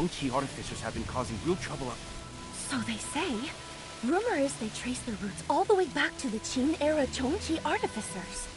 Chongqi artificers have been causing real trouble up. So they say. Rumor is they trace their roots all the way back to the Qin-era Chongqi artificers.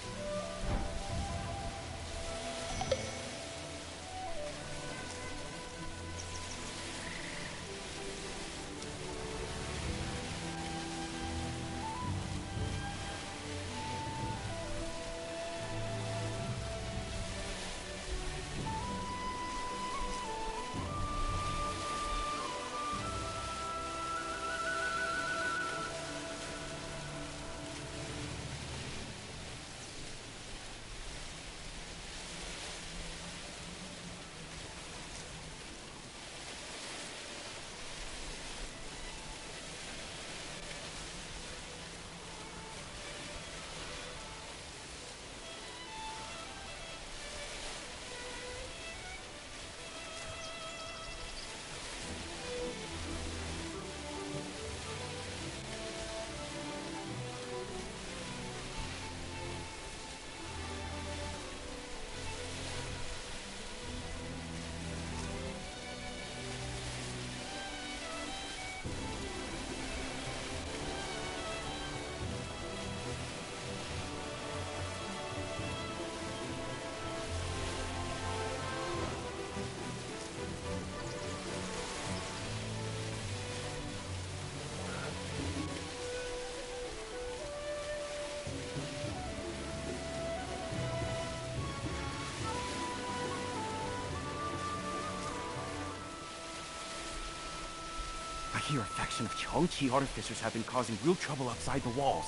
I hear a faction of Chongqi artificers have been causing real trouble outside the walls.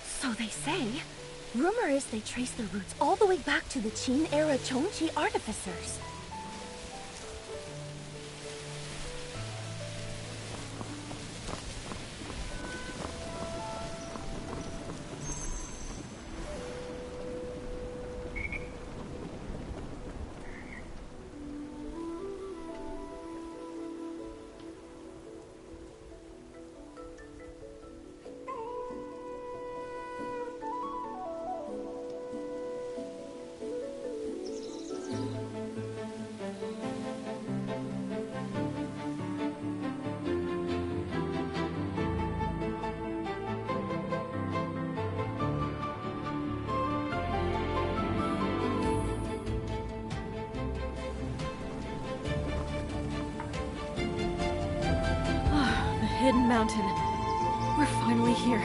So they say. Rumor is they trace their roots all the way back to the Qin-era Chongqi artificers. Hidden mountain. We're finally here.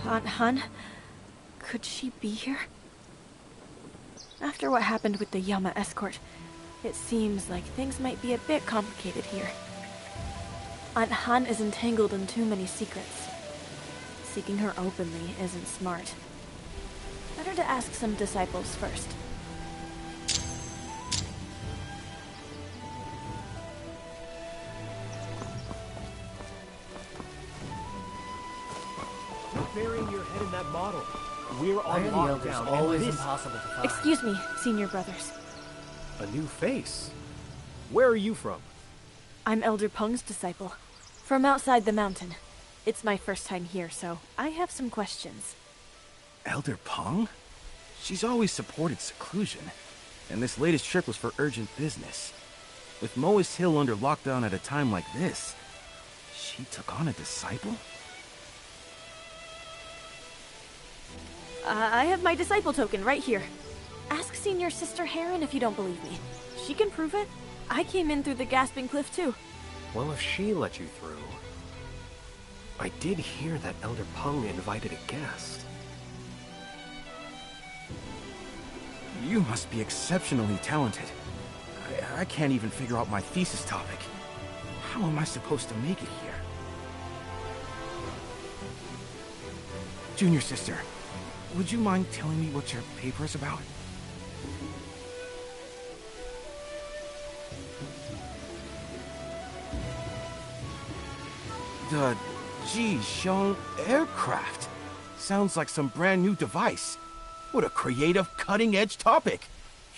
Aunt Hun? Could she be here? After what happened with the Yama escort, it seems like things might be a bit complicated here. Aunt Han is entangled in too many secrets. Seeking her openly isn't smart. Better to ask some disciples first. Burying your head in that bottle. We're on the lockdown. Elder's always impossible to find. Excuse me, senior brothers. A new face. Where are you from? I'm Elder Peng's disciple. From outside the mountain. It's my first time here, so I have some questions. Elder Peng? She's always supported seclusion, and this latest trip was for urgent business. With Moas Hill under lockdown at a time like this, she took on a disciple? I have my disciple token right here. Ask Senior Sister Heron if you don't believe me. She can prove it. I came in through the Gasping Cliff too. Well, if she let you through... I did hear that Elder Peng invited a guest. You must be exceptionally talented. I can't even figure out my thesis topic. How am I supposed to make it here? Junior sister, would you mind telling me what your paper is about? The Ji-Xiong aircraft. Sounds like some brand new device. What a creative, cutting-edge topic.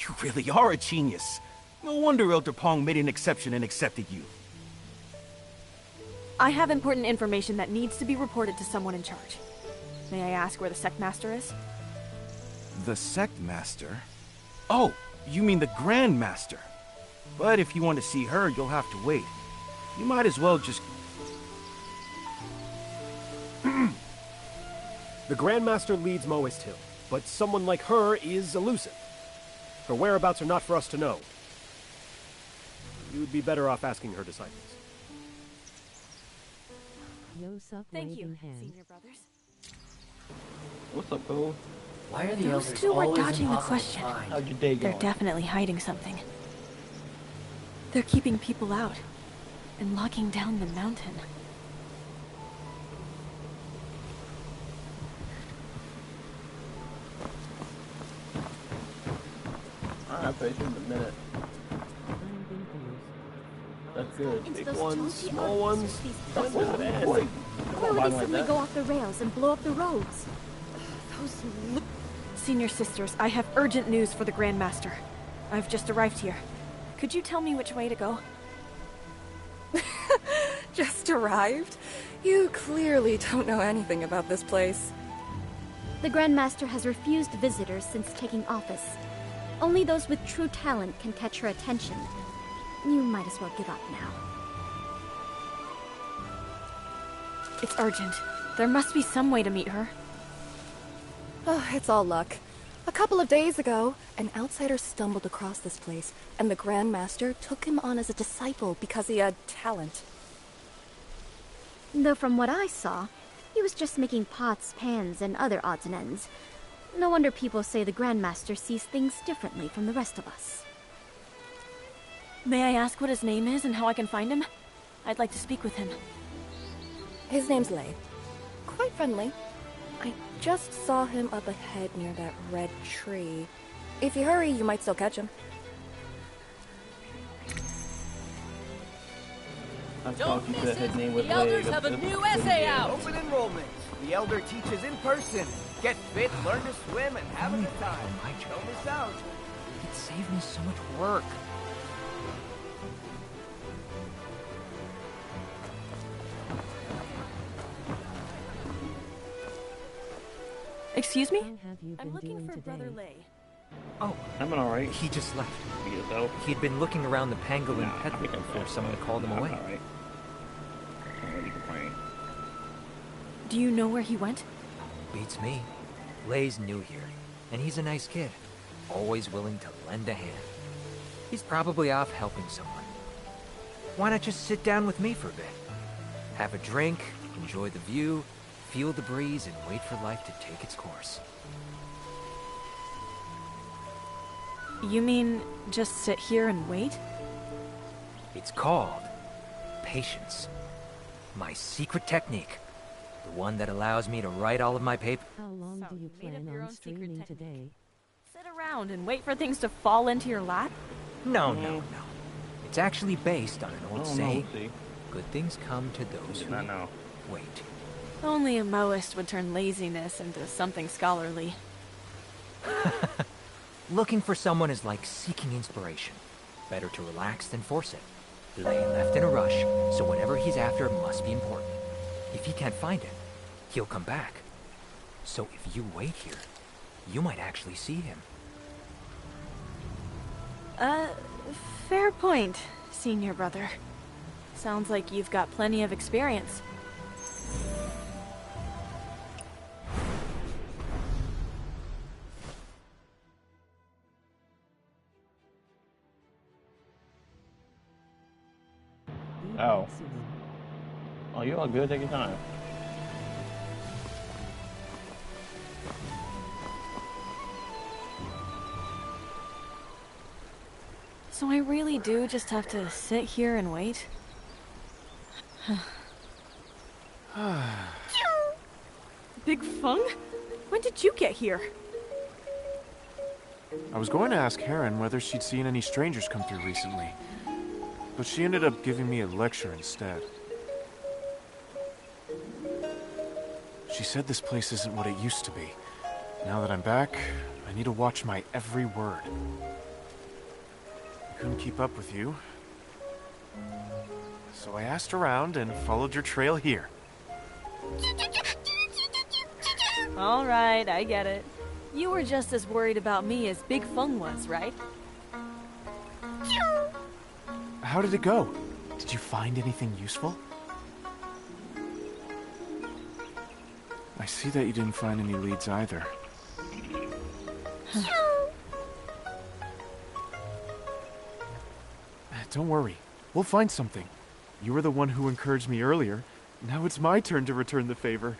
You really are a genius. No wonder Elder Peng made an exception and accepted you. I have important information that needs to be reported to someone in charge. May I ask where the sect master is? The sect master? Oh, You mean the Grandmaster. But if you want to see her, you'll have to wait. You might as well just... The Grandmaster leads Moist Hill, but someone like her is elusive. Her whereabouts are not for us to know. You'd be better off asking her disciples. Thank you, senior brothers. What's up, Cole? Why are the Those elders two were always dodging the impossible to question. find? How's your day They're going? definitely hiding something. They're keeping people out and locking down the mountain. I'll pay you in a minute. That's good. Into Big those ones, chunky small orbs. ones. These That's those not bad. Why Come would on, they like suddenly that. go off the rails and blow up the roads? Senior sisters, I have urgent news for the Grandmaster. I've just arrived here. Could you tell me which way to go? Just arrived? You clearly don't know anything about this place. The Grandmaster has refused visitors since taking office. Only those with true talent can catch her attention. You might as well give up now. It's urgent. There must be some way to meet her. Oh, it's all luck. A couple of days ago, an outsider stumbled across this place, and the Grandmaster took him on as a disciple because he had talent. Though from what I saw, he was just making pots, pans, and other odds and ends. No wonder people say the Grandmaster sees things differently from the rest of us. May I ask what his name is and how I can find him? I'd like to speak with him. His name's Lei. Quite friendly. I just saw him up ahead near that red tree. If you hurry, you might still catch him. I thought you could have name with The elders have a new essay out! Open enrollment. The elder teaches in person. Get fit, learn to swim, and have a good time. Don't miss out. It saved me so much work. Excuse me? I'm looking for Brother Lei. Oh, I've been alright. he just left. You though? He'd been looking around the pangolin Nah, I pet think I'm before fine. someone called him I'm away. alright. Can't really complain. Do you know where he went? Beats me. Lei's new here, and he's a nice kid. Always willing to lend a hand. He's probably off helping someone. Why not just sit down with me for a bit? Have a drink, enjoy the view, feel the breeze, and wait for life to take its course. You mean just sit here and wait? It's called patience. My secret technique. The one that allows me to write all of my paper. How long do you plan on streaming today? Sit around and wait for things to fall into your lap? No. It's actually based on an I old don't know. saying. See? Good things come to those Did who not know. wait. Only a Moist would turn laziness into something scholarly. Looking for someone is like seeking inspiration. Better to relax than force it. Lei left in a rush, so whatever he's after must be important. If he can't find it, he'll come back. So if you wait here, you might actually see him. Fair point, senior brother. Sounds like you've got plenty of experience. Oh. Oh, you're all good. Take your time. So I really do just have to sit here and wait? Big Fung? When did you get here? I was going to ask Heron whether she'd seen any strangers come through recently, but she ended up giving me a lecture instead. She said this place isn't what it used to be. Now that I'm back, I need to watch my every word. I couldn't keep up with you, so I asked around and followed your trail here. Alright, I get it. You were just as worried about me as Big Fung was, right? how did it go? Did you find anything useful? I see that you didn't find any leads either. Don't worry. We'll find something. You were the one who encouraged me earlier. Now it's my turn to return the favor.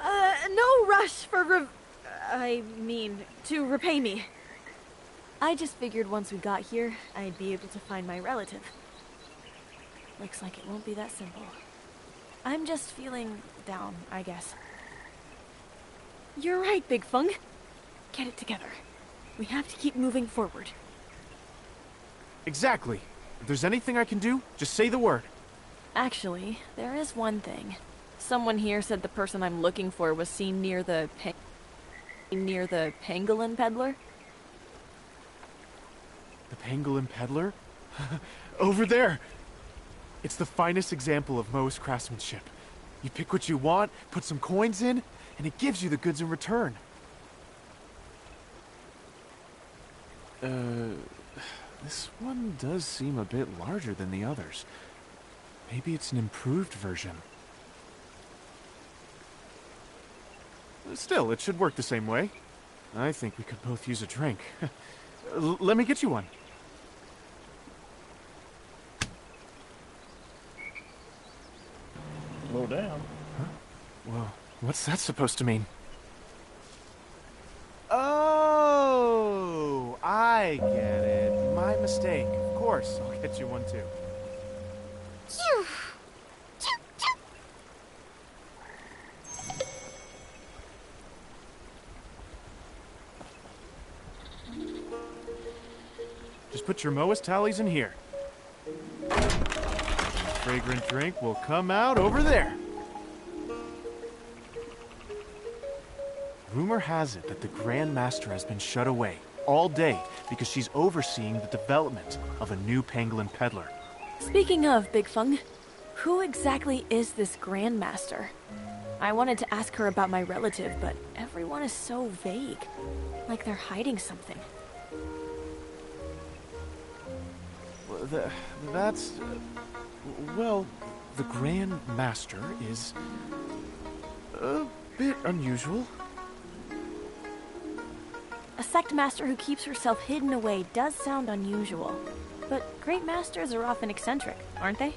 No rush for to repay me. I just figured once we got here, I'd be able to find my relative. Looks like it won't be that simple. I'm just feeling down, I guess. You're right, Big Fung. Get it together. We have to keep moving forward. Exactly. If there's anything I can do, just say the word. Actually, there is one thing. Someone here said the person I'm looking for was seen near the pangolin peddler. The pangolin peddler? Over there! It's the finest example of Moe's craftsmanship. You pick what you want, put some coins in, and it gives you the goods in return. This one does seem a bit larger than the others. Maybe it's an improved version. Still, it should work the same way. I think we could both use a drink. Let me get you one. Slow down. Huh? Well, what's that supposed to mean? Oh, I get it. My mistake. Of course, I'll get you one too. Just put your Moas tallies in here. Fragrant drink will come out over there. Rumor has it that the Grand Master has been shut away all day because she's overseeing the development of a new pangolin peddler. Speaking of, Big Fung, who exactly is this Grand Master? I wanted to ask her about my relative, but everyone is so vague. Like they're hiding something. Well, the Grand Master is a bit unusual. A sect master who keeps herself hidden away does sound unusual. But great masters are often eccentric, aren't they?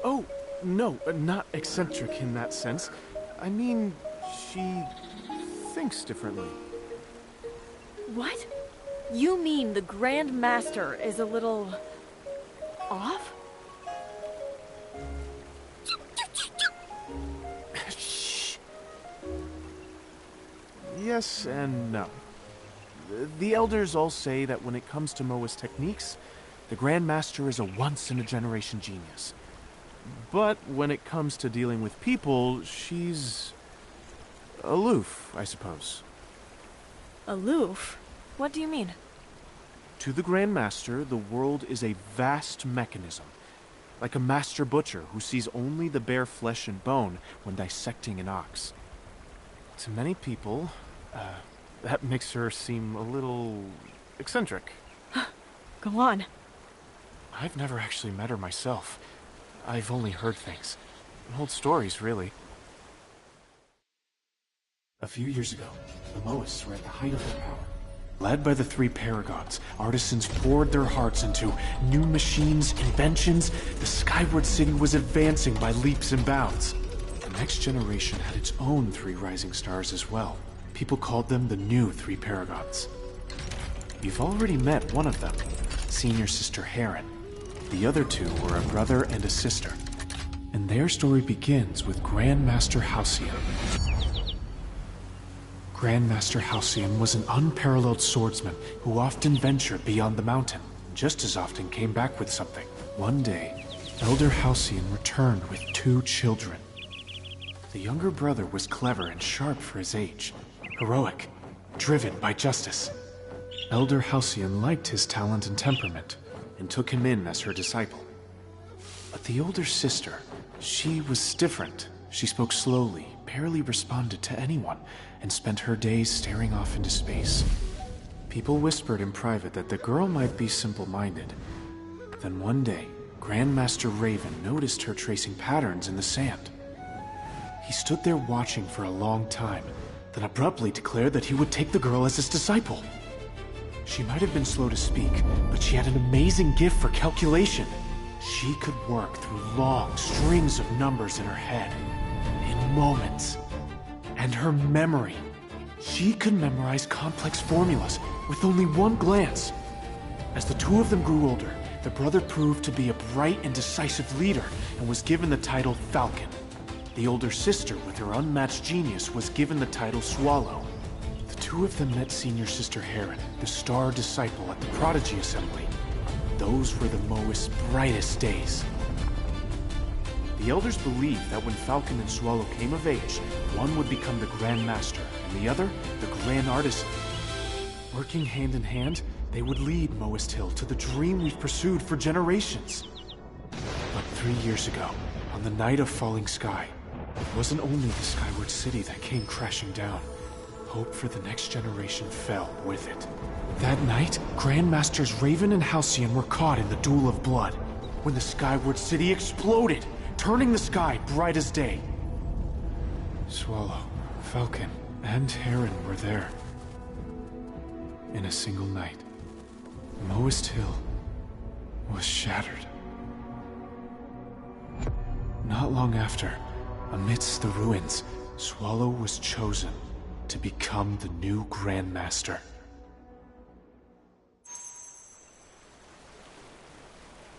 Oh, no, not eccentric in that sense. I mean, she thinks differently. What? You mean the Grand Master is a little... off? Shh. Yes and no. The elders all say that when it comes to Moa's techniques, the Grand Master is a once-in-a-generation genius. But when it comes to dealing with people, she's... aloof, I suppose. Aloof? What do you mean? To the Grand Master, the world is a vast mechanism. Like a master butcher who sees only the bare flesh and bone when dissecting an ox. To many people, that makes her seem a little... eccentric. Go on. I've never actually met her myself. I've only heard things. Old stories, really. A few years ago, the Moas were at the height of their power. Led by the three paragons, artisans poured their hearts into new machines, inventions. The Skyward City was advancing by leaps and bounds. The next generation had its own three rising stars as well. People called them the new three paragons. You've already met one of them, Senior Sister Heron. The other two were a brother and a sister. And their story begins with Grand Master Halcyon. Grand Master Halcyon was an unparalleled swordsman who often ventured beyond the mountain, just as often came back with something. One day, Elder Halcyon returned with 2 children. The younger brother was clever and sharp for his age, heroic, driven by justice. Elder Halcyon liked his talent and temperament, and took him in as her disciple. But the older sister, she was different. She spoke slowly, barely responded to anyone, and spent her days staring off into space. People whispered in private that the girl might be simple-minded. Then one day, Grandmaster Raven noticed her tracing patterns in the sand. He stood there watching for a long time, then abruptly declared that he would take the girl as his disciple. She might have been slow to speak, but she had an amazing gift for calculation. She could work through long strings of numbers in her head, in moments. And her memory. She could memorize complex formulas with only one glance. As the two of them grew older, the brother proved to be a bright and decisive leader and was given the title Falcon. The older sister, with her unmatched genius, was given the title Swallow. The two of them met senior sister Heron, the star disciple at the Prodigy Assembly. Those were the most brightest days. The elders believed that when Falcon and Swallow came of age, one would become the Grand Master, and the other, the Grand Artisan. Working hand in hand, they would lead Moist Hill to the dream we've pursued for generations. But 3 years ago, on the night of falling sky, it wasn't only the Skyward City that came crashing down. Hope for the next generation fell with it. That night, Grandmasters Raven and Halcyon were caught in the duel of blood, when the Skyward City exploded, turning the sky bright as day. Swallow, Falcon, and Heron were there. In a single night, Moist Hill was shattered. Not long after, amidst the ruins, Swallow was chosen to become the new Grand Master.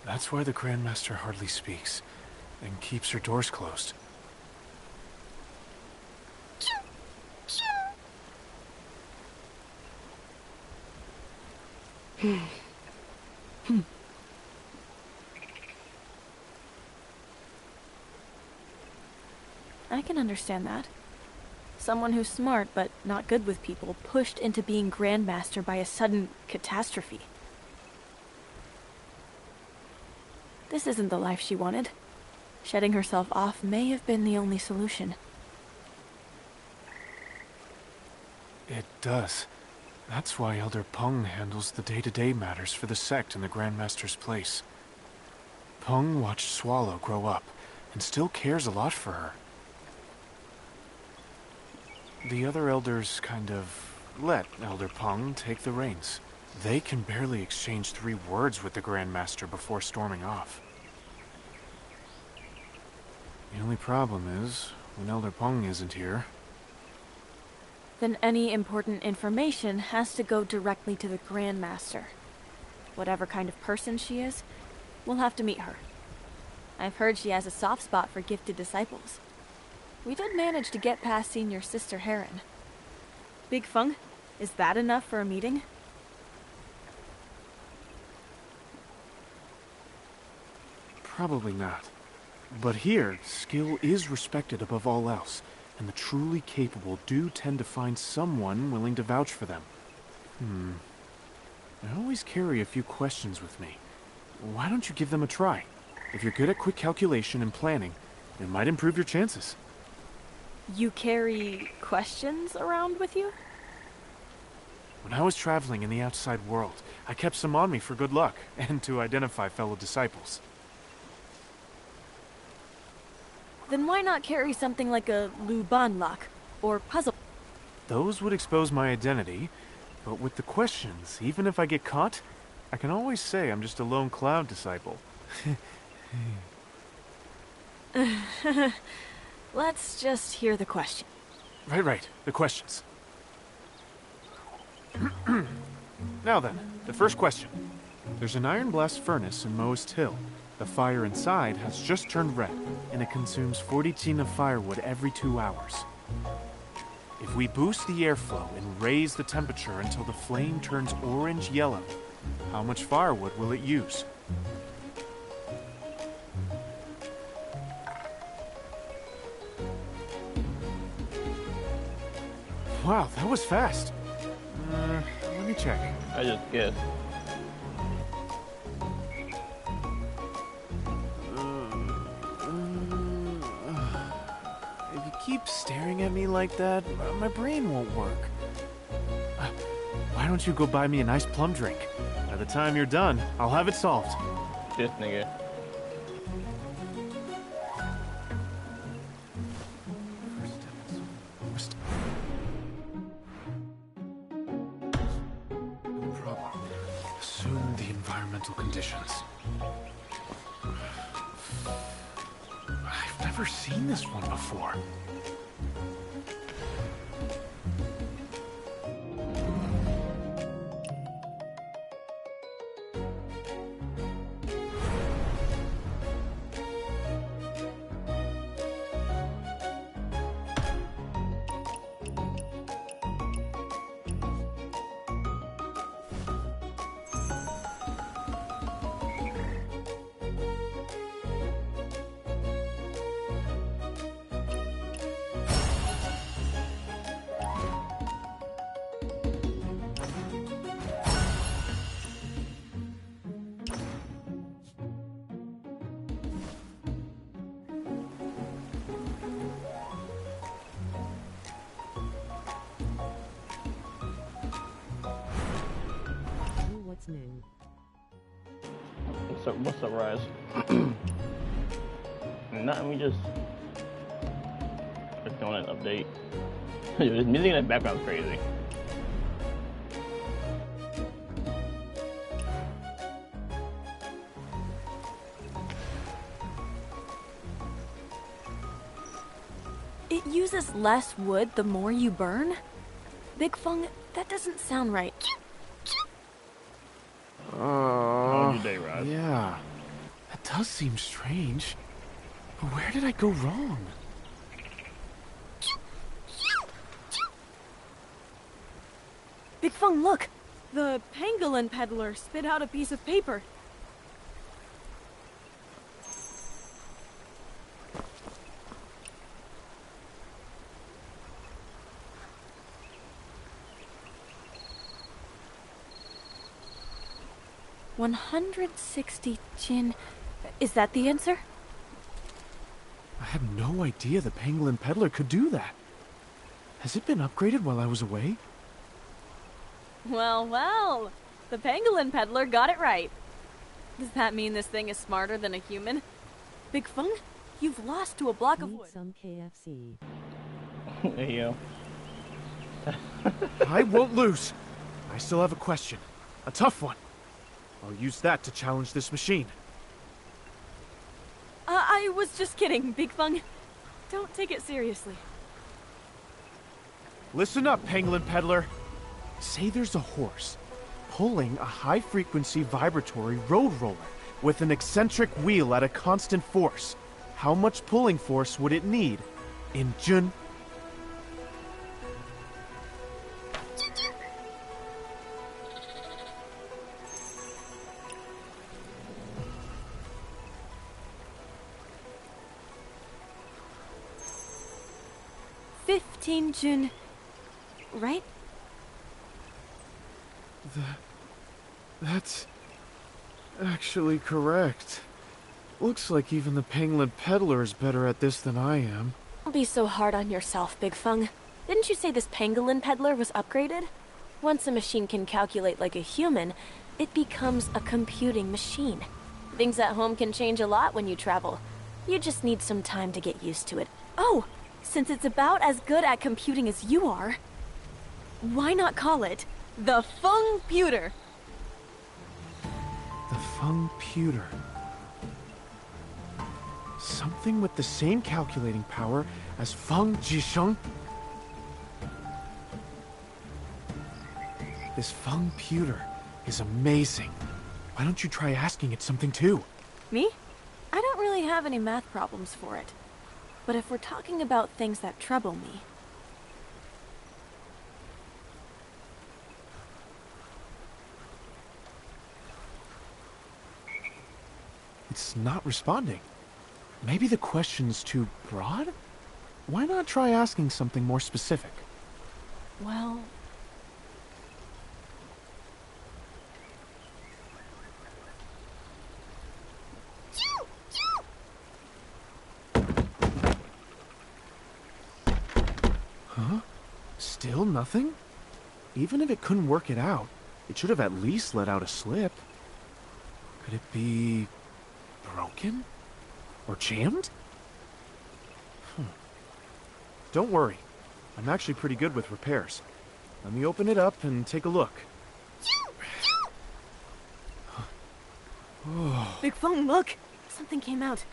That's why the Grand Master hardly speaks, and keeps her doors closed. I can understand that. Someone who's smart but not good with people, pushed into being Grandmaster by a sudden catastrophe. This isn't the life she wanted. Shedding herself off may have been the only solution. It does. That's why Elder Peng handles the day-to-day matters for the sect in the Grandmaster's place. Peng watched Swallow grow up, and still cares a lot for her. The other elders kind of let Elder Peng take the reins. They can barely exchange 3 words with the Grandmaster before storming off. The only problem is, when Elder Peng isn't here... Then any important information has to go directly to the Grandmaster. Whatever kind of person she is, we'll have to meet her. I've heard she has a soft spot for gifted disciples. We did manage to get past Senior Sister Heron. Big Feng, is that enough for a meeting? Probably not. But here, skill is respected above all else, and the truly capable do tend to find someone willing to vouch for them. I always carry a few questions with me. Why don't you give them a try? If you're good at quick calculation and planning, it might improve your chances. You carry questions around with you? When I was traveling in the outside world, I kept some on me for good luck, and to identify fellow disciples. Then why not carry something like a Luban lock, or puzzle? Those would expose my identity, but with the questions, even if I get caught, I can always say I'm just a lone cloud disciple. Let's just hear the question. Right, the questions. Now then, the first question. There's an iron blast furnace in Moist Hill. The fire inside has just turned red, and it consumes 40 tin of firewood every 2 hours. If we boost the airflow and raise the temperature until the flame turns orange-yellow, how much firewood will it use? Wow, that was fast. Let me check. I just guessed. If you keep staring at me like that, my brain won't work. Why why don't you go buy me a nice plum drink? By the time you're done, I'll have it solved. This nigga. Assume the environmental conditions. I've never seen this one before. What's new? What's up, Rise? Nothing, we just doing an update. This music in the background's crazy. It uses less wood the more you burn? Big Fung, that doesn't sound right. How was your day, Rise? Yeah. That does seem strange. But where did I go wrong? Big Fung, look! The pangolin peddler spit out a piece of paper. $160 Jin. Is that the answer? I had no idea the pangolin peddler could do that. Has it been upgraded while I was away? Well, well. The pangolin peddler got it right. Does that mean this thing is smarter than a human? Big Fung, you've lost to a block of wood. Some KFC. Hey, yo. I won't lose. I still have a question. A tough one. I'll use that to challenge this machine. I was just kidding, Big Fung. Don't take it seriously. Listen up, pangolin peddler. Say there's a horse pulling a high-frequency vibratory road roller with an eccentric wheel at a constant force. How much pulling force would it need in Jun? Jun, right? That's actually correct. Looks like even the pangolin peddler is better at this than I am. Don't be so hard on yourself, Big Fung. Didn't you say this pangolin peddler was upgraded? Once a machine can calculate like a human, it becomes a computing machine. Things at home can change a lot when you travel. You just need some time to get used to it. Oh, since it's about as good at computing as you are, why not call it the Fung-puter? The Fung-puter. Something with the same calculating power as Feng Jisheng? This Fung-puter is amazing. Why don't you try asking it something too? Me? I don't really have any math problems for it. But if we're talking about things that trouble me... It's not responding. Maybe the question's too broad? Why not try asking something more specific? Well... Huh? Still nothing? Even if it couldn't work it out, it should have at least let out a slip. Could it be broken? Or jammed? Don't worry. I'm actually pretty good with repairs. Let me open it up and take a look. Big Feng, look! Something came out.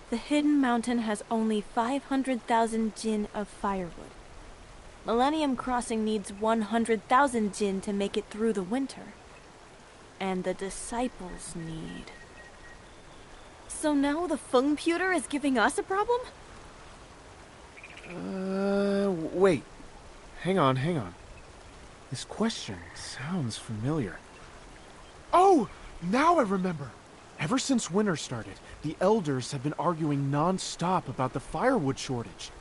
The hidden mountain has only 500,000 jin of firewood. Millennium Crossing needs 100,000 jin to make it through the winter. And the disciples need... So now the Feng Pewter is giving us a problem? Wait. Hang on. This question sounds familiar. Oh! Now I remember! Ever since winter started, the elders have been arguing non-stop about the firewood shortage.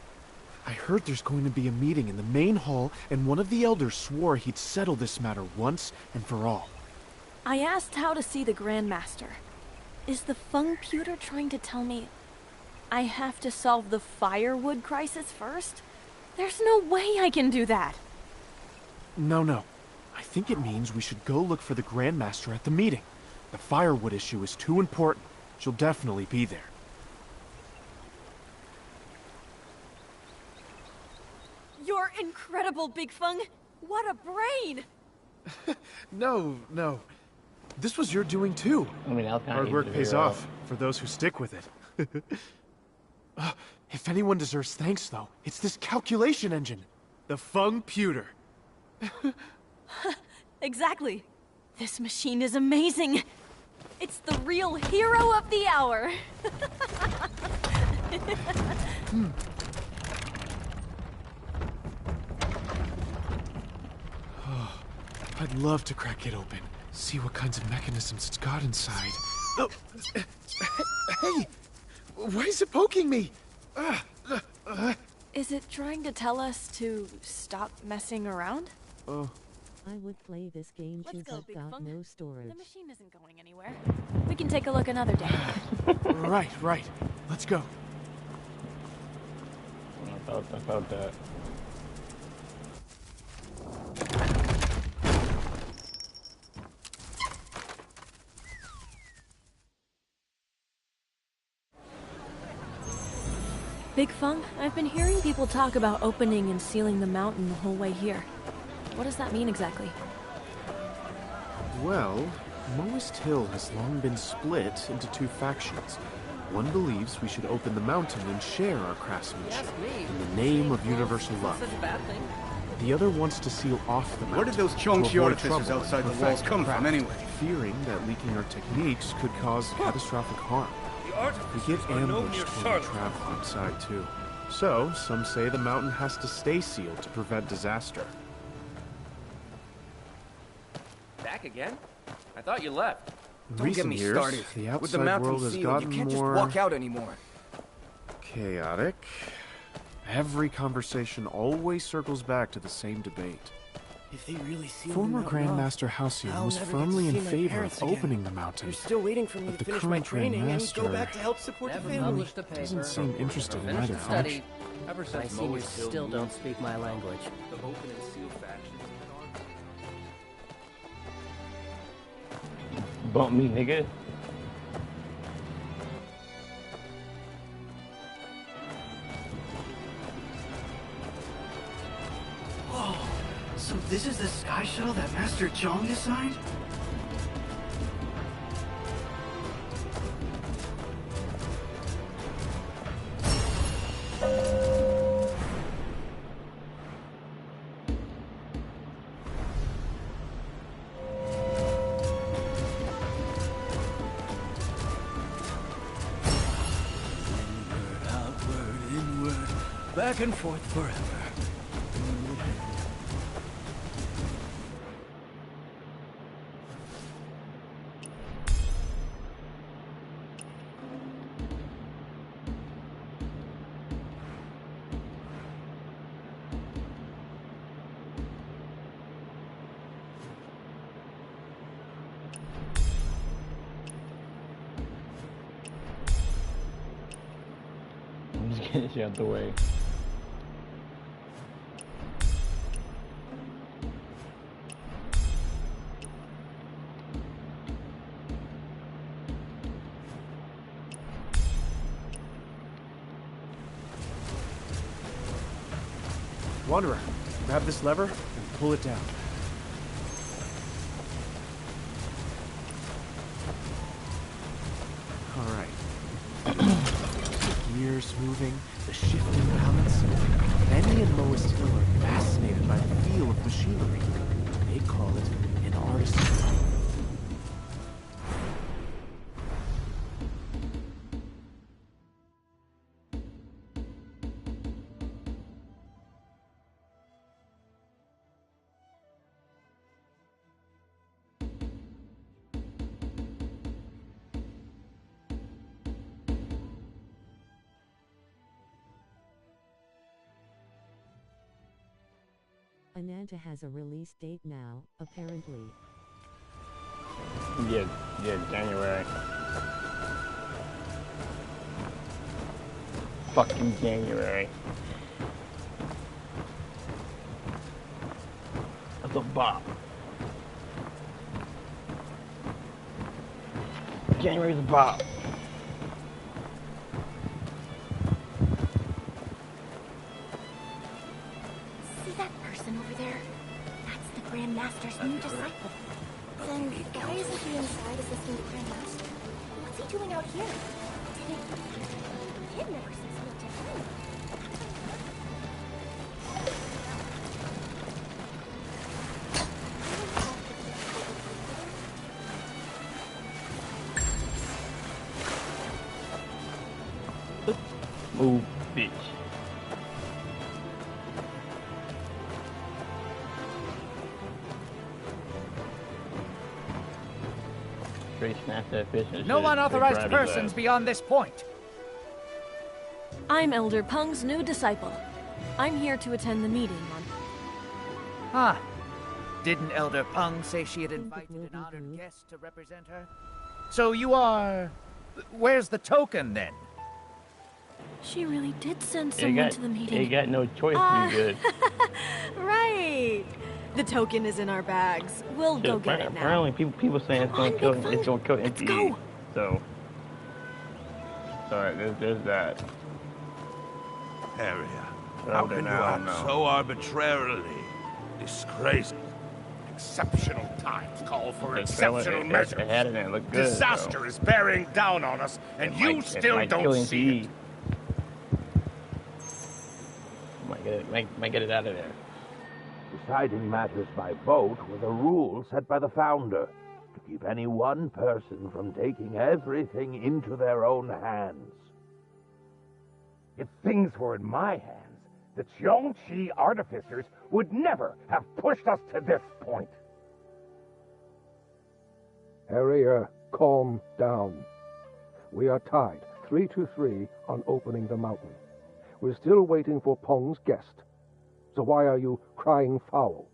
I heard there's going to be a meeting in the main hall, and one of the elders swore he'd settle this matter once and for all. I asked how to see the Grand Master. Is the Feng Pewter trying to tell me I have to solve the firewood crisis first? There's no way I can do that. No. I think it means we should go look for the Grand Master at the meeting. The firewood issue is too important. She'll definitely be there. You're incredible, Big Feng! What a brain! No. This was your doing too. I mean, I'll kinda Hard easy work to pays figure out. off for those who stick with it. If anyone deserves thanks, though, it's this calculation engine. The Feng Pewter. Exactly. This machine is amazing. It's the real hero of the hour. I'd love to crack it open. See what kinds of mechanisms it's got inside. Oh, hey! Why is it poking me? Is it trying to tell us to stop messing around? Oh. I would play this game Let's since go, I've Big got Feng. no storage. The machine isn't going anywhere. We can take a look another day. Right. Let's go. I felt that. Big Feng, I've been hearing people talk about opening and sealing the mountain the whole way here. What does that mean exactly? Well, Moist Hill has long been split into two factions. One believes we should open the mountain and share our craftsmanship in the name of universal love. The other wants to seal off the mountain. Where did those Chongqi to avoid artificers trouble outside and the walls perfect come our from, craft, anyway? Fearing that leaking our techniques could cause catastrophic harm. We get ambushed when we travel outside, too. So, some say the mountain has to stay sealed to prevent disaster. Back again? I thought you left. In Don't get recent me years, started. the With the outside mountain world has sealed, gotten you can't more just walk out anymore. chaotic. Every conversation always circles back to the same debate. If they really seal Former the mountain off, Grandmaster Halcyon I'll was never get to firmly in see my favor parents of again. opening the mountain. They're still waiting for me But to the finish my current training and go Grandmaster back to help support the Never family. published a paper. doesn't seem interested in Finished either the faction. study. Ever My since seniors Moist Hill still moved, don't speak my language. the open and seal factions have been on. Bump me, nigga. Oh, so this is the sky shuttle that Master Zhang designed? Outward, inward, back and forth forever. Get this out the way. Wanderer, grab this lever and pull it down. Alright. The gears moving, the shifting balance. Benny and Lois Hill are fascinated by the feel of machinery. They call it an artisan. Ananta has a release date now, apparently. Yeah, January. Fucking January. That's a bop. January's a bop. See that person over there? That's the Grand Master's new disciple. Then why isn't he inside assisting the Grand Master? What's he doing out here? Kid never says no to him. Move, bitch. Straight snap that fish and No shit. unauthorized They grab his persons ass. beyond this point. I'm Elder Pung's new disciple. I'm here to attend the meeting on... Huh. Didn't Elder Pung say she had invited an honored guest to represent her? So you are... Where's the token, then? She really did send They someone got, to the meeting. they got no choice to be good. Right. The token is in our bags. We'll go get it now. Apparently, people saying it's gonna kill Let's MPE. go. So, sorry, there's that. Area. But How other can you than that, I act don't know. so arbitrarily? Disgraceful. Exceptional times call for The trailer, exceptional it measures. had it and it looked good. Disaster so. is bearing down on us, and It you might- still might don't kill see MPE. it. Might get it out of there. Deciding matters by vote were the rules set by the founder to keep any one person from taking everything into their own hands. If things were in my hands, the Qiongqi artificers would never have pushed us to this point. Harrier, calm down. We are tied 3-3 on opening the mountain. We're still waiting for Pong's guest. So why are you crying foul?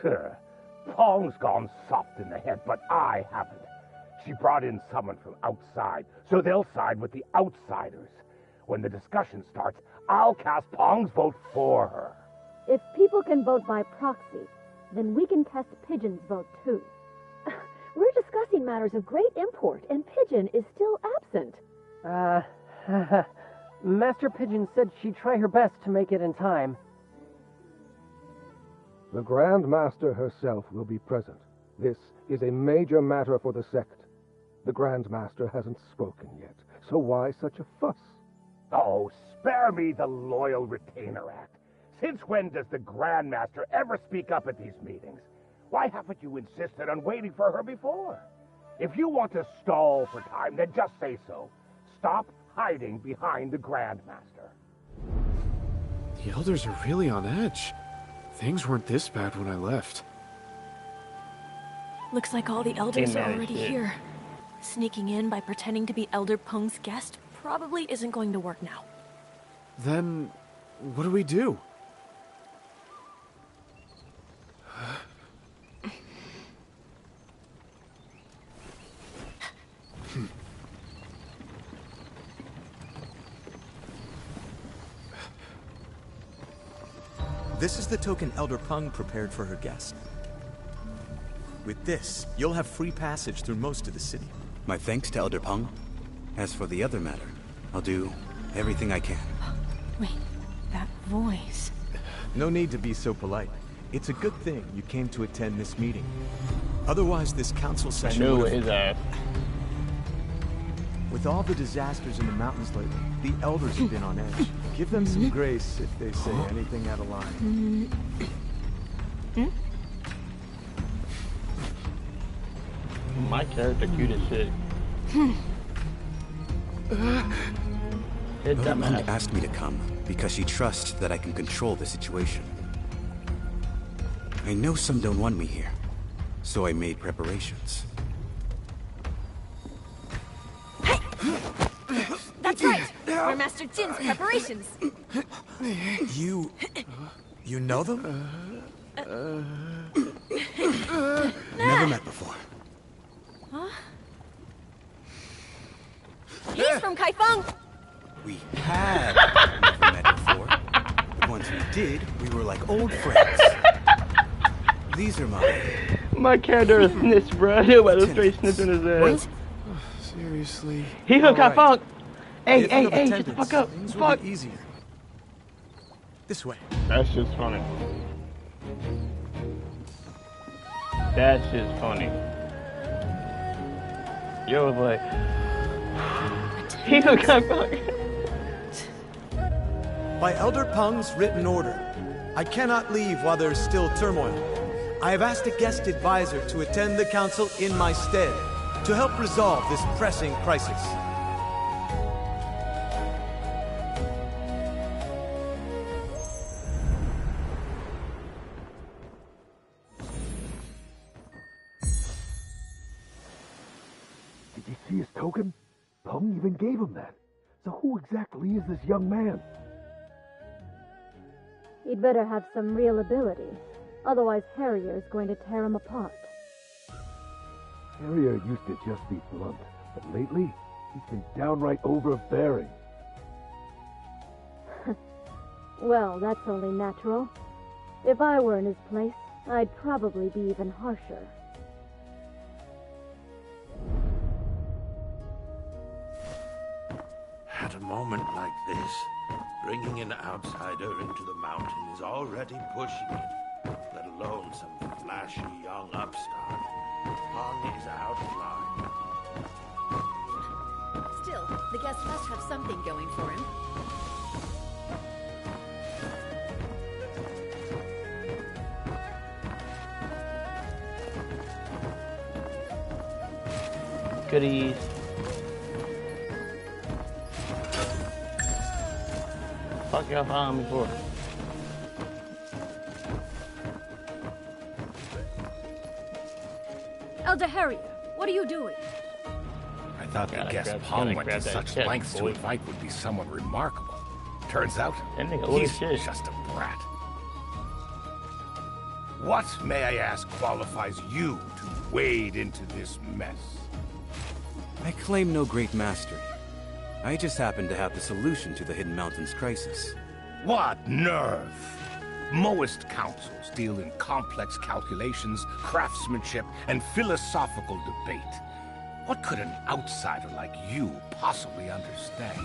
Sir, Pong's gone soft in the head, but I haven't. She brought in someone from outside, so they'll side with the outsiders. When the discussion starts, I'll cast Pong's vote for her. If people can vote by proxy, then we can cast Pigeon's vote too. We're discussing matters of great import, and Pigeon is still absent. Master Pigeon said she'd try her best to make it in time. The Grand Master herself will be present. This is a major matter for the sect. The Grand Master hasn't spoken yet, so why such a fuss? Oh, spare me the Loyal Retainer Act. Since when does the Grand Master ever speak up at these meetings? Why haven't you insisted on waiting for her before? If you want to stall for time, then just say so. Stop hiding behind the Grand Master. The elders are really on edge. Things weren't this bad when I left. Looks like all the elders They are managed already it. here. Sneaking in by pretending to be Elder Pung's guest probably isn't going to work now. Then, what do we do? This is the token Elder Pung prepared for her guest. With this, you'll have free passage through most of the city. My thanks to Elder Pung. As for the other matter, I'll do everything I can. Wait, that voice. No need to be so polite. It's a good thing you came to attend this meeting. Otherwise, this council session I knew would've... his ass. With all the disasters in the mountains lately, the elders have been on edge. Give them some grace if they say anything out of line. My character cute as shit. Elder Pung asked me to come because she trusts that I can control the situation. I know some don't want me here, so I made preparations. That's right! We're Master Jin's preparations! You know them? Never met before. Huh? He's from Kaifeng! We have never met before. But once we did, we were like old friends. These are my character is snitch, bro. He about to straight snitch in his ass. Seriously? He hooked All right. Kaifeng. Hey, If hey, you have hey, shut the attendance, fuck up. things will Fuck. be easier. This way. That's just funny. That's just funny. Yo was like, he hooked Kaifeng. By Elder Pung's written order, I cannot leave while there is still turmoil. I have asked a guest advisor to attend the council in my stead to help resolve this pressing crisis. Did you see his token? Pung even gave him that. So who exactly is this young man? He'd better have some real ability. Otherwise, Harrier is going to tear him apart. Harrier used to just be blunt, but lately, he's been downright overbearing. Well, that's only natural. If I were in his place, I'd probably be even harsher. At a moment like this, bringing an outsider into the mountain is already pushing it, let alone some flashy young upstart. Pung is out of line. Still, the guest must have something going for him. Goodies. Fuck y'all found me for? Elder Harrier, what are you doing? I thought the guest grab- Pung gotta went grab to that such check, lengths to boy. invite would be someone remarkable. Turns out, That nigga old as he's shit. just a brat. What, may I ask, qualifies you to wade into this mess? I claim no great mastery. I just happen to have the solution to the Hidden Mountains crisis. What nerve! Moist councils deal in complex calculations, craftsmanship, and philosophical debate. What could an outsider like you possibly understand?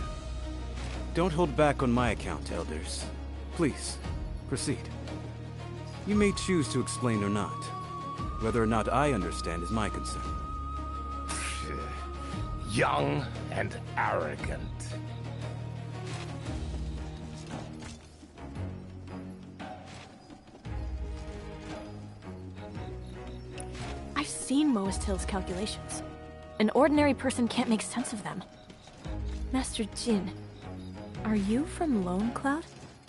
Don't hold back on my account, elders. Please, proceed. You may choose to explain or not. Whether or not I understand is my concern. Young and arrogant. I've seen Moist Hill's calculations. An ordinary person can't make sense of them. Master Jin, are you from Lone Cloud?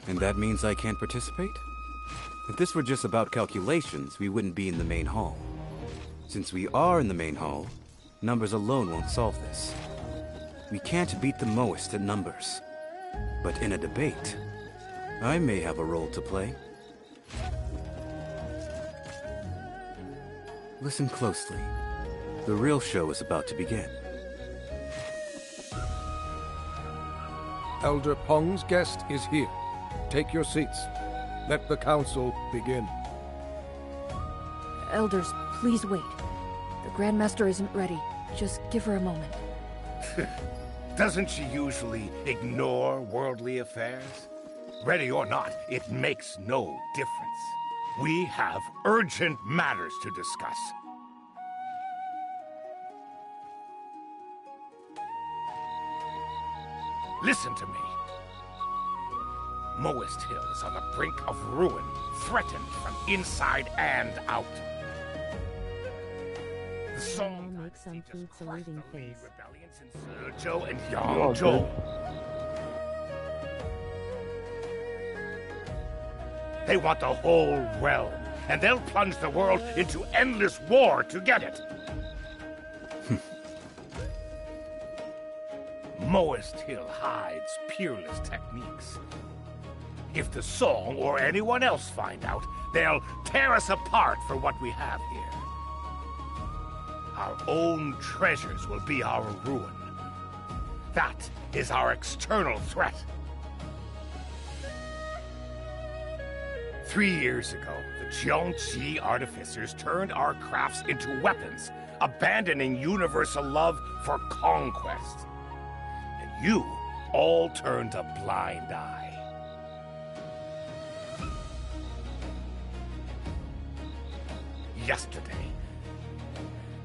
And that means I can't participate? If this were just about calculations, we wouldn't be in the main hall. Since we are in the main hall, numbers alone won't solve this. We can't beat the Moist at numbers. But in a debate, I may have a role to play. Listen closely. The real show is about to begin. Elder Pung's guest is here. Take your seats. Let the council begin. Elders, please wait. The Grandmaster isn't ready. Just give her a moment. Doesn't she usually ignore worldly affairs? Ready or not, it makes no difference. We have urgent matters to discuss. Listen to me. Moist Hill is on the brink of ruin, threatened from inside and out. The song Make some food saluting face. rebellions in Sergio and Yangzhou. They want the whole realm, and they'll plunge the world into endless war to get it. Moist Hill hides peerless techniques. If the Song or anyone else find out, they'll tear us apart for what we have here. Our own treasures will be our ruin. That is our external threat. 3 years ago, the Jiangxi artificers turned our crafts into weapons, abandoning universal love for conquest. And you all turned a blind eye. Yesterday,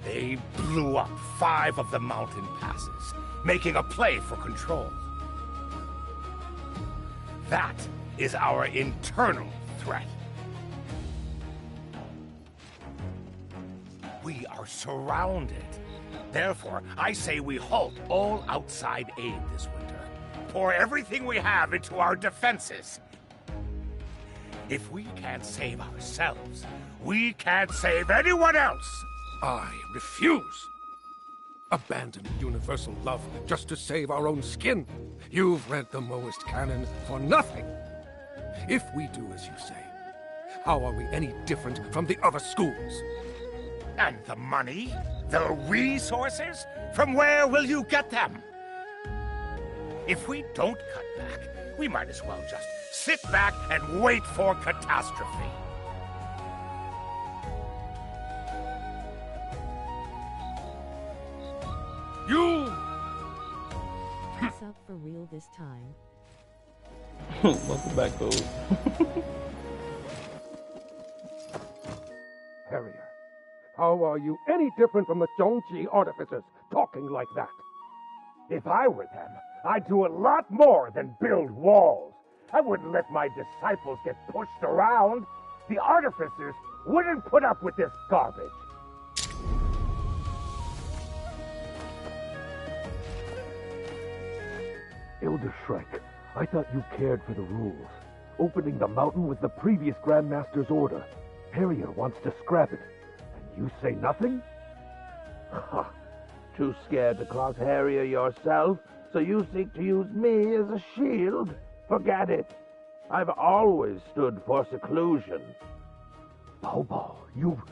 they blew up 5 of the mountain passes, making a play for control. That is our internal threat. We are surrounded. Therefore, I say we halt all outside aid this winter. Pour everything we have into our defenses. If we can't save ourselves, we can't save anyone else. I refuse. Abandoning universal love just to save our own skin. You've read the Moist canon for nothing. If we do as you say, how are we any different from the other schools? And the money? The resources? From where will you get them? If we don't cut back, we might as well just sit back and wait for catastrophe. You! It's up for real this time. Welcome back, Gold. Harrier, how are you any different from the Zhongji artificers talking like that? If I were them, I'd do a lot more than build walls. I wouldn't let my disciples get pushed around. The artificers wouldn't put up with this garbage. Elder Shrek, I thought you cared for the rules. Opening the mountain was the previous Grandmaster's order. Harrier wants to scrap it. And you say nothing? Ha! Too scared to cross Harrier yourself, so you seek to use me as a shield? Forget it. I've always stood for seclusion. Bobo, you've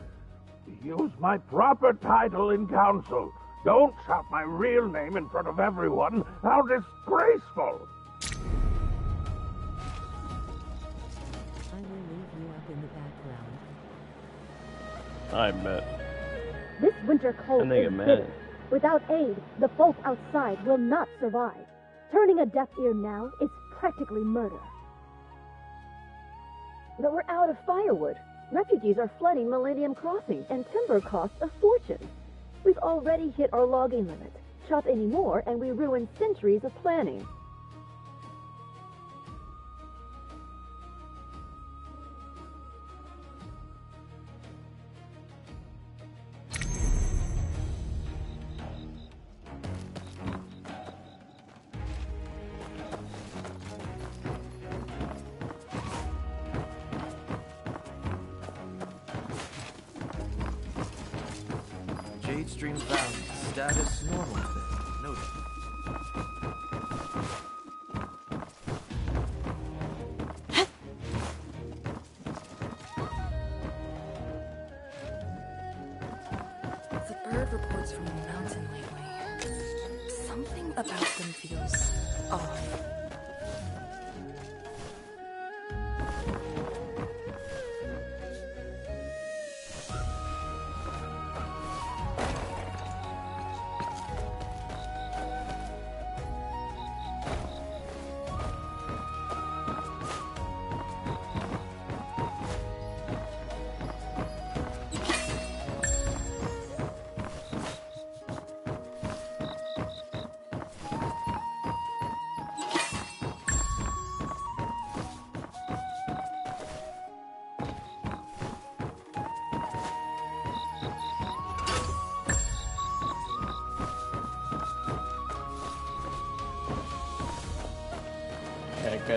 used my proper title in council. Don't shout my real name in front of everyone. How disgraceful! I will leave you up in the background. I bet. This winter cold And they is get mad. bitter. Without aid, the folk outside will not survive. Turning a deaf ear now is practically murder. But we're out of firewood. Refugees are flooding Millennium Crossing, and timber costs a fortune. We've already hit our logging limit. Chop any more, and we ruin centuries of planning. Jade Stream found. Status normal today. Noted. The bird reports from the mountain lately. Something about them feels off.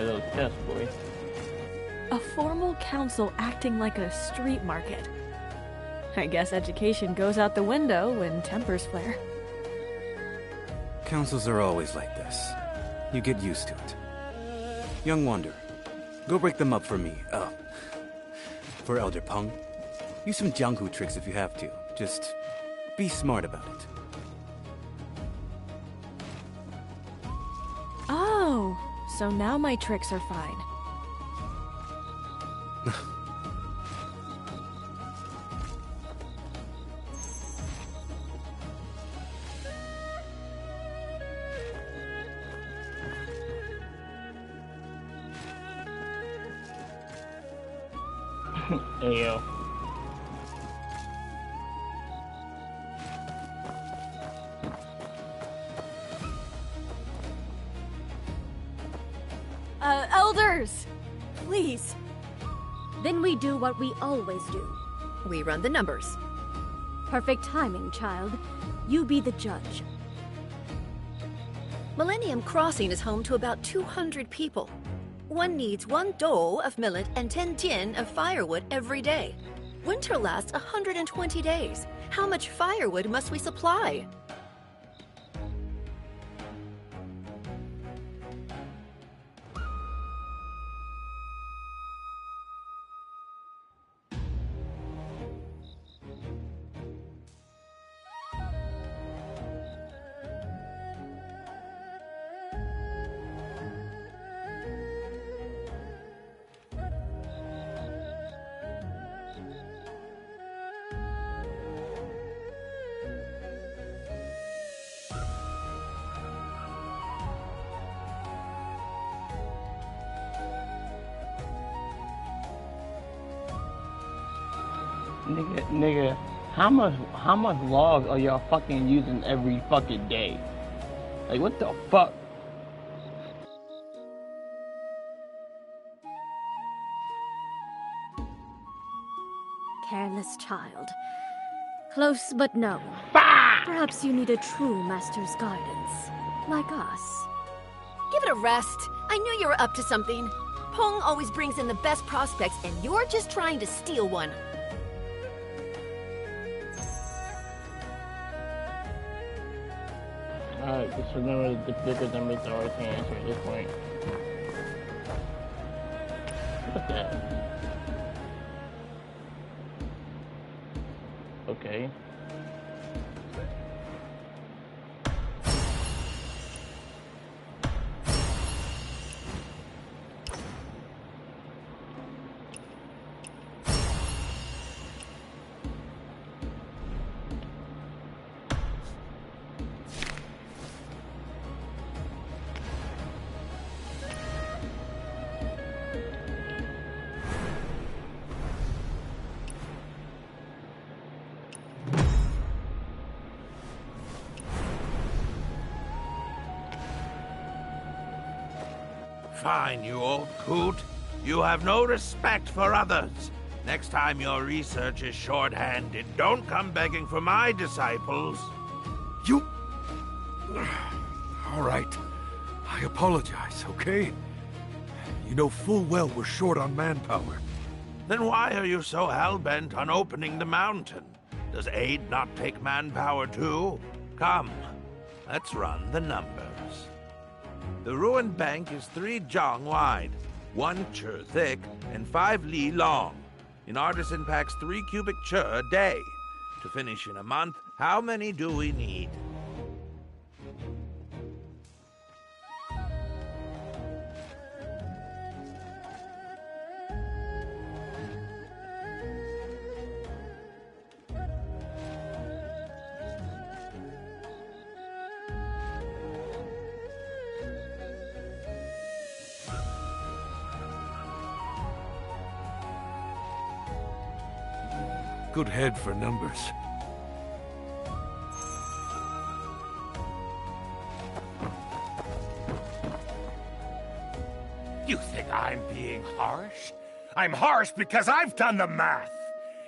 little test, boy. A formal council acting like a street market. I guess education goes out the window when tempers flare. Councils are always like this. You get used to it. Young Wanderer, go break them up for me. For Elder Peng. Use some Jianghu tricks if you have to. Just be smart about it. Oh, so now my tricks are fine. Ayo. Elders! Please. Then we do what we always do. We run the numbers. Perfect timing, child. You be the judge. Millennium Crossing is home to about 200 people. One needs 1 dole of millet and 10 tin of firewood every day. Winter lasts 120 days. How much firewood must we supply? Nigga, how much log are y'all fucking using every fucking day? Like, what the fuck? Careless child. Close but no. Perhaps you need a true master's guidance, like us. Give it a rest. I knew you were up to something. Peng always brings in the best prospects, and you're just trying to steal one. Alright, just remember the bigger numbers are always can answer at this point. What's that? Okay. Fine, you old coot. You have no respect for others. Next time your research is short-handed, don't come begging for my disciples. You... All right. I apologize, okay? You know full well we're short on manpower. Then why are you so hell-bent on opening the mountain? Does aid not take manpower too? Come, let's run the numbers. The ruined bank is 3 zhang wide, 1 che thick, and 5 li long. An artisan packs 3 cubic che a day. To finish in a month, how many do we need? Good head for numbers. You think I'm being harsh? I'm harsh because I've done the math.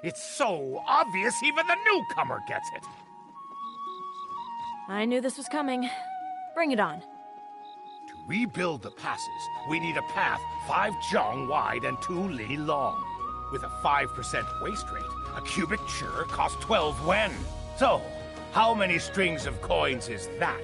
It's so obvious even the newcomer gets it. I knew this was coming. Bring it on. To rebuild the passes, we need a path 5 zhong wide and 2 li long. With a 5% waste rate, a cubic chur costs 12 wen. So, how many strings of coins is that?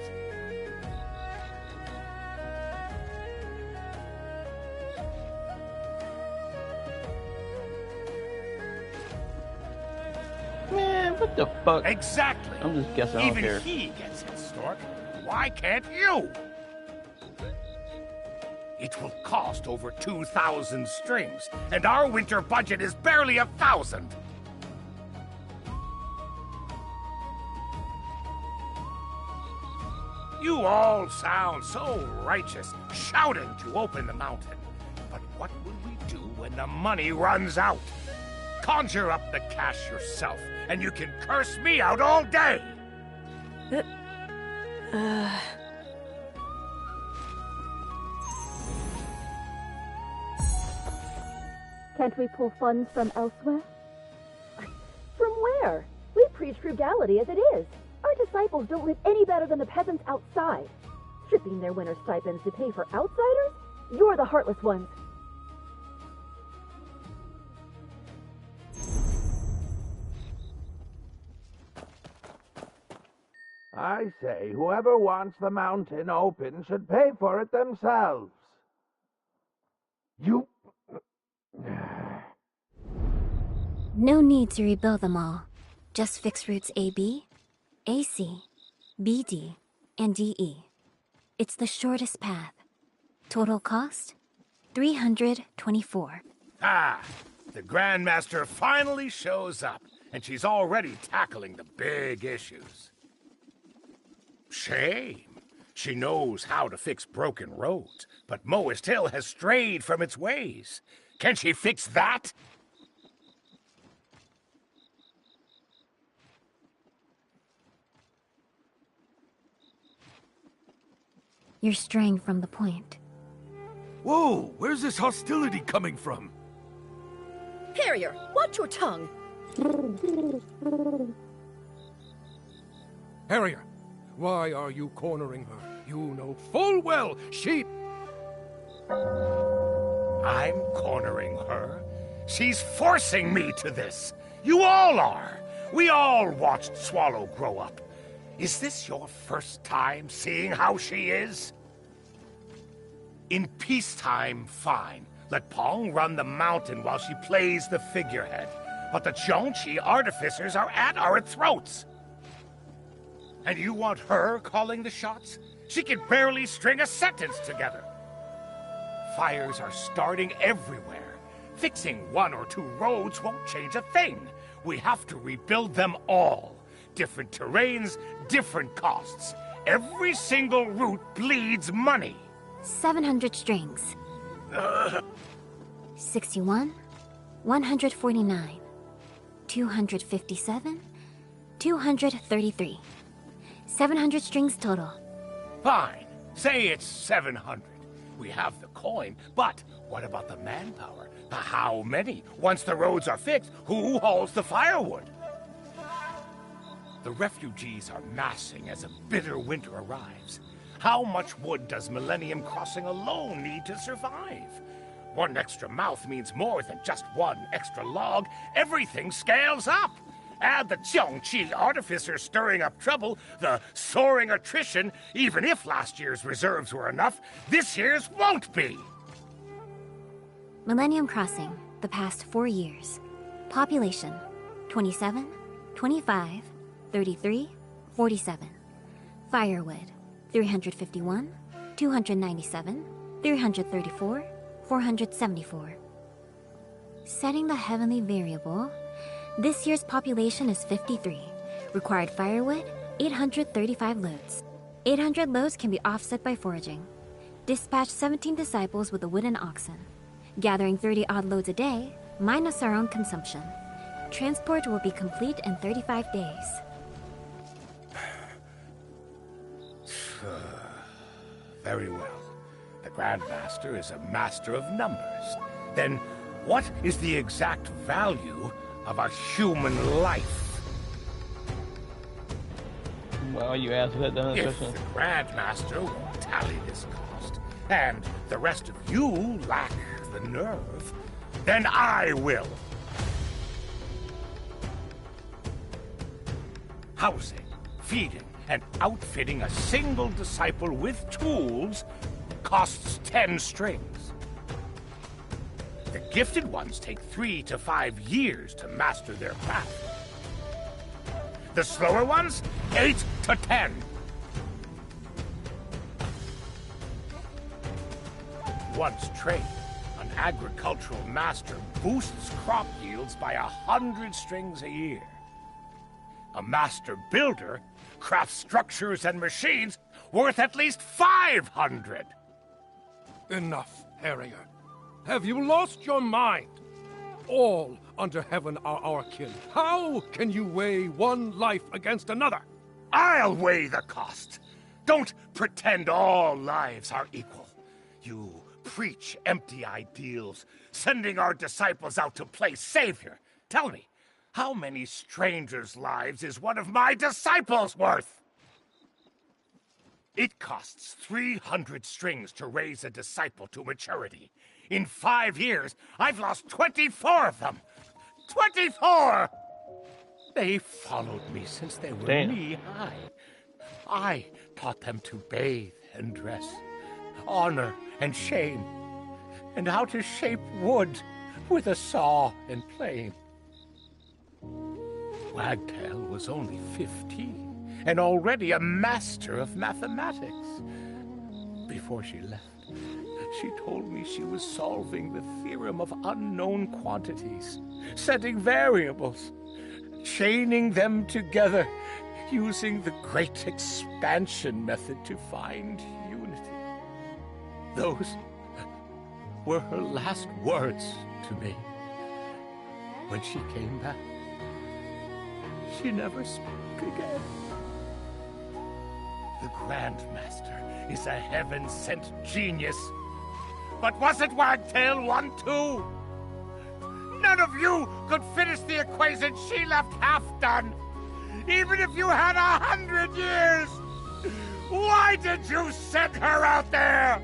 Man, what the fuck? Exactly. I'm just guessing. I don't Even care. he gets it, Stork. Why can't you? It will cost over 2,000 strings, and our winter budget is barely 1,000. You all sound so righteous, shouting to open the mountain. But what will we do when the money runs out? Conjure up the cash yourself, and you can curse me out all day! Can't we pull funds from elsewhere? From where? We preach frugality as it is. Our disciples don't live any better than the peasants outside. Stripping their winter stipends to pay for outsiders? You're the heartless ones. I say, whoever wants the mountain open should pay for it themselves. You... No need to rebuild them all. Just fix routes AB, AC, BD, and DE. It's the shortest path. Total cost? 324. Ah, the Grandmaster finally shows up, and she's already tackling the big issues. Shame. She knows how to fix broken roads, but Moist Hill has strayed from its ways. Can she fix that? You're straying from the point. Whoa, where's this hostility coming from? Harrier, watch your tongue. Harrier, why are you cornering her? You know full well she... I'm cornering her. She's forcing me to this. You all are. We all watched Swallow grow up. Is this your first time seeing how she is? In peacetime, fine. Let Pong run the mountain while she plays the figurehead. But the Zhongqi artificers are at our throats. And you want her calling the shots? She can barely string a sentence together. Fires are starting everywhere. Fixing 1 or 2 roads won't change a thing. We have to rebuild them all. Different terrains, different costs. Every single route bleeds money. 700 strings. 61, 149, 257, 233. 700 strings total. Fine. Say it's 700. We have the coin, but what about the manpower? The how many? Once the roads are fixed, who hauls the firewood? The refugees are massing as a bitter winter arrives. How much wood does Millennium Crossing alone need to survive? 1 extra mouth means more than just 1 extra log. Everything scales up. Add the Zhongqi artificer stirring up trouble, the soaring attrition. Even if last year's reserves were enough, this year's won't be. Millennium Crossing, the past 4 years. Population, 27, 25, 33, 47. Firewood, 351, 297, 334, 474. Setting the heavenly variable, this year's population is 53. Required firewood, 835 loads. 800 loads can be offset by foraging. Dispatch 17 disciples with a wooden oxen. Gathering 30-odd loads a day, minus our own consumption. Transport will be complete in 35 days. Very well. The Grandmaster is a master of numbers. Then what is the exact value of a human life? Well, you asked that If the Grandmaster won't tally this cost, and the rest of you lack the nerve, then I will. Housing, feeding, and outfitting a single disciple with tools costs 10 strings. The gifted ones take 3 to 5 years to master their craft. The slower ones, 8 to 10. Once trained, an agricultural master boosts crop yields by 100 strings a year. A master builder crafts structures and machines worth at least 500. Enough, Harrier. Have you lost your mind? All under heaven are our kin. How can you weigh one life against another? I'll weigh the cost. Don't pretend all lives are equal. You preach empty ideals, sending our disciples out to play savior. Tell me, how many strangers' lives is one of my disciples worth? It costs 300 strings to raise a disciple to maturity. In 5 years, I've lost 24 of them. 24! They followed me since they were knee-high. I taught them to bathe and dress, honor and shame, and how to shape wood with a saw and plane. Wagtail was only 15, and already a master of mathematics. Before she left, she told me she was solving the theorem of unknown quantities, setting variables, chaining them together, using the great expansion method to find unity. Those were her last words to me. When she came back, she never spoke again. The Grandmaster is a heaven-sent genius. But wasn't Wagtail one too? None of you could finish the equation she left half done, even if you had 100 years. Why did you send her out there?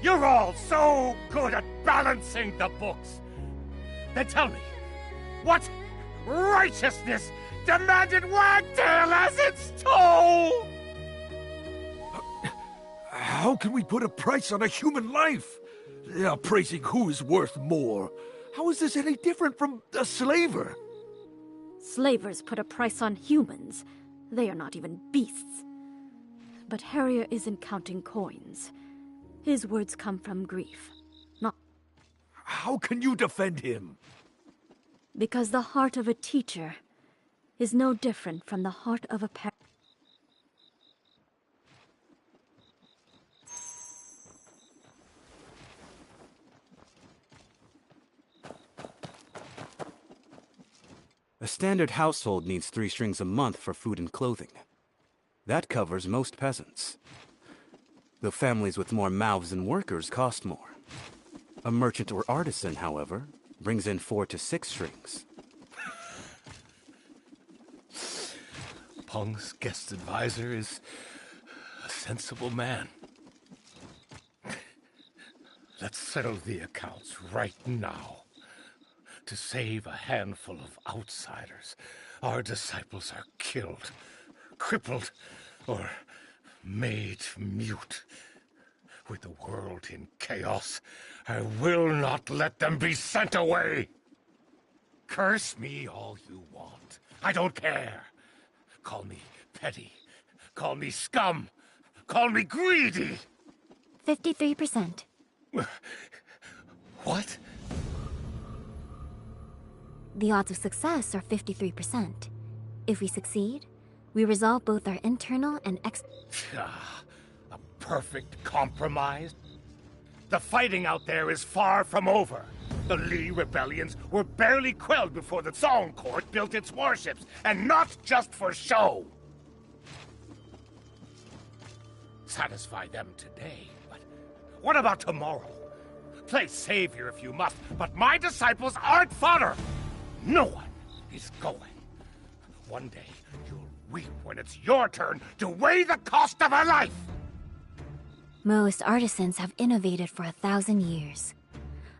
You're all so good at balancing the books. Then tell me, what righteousness demanded Wagtail as its toll? How can we put a price on a human life? Praising who is worth more. How is this any different from a slaver? Slavers put a price on humans. They are not even beasts. But Harrier isn't counting coins. His words come from grief, not... How can you defend him? Because the heart of a teacher is no different from the heart of a parent. A standard household needs 3 strings a month for food and clothing. That covers most peasants. Though families with more mouths and workers cost more. A merchant or artisan, however, brings in 4 to 6 strings. Peng's guest advisor is a sensible man. Let's settle the accounts right now. To save a handful of outsiders, our disciples are killed, crippled, or made mute. With the world in chaos, I will not let them be sent away. Curse me all you want. I don't care. Call me petty. Call me scum. Call me greedy. 53%. What? The odds of success are 53%. If we succeed, we resolve both our internal and A perfect compromise? The fighting out there is far from over. The Lee rebellions were barely quelled before the Song Court built its warships, and not just for show. Satisfy them today, but what about tomorrow? Play savior if you must, but my disciples aren't fodder. No one is going. One day, you'll weep when it's your turn to weigh the cost of a life. Most artisans have innovated for 1,000 years.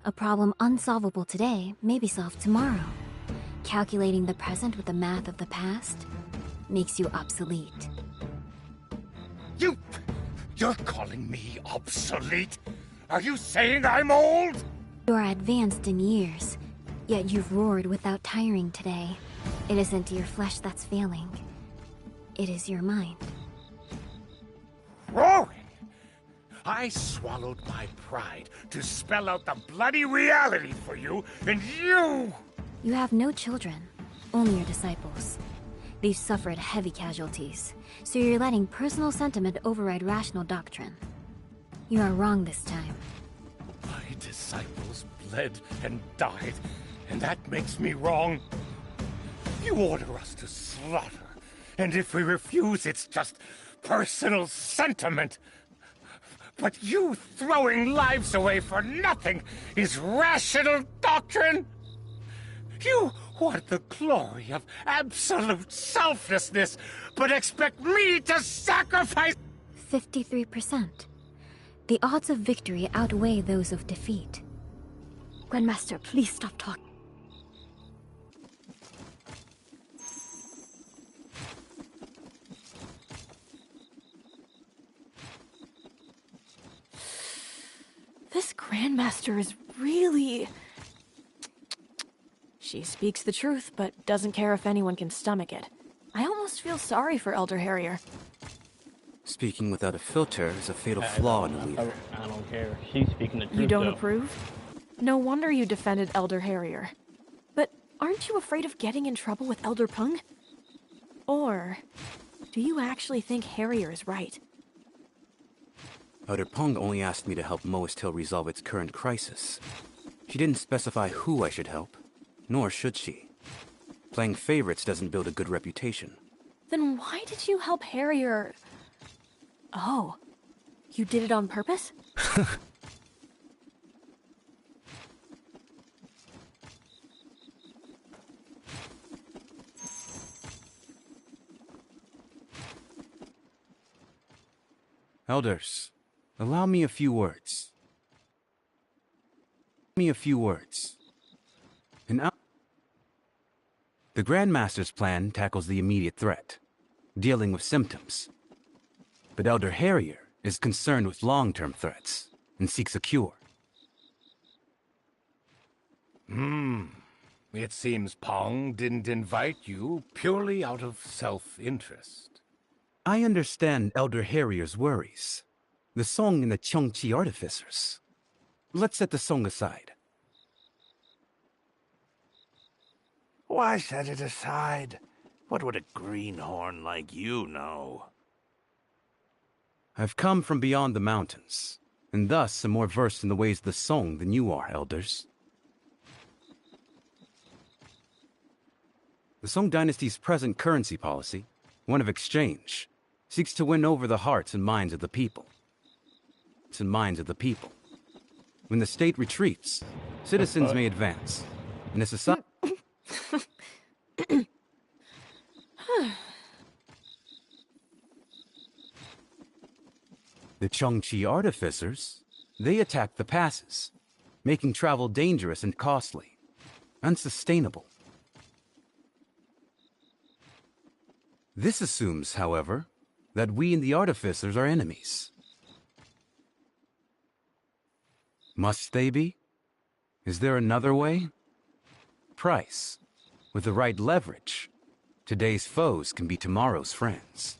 A problem unsolvable today may be solved tomorrow. Calculating the present with the math of the past makes you obsolete. You're calling me obsolete? Are you saying I'm old? You are advanced in years, yet you've roared without tiring today. It isn't your flesh that's failing. It is your mind. Roaring? I swallowed my pride to spell out the bloody reality for you, and you... You have no children, only your disciples. They've suffered heavy casualties, so you're letting personal sentiment override rational doctrine. You are wrong this time. My disciples bled and died, and that makes me wrong. You order us to slaughter, and if we refuse, it's just personal sentiment. But you throwing lives away for nothing is rational doctrine? You want the glory of absolute selflessness, but expect me to sacrifice... 53%. The odds of victory outweigh those of defeat. Grandmaster, please stop talking. This Grandmaster is really... She speaks the truth, but doesn't care if anyone can stomach it. I almost feel sorry for Elder Harrier. Speaking without a filter is a fatal flaw in a leader. I don't care. She's speaking the truth. You don't though. approve? No wonder you defended Elder Harrier. But aren't you afraid of getting in trouble with Elder Pung? Or do you actually think Harrier is right? Elder Pung only asked me to help Moist Hill resolve its current crisis. She didn't specify who I should help, nor should she. Playing favorites doesn't build a good reputation. Then why did you help Harrier? Oh, you did it on purpose? Elders, allow me a few words. The Grandmaster's plan tackles the immediate threat, dealing with symptoms. But Elder Harrier is concerned with long-term threats and seeks a cure. It seems Pong didn't invite you purely out of self-interest. I understand Elder Harrier's worries. The song and the Cheongchi artificers. Let's set the song aside. Why set it aside? What would a greenhorn like you know? I've come from beyond the mountains, and thus am more versed in the ways of the song than you are, elders. The Song Dynasty's present currency policy, one of exchange, seeks to win over the hearts and minds of the people. When the state retreats, citizens may advance, and a society... The Cheongchi artificers, they attack the passes, making travel dangerous and costly, unsustainable. This assumes, however, that we and the artificers are enemies. Must they be? Is there another way? Price. With the right leverage, today's foes can be tomorrow's friends.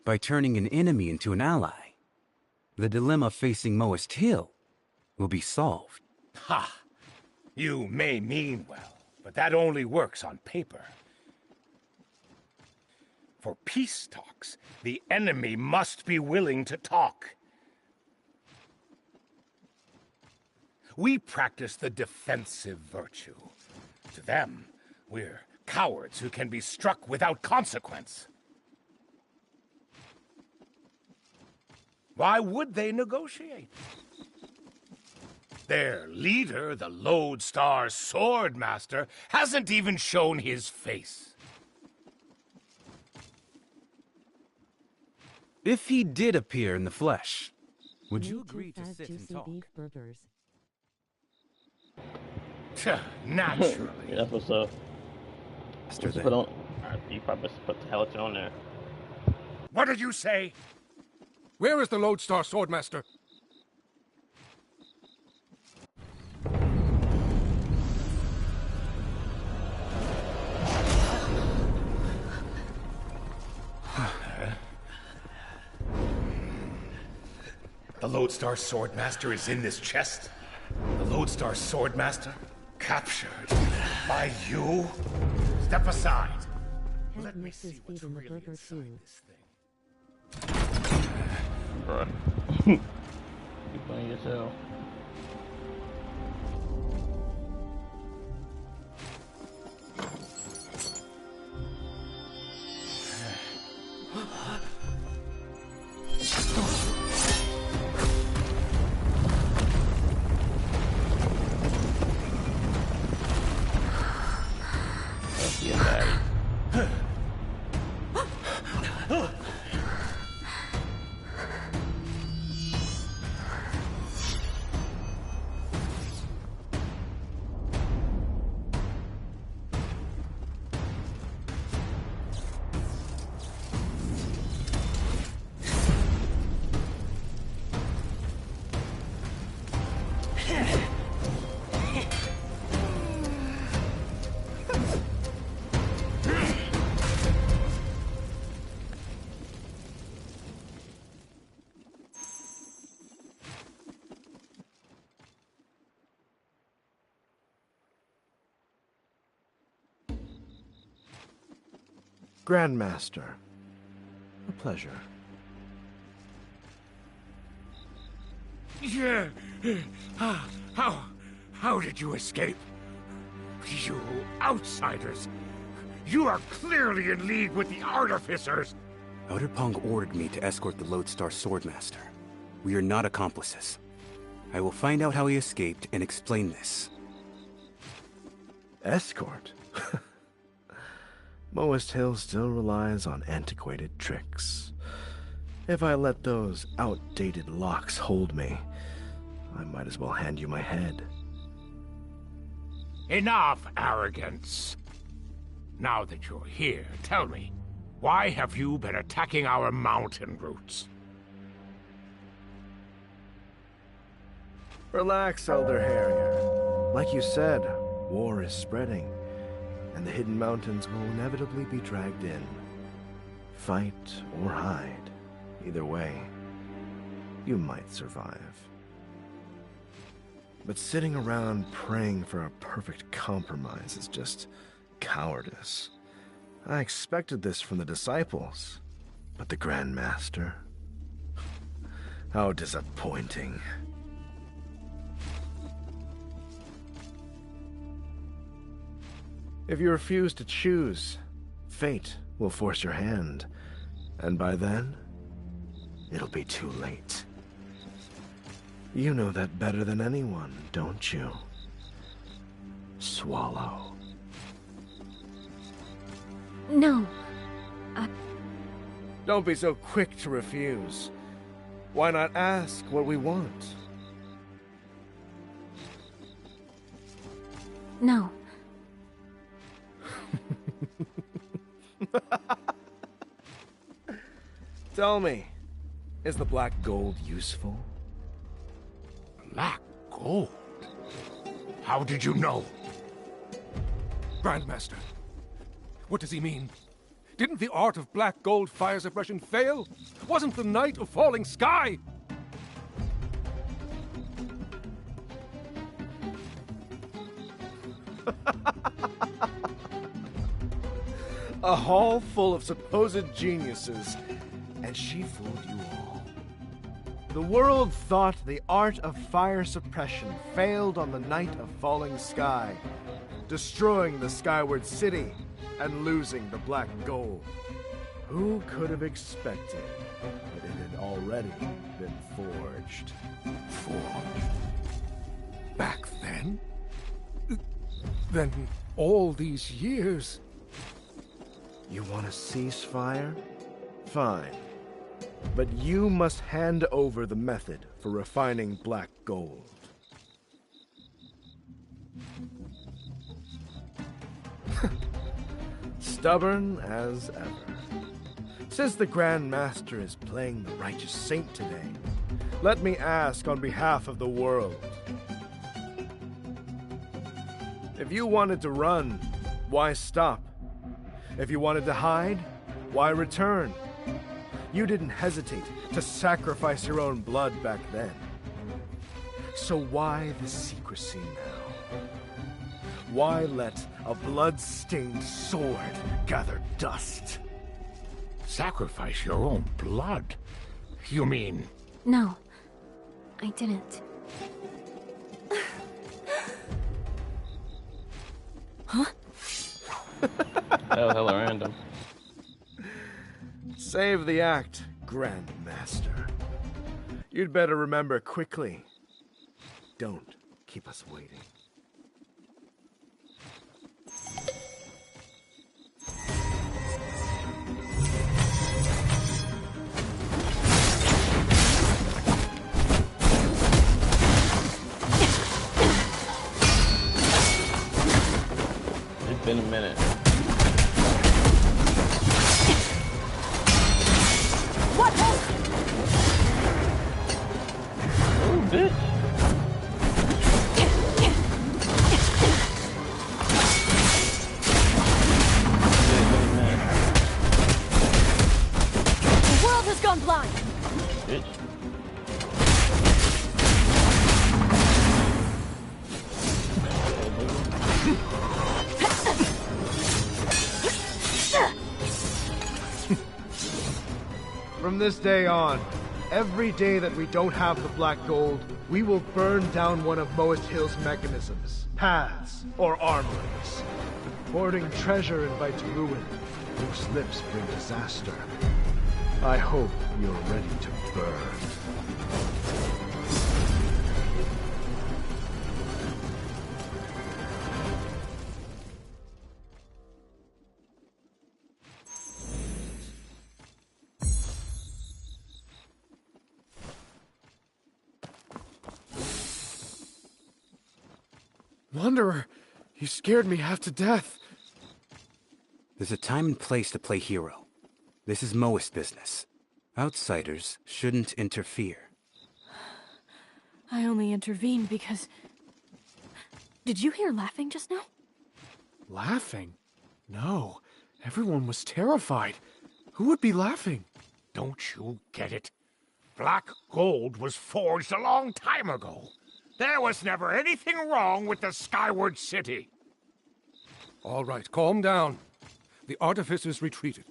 By turning an enemy into an ally, the dilemma facing Moist Hill will be solved. Ha! You may mean well, but that only works on paper. For peace talks, the enemy must be willing to talk. We practice the defensive virtue. To them, we're cowards who can be struck without consequence. Why would they negotiate? Their leader, the Lodestar Swordmaster, hasn't even shown his face. If he did appear in the flesh, would you agree to sit and talk? Beef burgers. Naturally. Yeah, that's what's up. Master, Put on. You probably put the skeleton on there. What did you say? Where is the Lodestar Swordmaster? The Lodestar Swordmaster is in this chest? The Lodestar Swordmaster? Captured by you? Step aside. Let me see what's really inside this thing. Bruh. You funny as hell. Grandmaster, a pleasure. Yeah. How did you escape? You outsiders! You are clearly in league with the artificers! Elder Pong ordered me to escort the Lodestar Swordmaster. We are not accomplices. I will find out how he escaped and explain this. Escort? Moist Hill still relies on antiquated tricks. If I let those outdated locks hold me, I might as well hand you my head. Enough arrogance! Now that you're here, tell me, why have you been attacking our mountain routes? Relax, Elder Harrier. Like you said, war is spreading, and the Hidden Mountains will inevitably be dragged in. Fight or hide, either way, you might survive. But sitting around praying for a perfect compromise is just cowardice. I expected this from the disciples, but the Grand Master? How disappointing. If you refuse to choose, fate will force your hand, and by then, it'll be too late. You know that better than anyone, don't you? Swallow. No. Don't be so quick to refuse. Why not ask what we want? No. Tell me, is the black gold useful? Black gold? How did you know? Grandmaster, what does he mean? Didn't the art of black gold fire suppression fail? Wasn't the night a falling sky? A hall full of supposed geniuses, and she fooled you all. The world thought the art of fire suppression failed on the night of falling sky, destroying the skyward city and losing the black gold. Who could have expected that it had already been forged? Forged? Back then? Then all these years... You want a ceasefire? Fine. But you must hand over the method for refining black gold. Stubborn as ever. Since the Grand Master is playing the righteous saint today, let me ask on behalf of the world. If you wanted to run, why stop? If you wanted to hide, why return? You didn't hesitate to sacrifice your own blood back then. So why the secrecy now? Why let a blood-stained sword gather dust? Sacrifice your own blood? You mean... No, I didn't. Huh? That was hella random. Save the act, Grand Master. You'd better remember quickly. Don't keep us waiting. It's been a minute. What? Oh, bitch. The world has gone blind. Bitch. From this day on, every day that we don't have the black gold, we will burn down one of Moist Hill's mechanisms, paths, or armories. Hoarding treasure invites ruin. Loose lips bring disaster. I hope you're ready to burn. Wanderer, you scared me half to death. There's a time and place to play hero. This is Moist business. Outsiders shouldn't interfere. I only intervened because... Did you hear laughing just now? Laughing? No. Everyone was terrified. Who would be laughing? Don't you get it? Black gold was forged a long time ago. There was never anything wrong with the Skyward City. All right, calm down. The artificers retreated,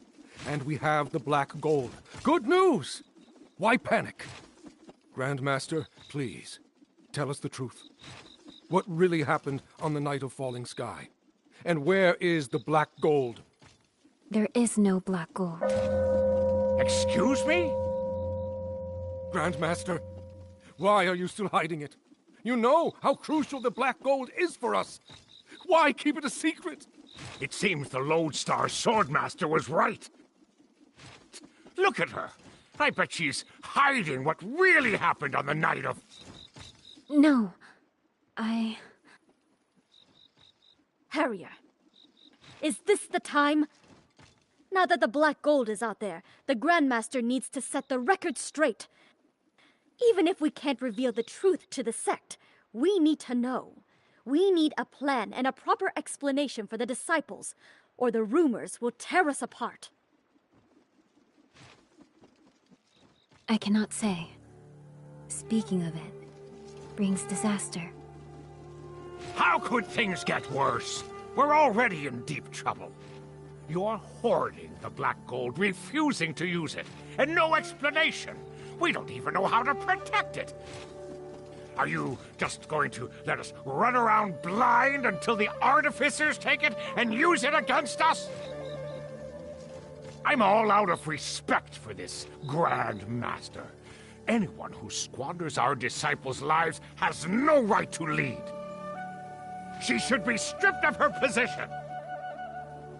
and we have the black gold. Good news! Why panic? Grandmaster, please, tell us the truth. What really happened on the night of falling sky? And where is the black gold? There is no black gold. Excuse me? Grandmaster, why are you still hiding it? You know how crucial the black gold is for us. Why keep it a secret? It seems the Lodestar Swordmaster was right. Look at her. I bet she's hiding what really happened on the night of... No. Harrier, is this the time? Now that the black gold is out there, the Grandmaster needs to set the record straight. Even if we can't reveal the truth to the sect, we need to know. We need a plan and a proper explanation for the disciples, or the rumors will tear us apart. I cannot say. Speaking of it, brings disaster. How could things get worse? We're already in deep trouble. You're hoarding the black gold, refusing to use it, and no explanation. We don't even know how to protect it. Are you just going to let us run around blind until the artificers take it and use it against us? I'm all out of respect for this Grand Master. Anyone who squanders our disciples' lives has no right to lead. She should be stripped of her position.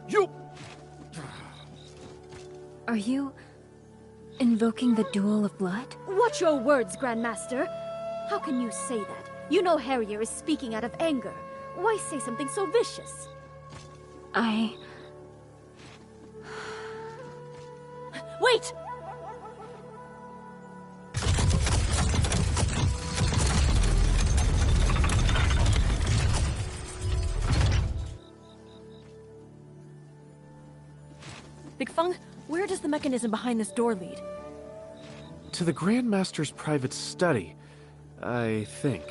You... Are you... Invoking the duel of blood? Watch your words, Grandmaster! How can you say that? You know Harrier is speaking out of anger. Why say something so vicious? Wait! Big Feng, where does the mechanism behind this door lead? To the Grandmaster's private study, I think.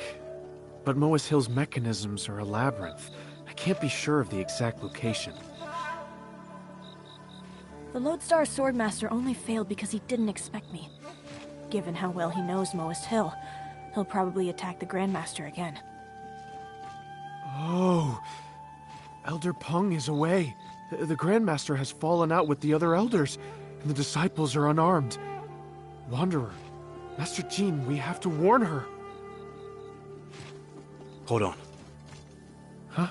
But Moas Hill's mechanisms are a labyrinth. I can't be sure of the exact location. The Lodestar Swordmaster only failed because he didn't expect me. Given how well he knows Moas Hill, he'll probably attack the Grandmaster again. Oh, Elder Peng is away. The Grandmaster has fallen out with the other elders, and the disciples are unarmed. Wanderer, Master Jean, we have to warn her. Hold on. Huh?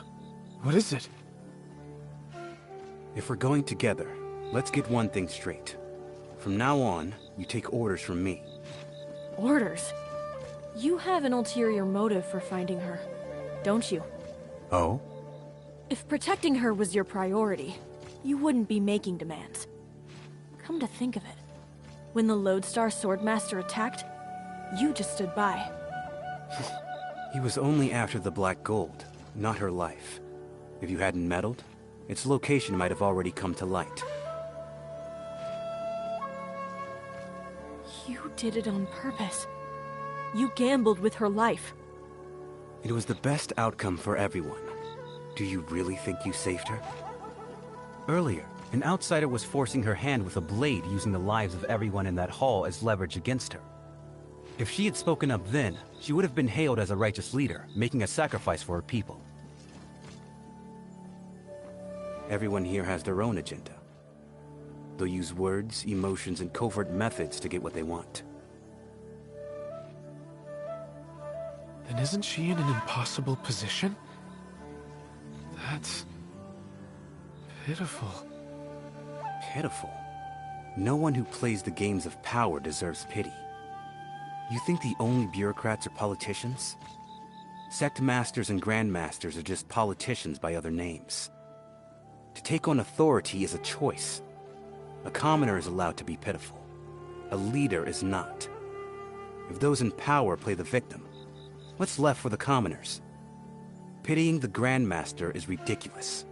What is it? If we're going together, let's get one thing straight. From now on, you take orders from me. Orders? You have an ulterior motive for finding her, don't you? Oh? If protecting her was your priority, you wouldn't be making demands. Come to think of it, when the Lodestar Swordmaster attacked, you just stood by. He was only after the Black Gold, not her life. If you hadn't meddled, its location might have already come to light. You did it on purpose. You gambled with her life. It was the best outcome for everyone. Do you really think you saved her? Earlier, an outsider was forcing her hand with a blade, using the lives of everyone in that hall as leverage against her. If she had spoken up then, she would have been hailed as a righteous leader, making a sacrifice for her people. Everyone here has their own agenda. They'll use words, emotions, and covert methods to get what they want. Then isn't she in an impossible position? That's pitiful. Pitiful? No one who plays the games of power deserves pity. You think the only bureaucrats are politicians? Sect masters and grandmasters are just politicians by other names. To take on authority is a choice. A commoner is allowed to be pitiful. A leader is not. If those in power play the victim, what's left for the commoners? Pitying the Grandmaster is ridiculous.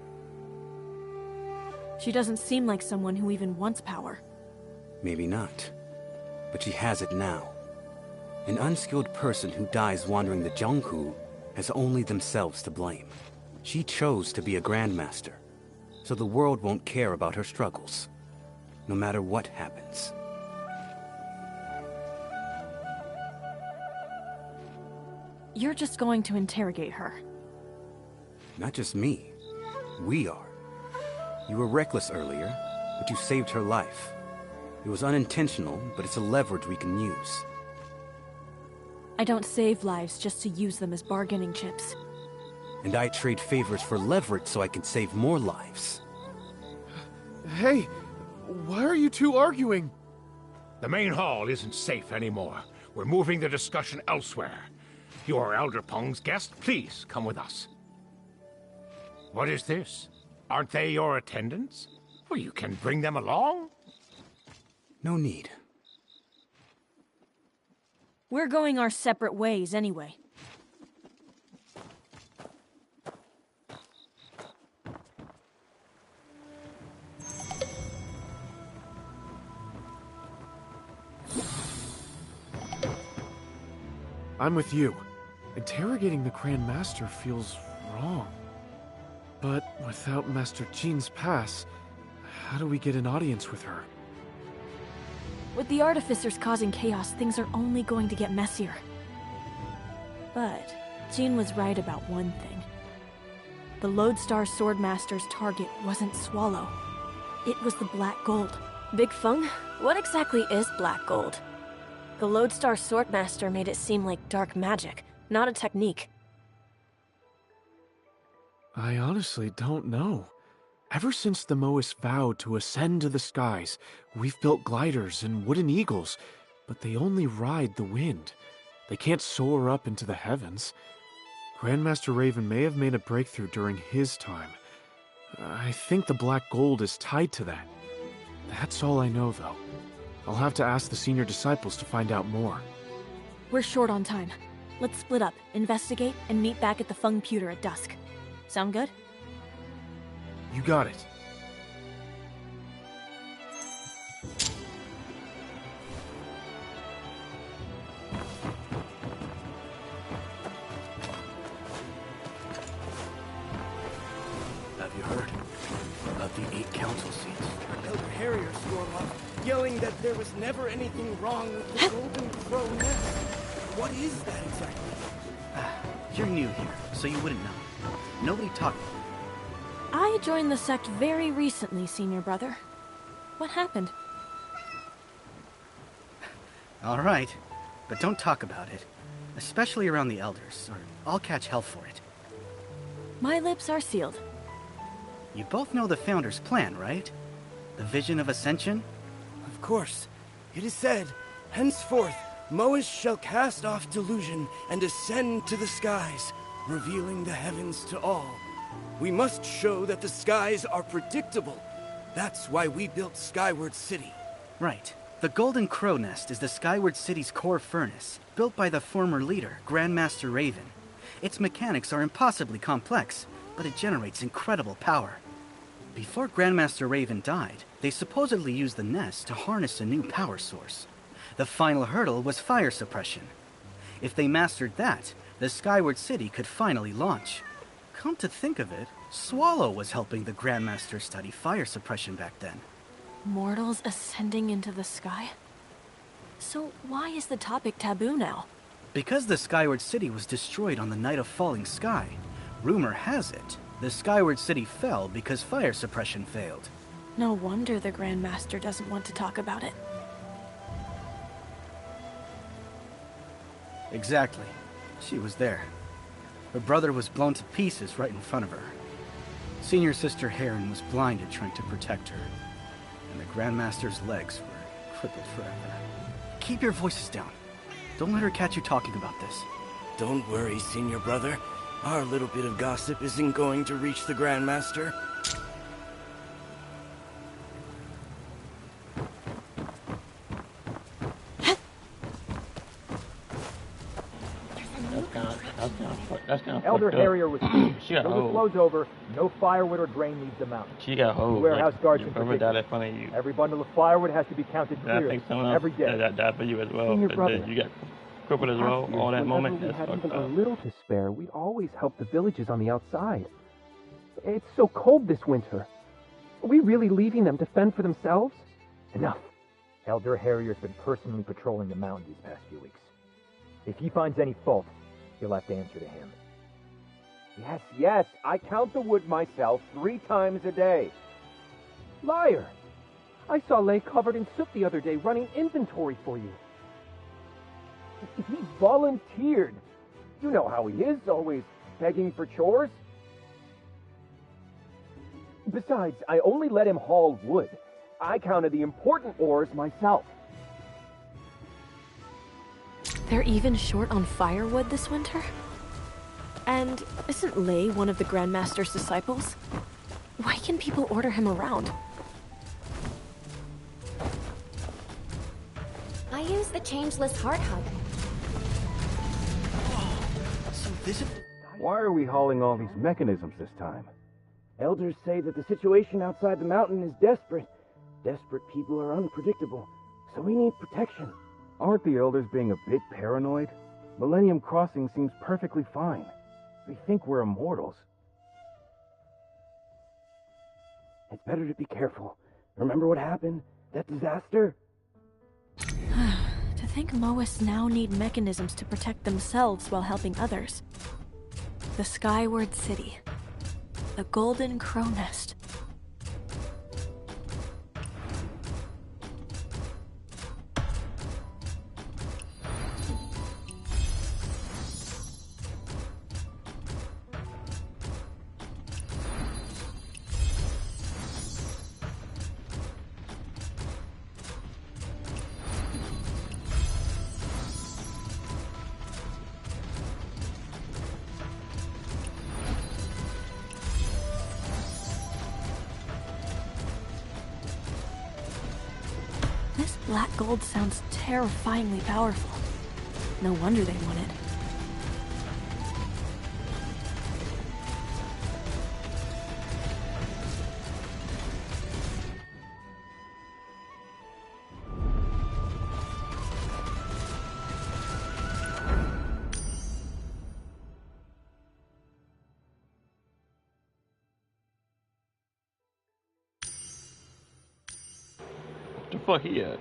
She doesn't seem like someone who even wants power. Maybe not. But she has it now. An unskilled person who dies wandering the Jianghu has only themselves to blame. She chose to be a Grandmaster, so the world won't care about her struggles, no matter what happens. You're just going to interrogate her. Not just me. We are. You were reckless earlier, but you saved her life. It was unintentional, but it's a leverage we can use. I don't save lives just to use them as bargaining chips. And I trade favors for leverage so I can save more lives. Hey, why are you two arguing? The main hall isn't safe anymore. We're moving the discussion elsewhere. You are Elder Peng's guest. Please, come with us. What is this? Aren't they your attendants? Well, you can bring them along. No need. We're going our separate ways anyway. I'm with you. Interrogating the Grand Master feels wrong. But without Master Jean's pass, how do we get an audience with her? With the artificers causing chaos, things are only going to get messier. But Jean was right about one thing. The Lodestar Swordmaster's target wasn't Swallow. It was the Black Gold. Big Feng, what exactly is Black Gold? The Lodestar Swordmaster made it seem like dark magic, not a technique. I honestly don't know. Ever since the Moas vowed to ascend to the skies, we've built gliders and wooden eagles, but they only ride the wind. They can't soar up into the heavens. Grandmaster Raven may have made a breakthrough during his time. I think the black gold is tied to that. That's all I know, though. I'll have to ask the senior disciples to find out more. We're short on time. Let's split up, investigate, and meet back at the Fung Pewter at dusk. Sound good? You got it. Have you heard of the 8 council seats? Elder Harrier stormed up, yelling that there was never anything wrong with the Golden Crow nest. What is that exactly? You're new here, so you wouldn't know. Nobody talked. I joined the sect very recently, senior brother. What happened? All right, but don't talk about it. Especially around the elders, or I'll catch hell for it. My lips are sealed. You both know the Founder's plan, right? The vision of ascension? Of course. It is said, henceforth, Moas shall cast off delusion and ascend to the skies, revealing the heavens to all. We must show that the skies are predictable. That's why we built Skyward City. Right. The Golden Crow Nest is the Skyward City's core furnace, built by the former leader, Grandmaster Raven. Its mechanics are impossibly complex, but it generates incredible power. Before Grandmaster Raven died, they supposedly used the nest to harness a new power source. The final hurdle was fire suppression. If they mastered that, the Skyward City could finally launch. Come to think of it, Swallow was helping the Grandmaster study fire suppression back then. Mortals ascending into the sky? So why is the topic taboo now? Because the Skyward City was destroyed on the night of falling sky, rumor has it, the Skyward City fell because fire suppression failed. No wonder the Grandmaster doesn't want to talk about it. Exactly. She was there. Her brother was blown to pieces right in front of her. Senior Sister Heron was blinded trying to protect her, and the Grandmaster's legs were crippled forever. Keep your voices down. Don't let her catch you talking about this. Don't worry, senior brother. Our little bit of gossip isn't going to reach the Grandmaster. That's kind of Elder fucked up. Harrier was killed. She got Until the hold. flow's over, no firewood or grain leaves the mountain. She got hold. The warehouse Like, guards your in brother died particular. in front of you. Every bundle of firewood has to be counted And I clearly, think someone else every day. that died for you as well. Senior But brother. then you got crippled as well. All that moment. We That's had fucked even a up. little to spare. We'd always help the villages on the outside. It's so cold this winter. Are we really leaving them to fend for themselves? Enough. Elder Harrier's been personally patrolling the mountain these past few weeks. If he finds any fault, you'll have to answer to him. Yes, I count the wood myself 3 times a day. Liar! I saw Lay covered in soot the other day running inventory for you. He volunteered. You know how he is, always begging for chores. Besides, I only let him haul wood. I counted the important ores myself. They're even short on firewood this winter? And isn't Lay one of the Grandmaster's disciples? Why can people order him around? I use the Changeless Heart Hub. So this is... Why are we hauling all these mechanisms this time? Elders say that the situation outside the mountain is desperate. Desperate people are unpredictable, so we need protection. Aren't the elders being a bit paranoid? Millennium Crossing seems perfectly fine. They think we're immortals. It's better to be careful. Remember what happened? That disaster? To think Moas now need mechanisms to protect themselves while helping others. The Skyward City. The Golden Crow Nest. Black gold sounds terrifyingly powerful. No wonder they want it. The fuck he at?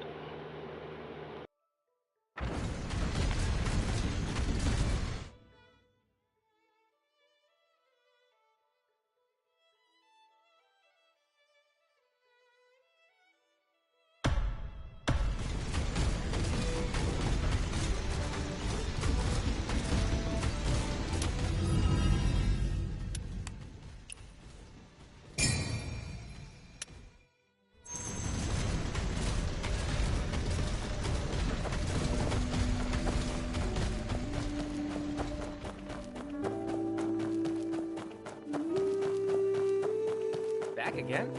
Back again?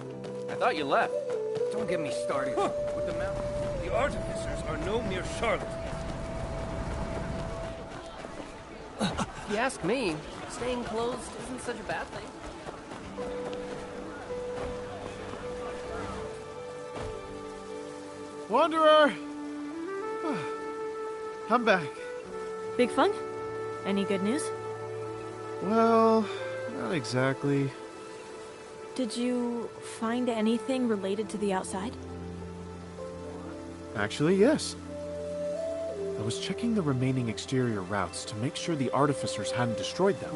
I thought you left. Don't get me started. With the mountain. The artificers are no mere charlatans. If you ask me, staying closed isn't such a bad thing. Wanderer! I'm back. Big Fung? Any good news? Well, not exactly. Did you find anything related to the outside? Actually, yes. I was checking the remaining exterior routes to make sure the artificers hadn't destroyed them.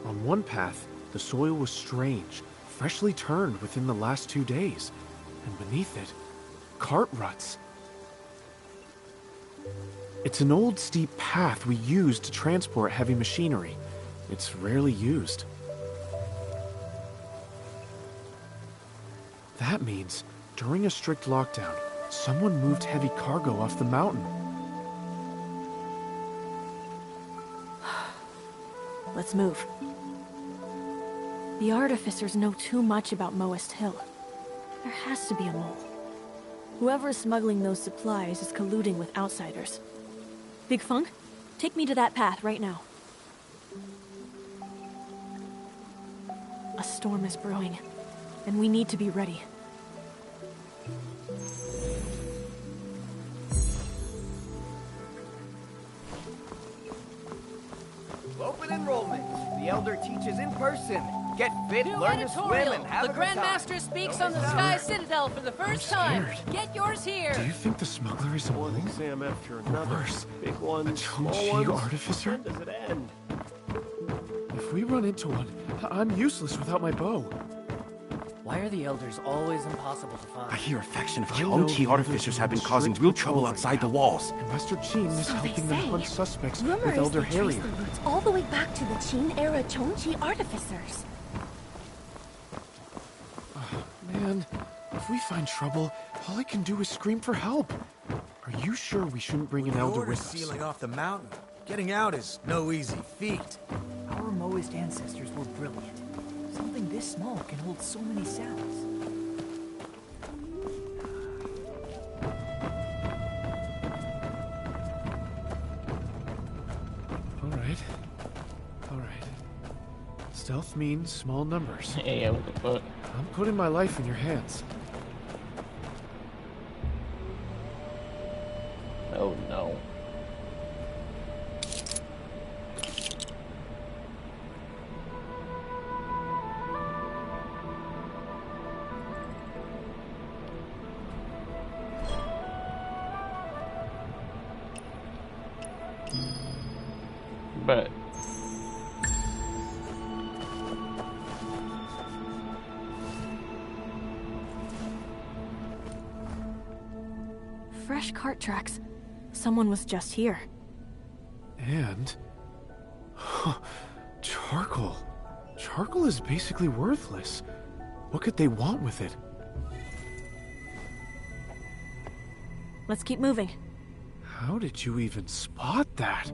On one path, the soil was strange, freshly turned within the last 2 days, and beneath it, cart ruts. It's an old steep path we use to transport heavy machinery. It's rarely used. That means, during a strict lockdown, someone moved heavy cargo off the mountain. Let's move. The artificers know too much about Moist Hill. There has to be a mole. Whoever is smuggling those supplies is colluding with outsiders. Big Funk, take me to that path right now. A storm is brewing, and we need to be ready. Open enrollment. The Elder teaches in person. Get fit, learn to swim, and have the a good time. Grandmaster speaks on the Sky Citadel for the first time. Get yours here. Do you think the smuggler is a mole? One exam after Or another. worse, Big ones, a small Chongqi ones. artificer? When does it end? If we run into one, I'm useless without my bow. Why are the Elders always impossible to find? I hear a faction of I know Chongqi artificers have been causing real trouble outside the walls. And Master Qin is So they helping them say. hunt suspects Rumor with is Elder they trace Harrier. the roots all the way back to the Qin-era Chongqi artificers. Man, if we find trouble, all I can do is scream for help. Are you sure we shouldn't bring an elder with us? Sealing off the mountain. Getting out is no easy feat. Our Moist ancestors were brilliant. Something this small can hold so many sounds. All right. Stealth means small numbers. Yeah, what the fuck? I'm putting my life in your hands. Oh no. But Fresh cart tracks. Someone was just here. And... charcoal. Charcoal is basically worthless. What could they want with it? Let's keep moving. How did you even spot that?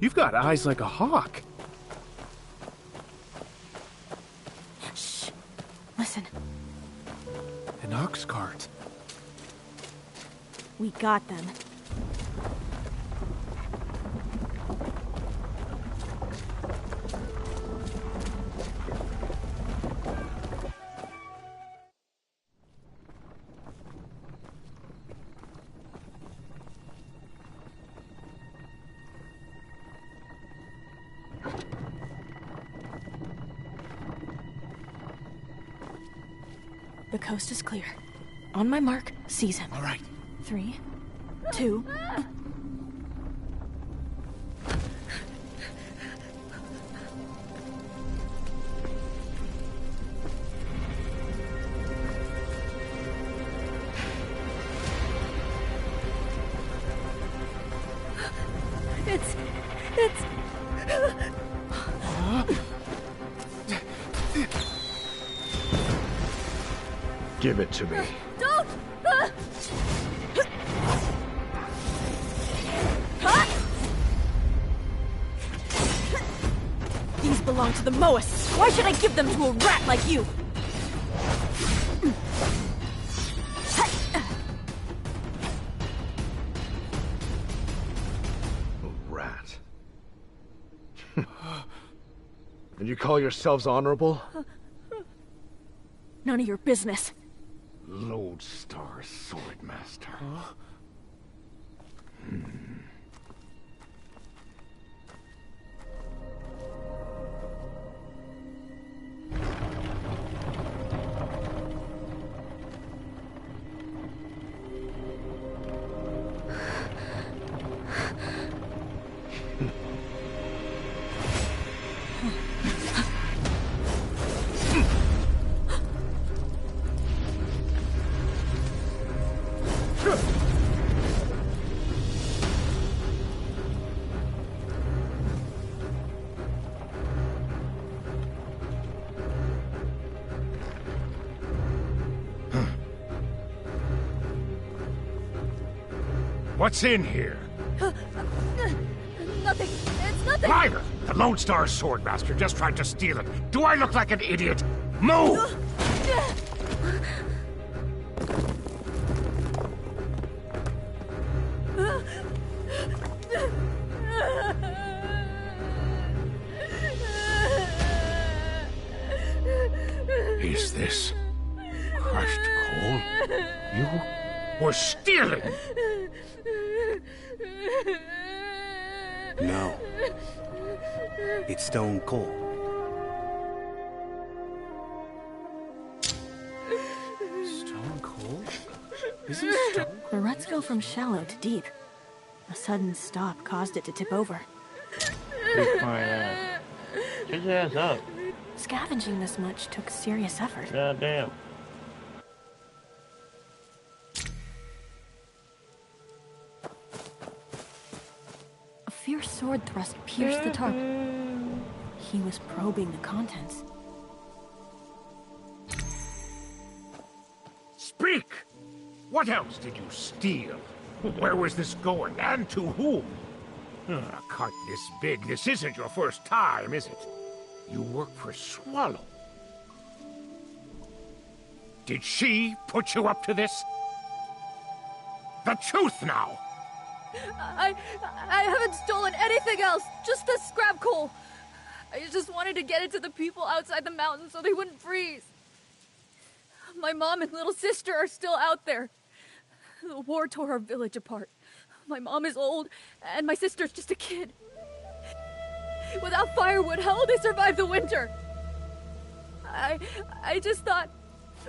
You've got eyes like a hawk. Shh. Listen. An ox cart. We got them. The coast is clear. On my mark, seize him. All right. 3, 2... It's... Give it to me. Don't! These belong to the Moas. Why should I give them to a rat like you? A rat. And you call yourselves honorable? None of your business. Lodestar Swordmaster. What's in here? Nothing. It's nothing. Liar! The Lone Star Swordmaster just tried to steal it. Do I look like an idiot? Move! Is this crushed coal? You were stealing! No. It's stone cold. Stone cold? Isn't stone cold? The ruts go from shallow to deep. A sudden stop caused it to tip over. Big fine ass. Get your ass up. Scavenging this much took serious effort. God damn. A fierce sword thrust pierced the tarp. He was probing the contents. Speak! What else did you steal? Where was this going, and to whom? A cart this big, this isn't your first time, is it? You work for Swallow. Did she put you up to this? The truth now! I haven't stolen anything else. Just the scrap coal. I just wanted to get it to the people outside the mountain so they wouldn't freeze. My mom and little sister are still out there. The war tore our village apart. My mom is old, and my sister's just a kid. Without firewood, how will they survive the winter? I just thought,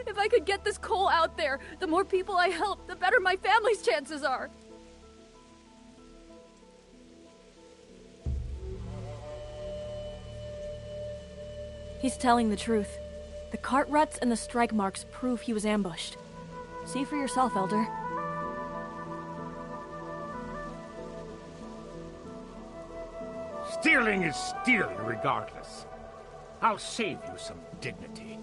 if I could get this coal out there, the more people I help, the better my family's chances are. He's telling the truth. The cart ruts and the strike marks prove he was ambushed. See for yourself, Elder. Stealing is stealing regardless. I'll save you some dignity.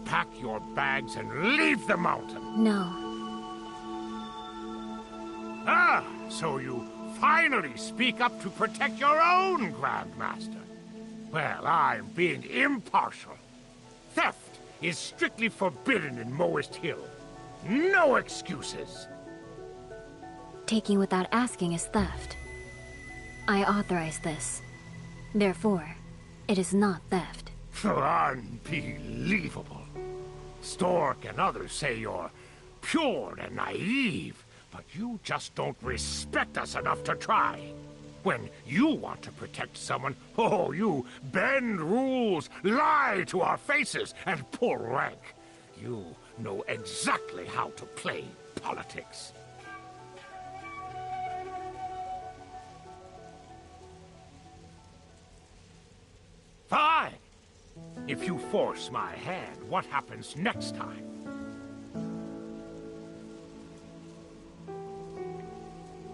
Pack your bags and leave the mountain. No. Ah, so you finally speak up to protect your own Grandmaster. Well, I'm being impartial. Theft is strictly forbidden in Moist Hill. No excuses! Taking without asking is theft. I authorize this. Therefore, it is not theft. Unbelievable. Stork and others say you're pure and naive, but you just don't respect us enough to try. When you want to protect someone, oh, you bend rules, lie to our faces, and pull rank. You know exactly how to play politics. Fine. If you force my hand, what happens next time?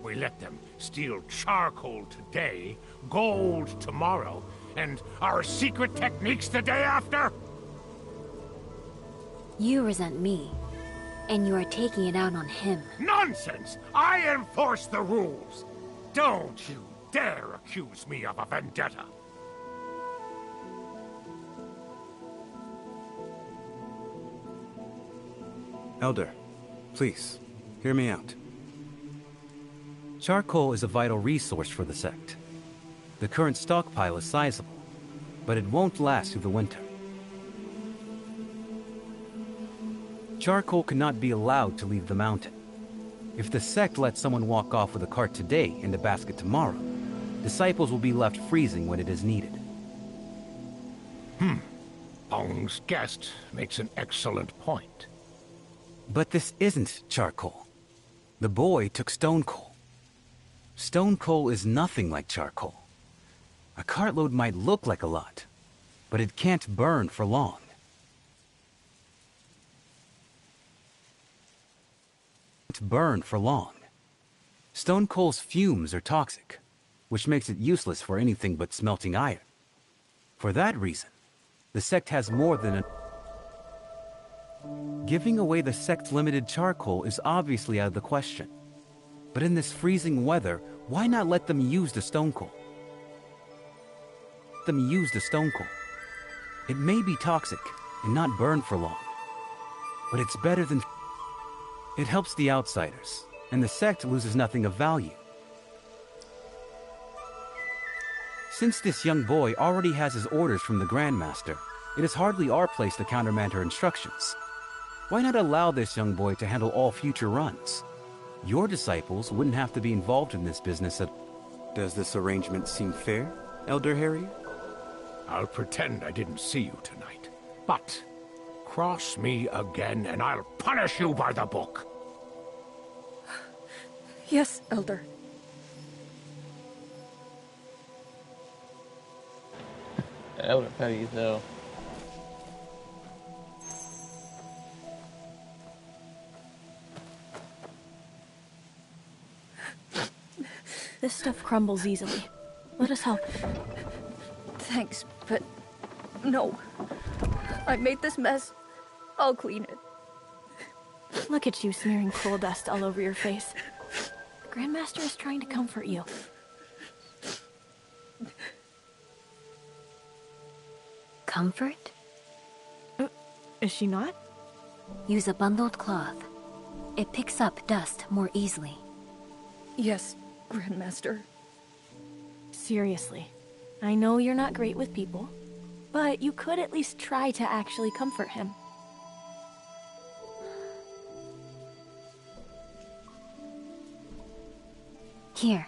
We let them steal charcoal today, gold tomorrow, and our secret techniques the day after? You resent me, and you are taking it out on him. Nonsense! I enforce the rules! Don't you dare accuse me of a vendetta! Elder, please, hear me out. Charcoal is a vital resource for the sect. The current stockpile is sizable, but it won't last through the winter. Charcoal cannot be allowed to leave the mountain. If the sect lets someone walk off with a cart today and a basket tomorrow, disciples will be left freezing when it is needed. Pong's guest makes an excellent point. But this isn't charcoal. The boy took stone coal. Stone coal is nothing like charcoal. A cartload might look like a lot, but it can't burn for long. Stone coal's fumes are toxic, which makes it useless for anything but smelting iron. For that reason, the sect has more than a... Giving away the sect's limited charcoal is obviously out of the question. But in this freezing weather, why not let them use the stone coal? It may be toxic and not burn for long, but it's better than... It helps the outsiders, and the sect loses nothing of value. Since this young boy already has his orders from the Grandmaster, it is hardly our place to countermand her instructions. Why not allow this young boy to handle all future runs? Your disciples wouldn't have to be involved in this business at... Does this arrangement seem fair, Elder Harry? I'll pretend I didn't see you tonight. But cross me again and I'll punish you by the book. Yes, Elder. Elder petty as hell. This stuff crumbles easily. Let us help. Thanks, but no. I made this mess. I'll clean it. Look at you smearing coal dust all over your face. The Grandmaster is trying to comfort you. Comfort? Is she not? Use a bundled cloth. It picks up dust more easily. Yes, Grandmaster. Seriously. I know you're not great with people, but you could at least try to actually comfort him. Here,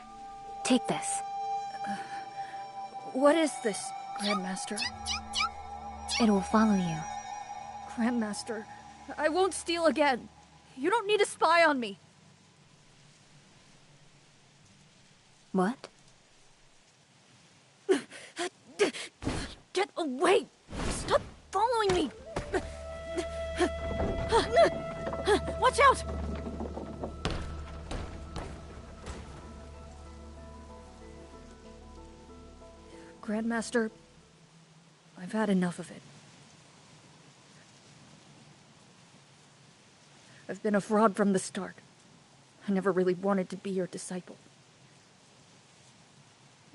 take this. What is this, Grandmaster? It will follow you. Grandmaster, I won't steal again. You don't need to spy on me. What? Get away! Stop following me! Watch out! Grandmaster, I've had enough of it. I've been a fraud from the start. I never really wanted to be your disciple.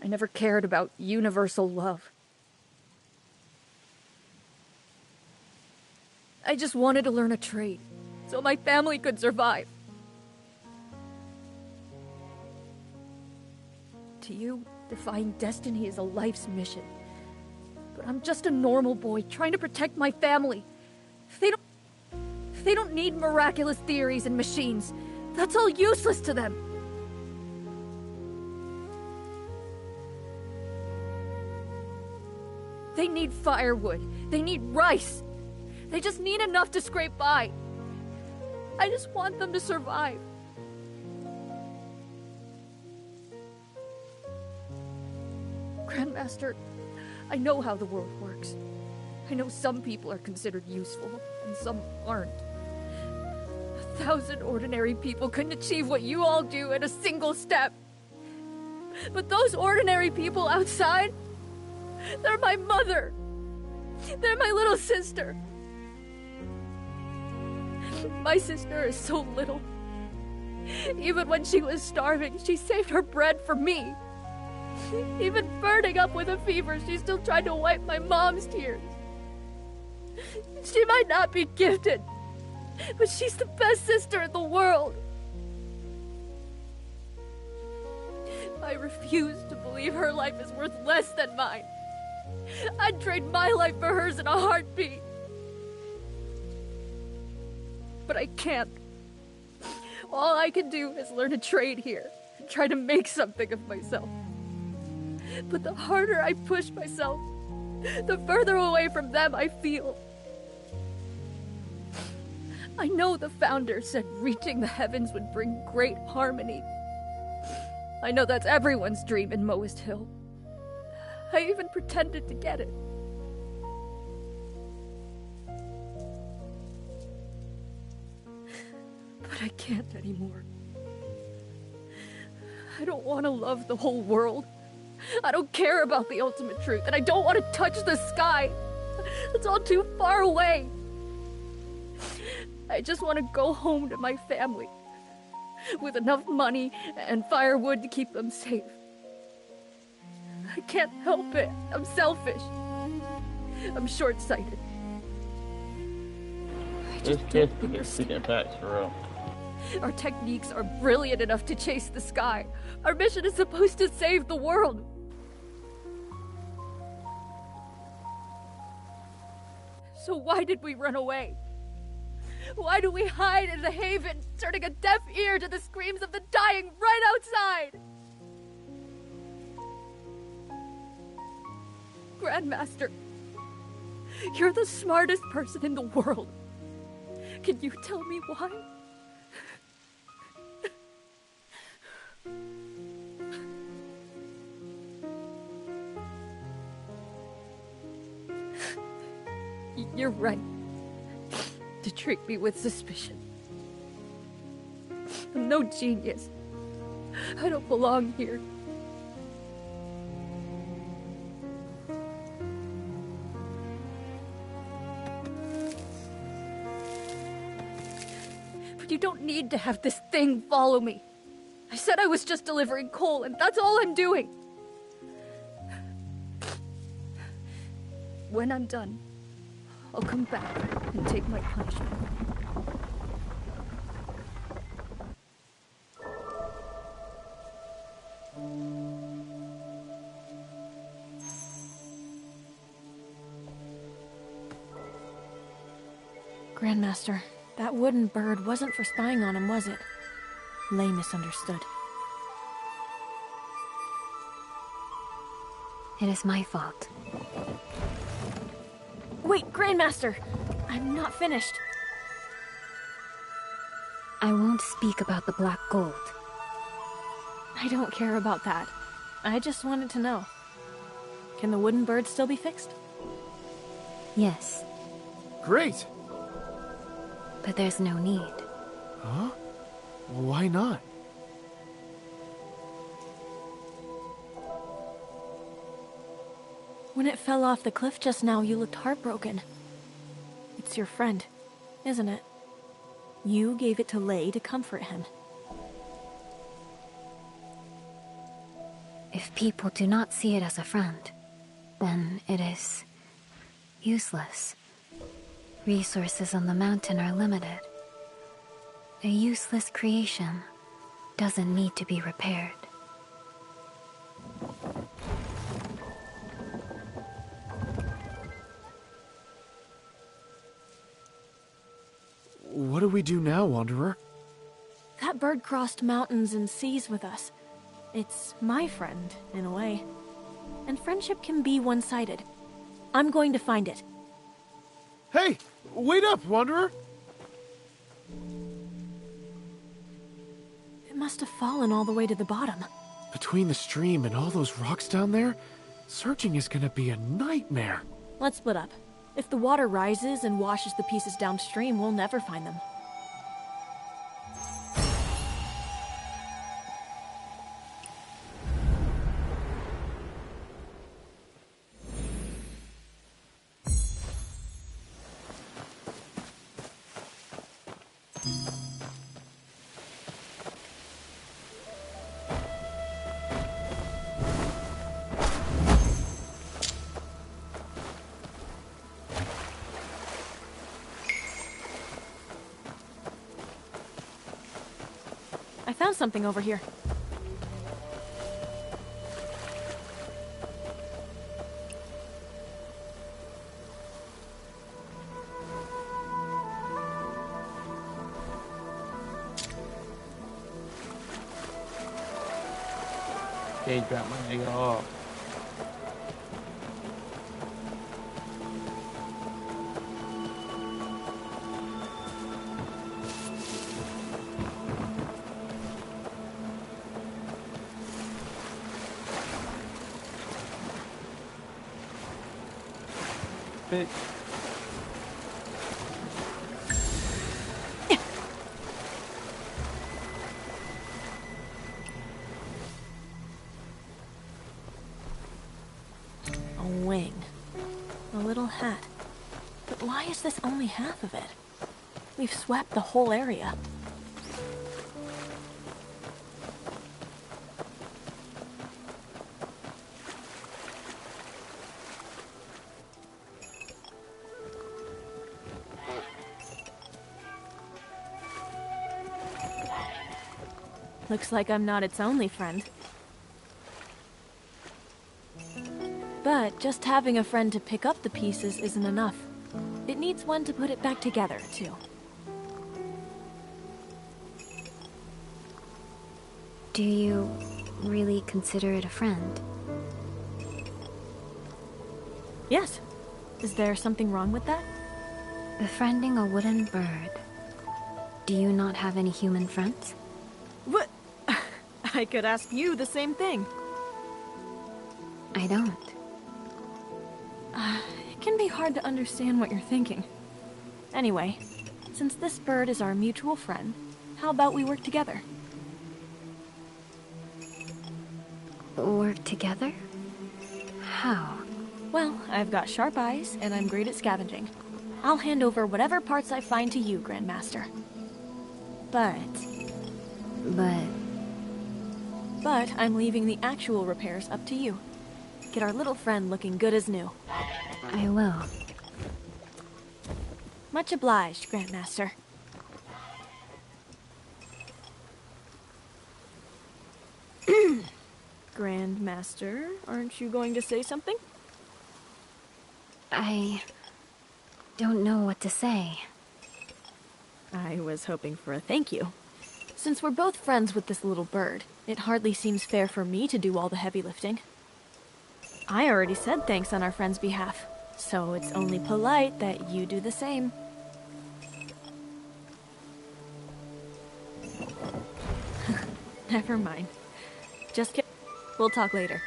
I never cared about universal love. I just wanted to learn a trade, so my family could survive. To you, defying destiny is a life's mission. But I'm just a normal boy trying to protect my family. They don't need miraculous theories and machines. That's all useless to them. They need firewood. They need rice. They just need enough to scrape by. I just want them to survive. Grandmaster, I know how the world works. I know some people are considered useful, and some aren't. 1,000 ordinary people couldn't achieve what you all do in a single step. But those ordinary people outside, they're my mother. They're my little sister. My sister is so little. Even when she was starving, she saved her bread for me. Even burning up with a fever, she still tried to wipe my mom's tears. She might not be gifted, but she's the best sister in the world. I refuse to believe her life is worth less than mine. I'd trade my life for hers in a heartbeat. But I can't. All I can do is learn a trade here and try to make something of myself. But the harder I push myself, the further away from them I feel. I know the founder said reaching the heavens would bring great harmony. I know that's everyone's dream in Moist Hill. I even pretended to get it. But I can't anymore. I don't want to love the whole world. I don't care about the ultimate truth, and I don't want to touch the sky. It's all too far away. I just want to go home to my family, with enough money and firewood to keep them safe. I can't help it. I'm selfish. I'm short-sighted. I just don't understand. For real. Our techniques are brilliant enough to chase the sky. Our mission is supposed to save the world. So why did we run away? Why do we hide in the haven, turning a deaf ear to the screams of the dying right outside? Grandmaster, you're the smartest person in the world. Can you tell me why? You're right to treat me with suspicion. I'm no genius. I don't belong here. But you don't need to have this thing follow me. I said I was just delivering coal, and that's all I'm doing. When I'm done, I'll come back and take my punishment. Grandmaster, that wooden bird wasn't for spying on him, was it? Lay misunderstood. It is my fault. Wait, Grandmaster! I'm not finished. I won't speak about the black gold. I don't care about that. I just wanted to know. Can the wooden bird still be fixed? Yes. Great! But there's no need. Huh? Why not? When it fell off the cliff just now, you looked heartbroken. It's your friend, isn't it? You gave it to Lay to comfort him. If people do not see it as a friend, then it is useless. Resources on the mountain are limited. A useless creation doesn't need to be repaired. What do we do now, Wanderer? That bird crossed mountains and seas with us. It's my friend, in a way. And friendship can be one-sided. I'm going to find it. Hey! Wait up, Wanderer! It must have fallen all the way to the bottom. Between the stream and all those rocks down there, searching is gonna be a nightmare. Let's split up. If the water rises and washes the pieces downstream, we'll never find them. I found something over here. They dropped my nigga off. Bitch. A wing. A little hat. But why is this only half of it? We've swept the whole area. Looks like I'm not its only friend. But just having a friend to pick up the pieces isn't enough. It needs one to put it back together, too. Do you really consider it a friend? Yes. Is there something wrong with that? Befriending a wooden bird. Do you not have any human friends? What? I could ask you the same thing. I don't. It can be hard to understand what you're thinking. Anyway, since this bird is our mutual friend, how about we work together? Work together? How? Well, I've got sharp eyes, and I'm great at scavenging. I'll hand over whatever parts I find to you, Grandmaster. But I'm leaving the actual repairs up to you. Get our little friend looking good as new. I will. Much obliged, Grandmaster. Grandmaster, aren't you going to say something? I don't know what to say. I was hoping for a thank you. Since we're both friends with this little bird, it hardly seems fair for me to do all the heavy lifting. I already said thanks on our friend's behalf, so it's only polite that you do the same. Never mind. Just kidding. We'll talk later.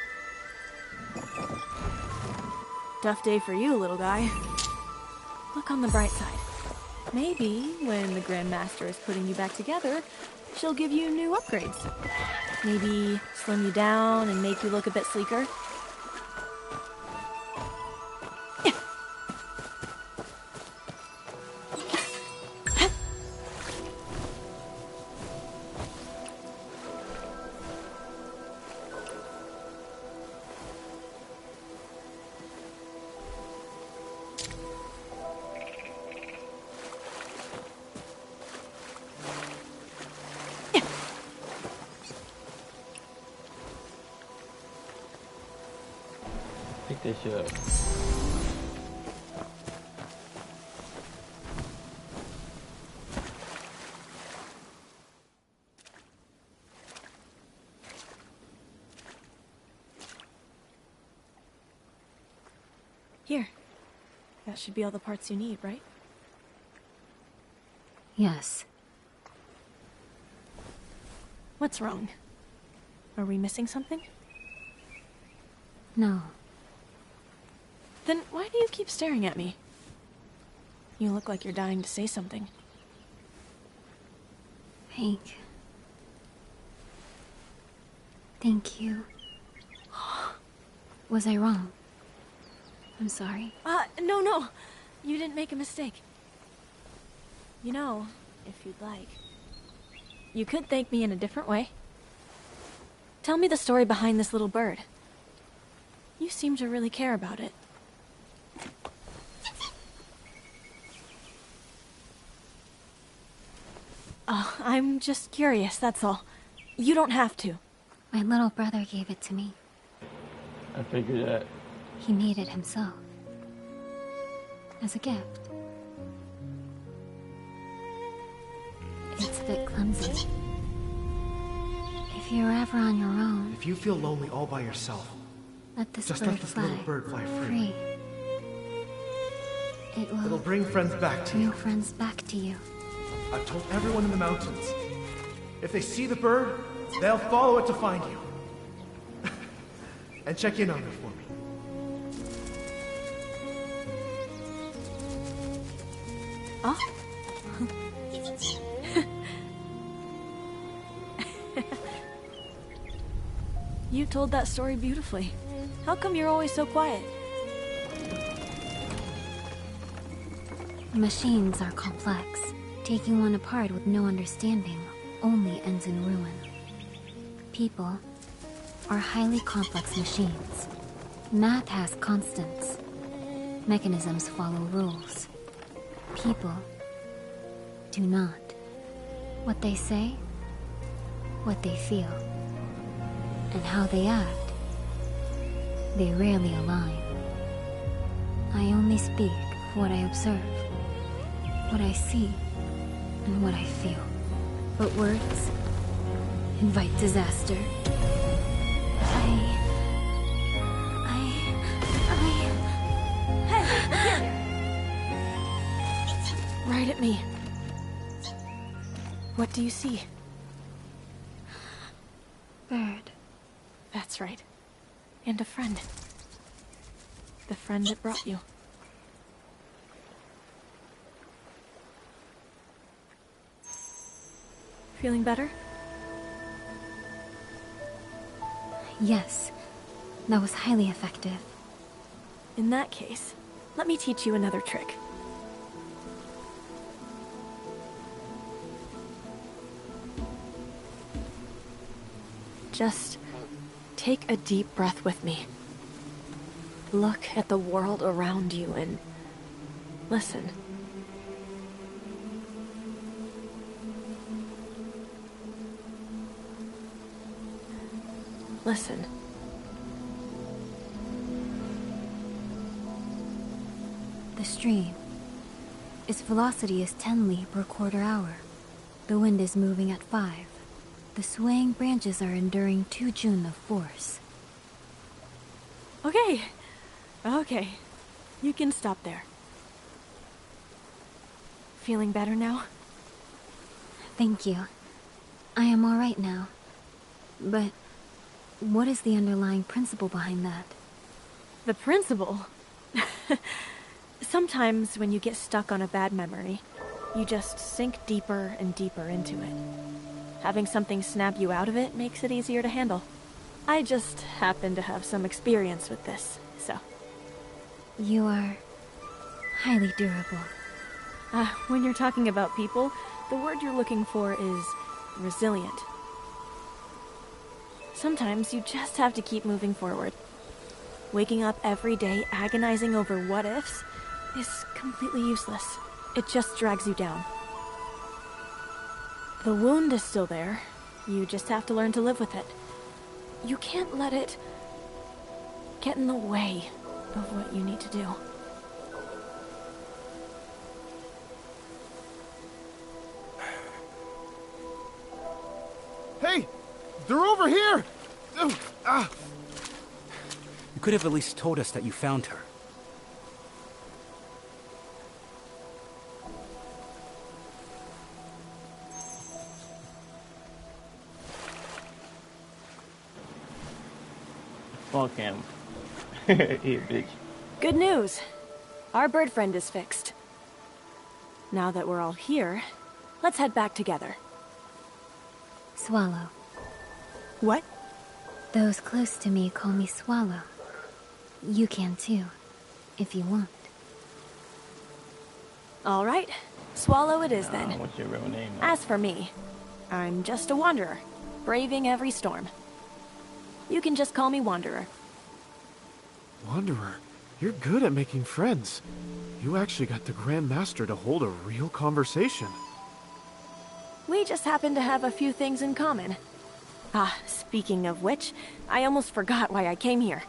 Tough day for you, little guy. Look on the bright side. Maybe, when the Grandmaster is putting you back together, she'll give you new upgrades. Maybe slim you down and make you look a bit sleeker. They should. Here. That should be all the parts you need, right? Yes. What's wrong? Are we missing something? No. Then why do you keep staring at me? You look like you're dying to say something. Hank. Thank you. Was I wrong? I'm sorry. No. You didn't make a mistake. You know, if you'd like, you could thank me in a different way. Tell me the story behind this little bird. You seem to really care about it. Oh, I'm just curious, that's all. You don't have to. My little brother gave it to me. I figured that. He made it himself. As a gift. It's a bit clumsy. If you're ever on your own, If you feel lonely all by yourself, let this just bird let this fly. little bird fly free. It'll bring friends back to you. Bring friends back to you. I've told everyone in the mountains. If they see the bird, they'll follow it to find you. And check in on me for me. Oh? You told that story beautifully. How come you're always so quiet? Machines are complex. Taking one apart with no understanding only ends in ruin. People are highly complex machines. Math has constants. Mechanisms follow rules. People do not. What they say, what they feel, and how they act, they rarely align. I only speak what I observe, what I see, and what I feel. But words invite disaster. Hey, right at me. What do you see? Bird. That's right. And a friend. The friend that brought you. Feeling better? Yes, that was highly effective. In that case, let me teach you another trick. Just take a deep breath with me. Look at the world around you and listen. Listen. The stream. Its velocity is 10 li per quarter hour. The wind is moving at 5. The swaying branches are enduring 2 Jun of force. Okay. You can stop there. Feeling better now? Thank you. I am all right now. But what is the underlying principle behind that? The principle? Sometimes when you get stuck on a bad memory, you just sink deeper and deeper into it. Having something snap you out of it makes it easier to handle. I just happen to have some experience with this, so. You are highly durable. When you're talking about people, the word you're looking for is resilient. Sometimes you just have to keep moving forward. Waking up every day agonizing over what ifs is completely useless. It just drags you down. The wound is still there. You just have to learn to live with it. You can't let it get in the way of what you need to do. Hey! They're over here! You could have at least told us that you found her. Fuck him. Hey, bitch. Good news. Our bird friend is fixed. Now that we're all here, let's head back together. Swallow. What? Those close to me call me Swallow. You can too, if you want. All right. Swallow it is then. What's your real name? As for me, I'm just a wanderer, braving every storm. You can just call me Wanderer. Wanderer, you're good at making friends. You actually got the Grand Master to hold a real conversation. We just happen to have a few things in common. Ah, speaking of which, I almost forgot why I came here.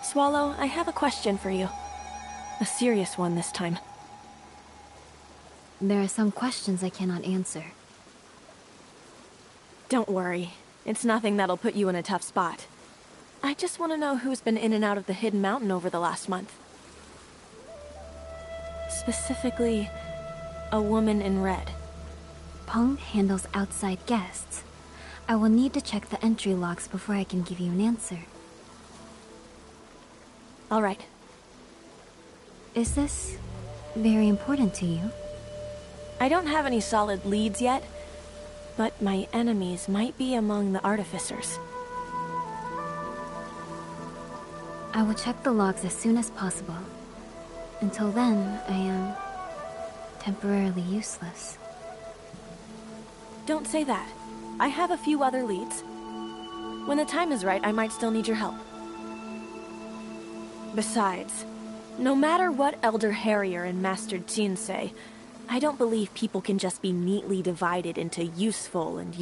Swallow, I have a question for you. A serious one this time. There are some questions I cannot answer. Don't worry. It's nothing that'll put you in a tough spot. I just want to know who's been in and out of the Hidden Mountain over the last month. Specifically, a woman in red. Pong handles outside guests. I will need to check the entry logs before I can give you an answer. All right. Is this very important to you? I don't have any solid leads yet, but my enemies might be among the artificers. I will check the logs as soon as possible. Until then, I am temporarily useless. Don't say that. I have a few other leads. When the time is right, I might still need your help. Besides, no matter what Elder Harrier and Master Jin say, I don't believe people can just be neatly divided into useful and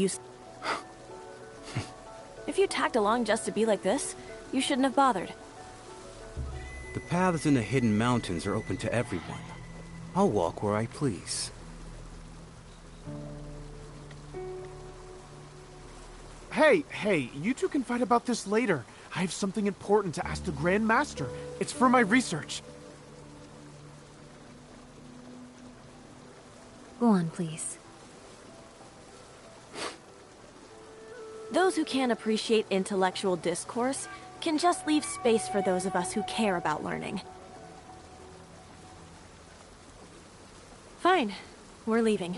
If you tagged along just to be like this, you shouldn't have bothered. The paths in the Hidden Mountains are open to everyone. I'll walk where I please. Hey, you two can fight about this later. I have something important to ask the Grand Master. It's for my research. Go on, please. Those who can't appreciate intellectual discourse can just leave space for those of us who care about learning. Fine. We're leaving.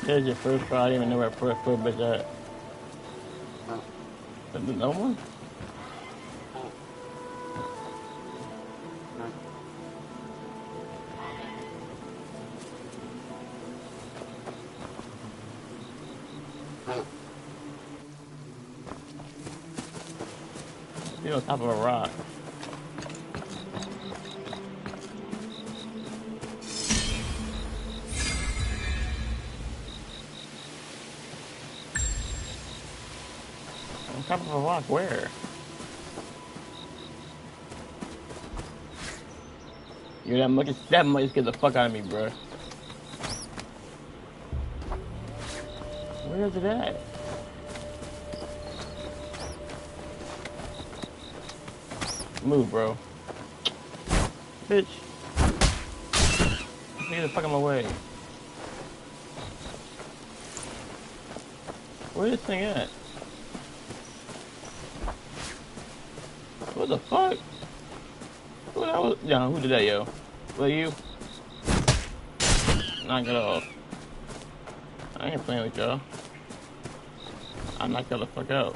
There's your first try. I didn't even know where first foot bitch at. No one? You're on top of a rock. On top of a rock, where? You're that much scared the fuck out of me, bro. Where is it at? Move, bro. Bitch. Get the fuck out of my way. Where's this thing at? What the fuck? Who that was? Yeah, who did that, yo? Was it you? Knock it off. I ain't playing with y'all. I knocked y'all the fuck out.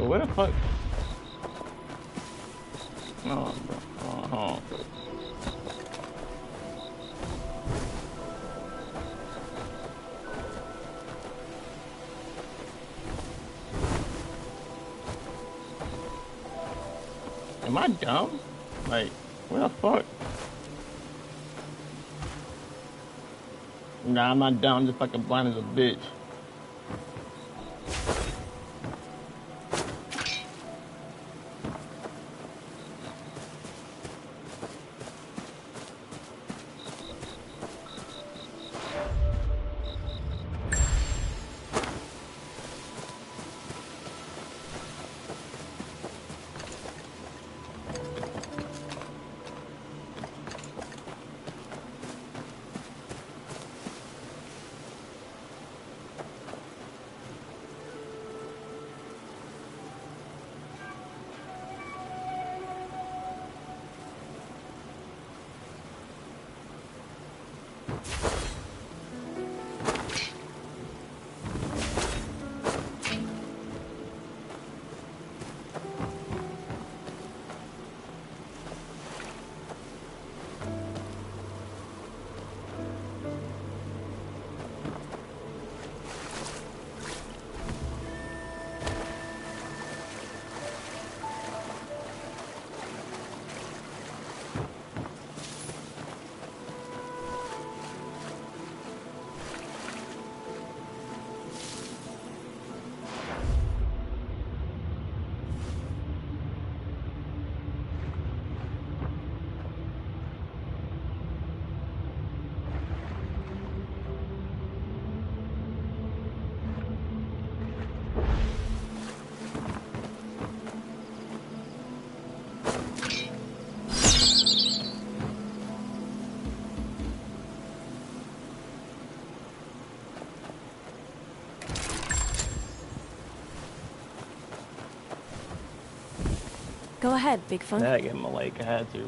But where the fuck? Oh. Am I dumb? Like, where the fuck? Nah, I'm not dumb. I'm just fucking blind as a bitch. Go ahead, Bigfoot. Yeah, I gave him a lake. I had to.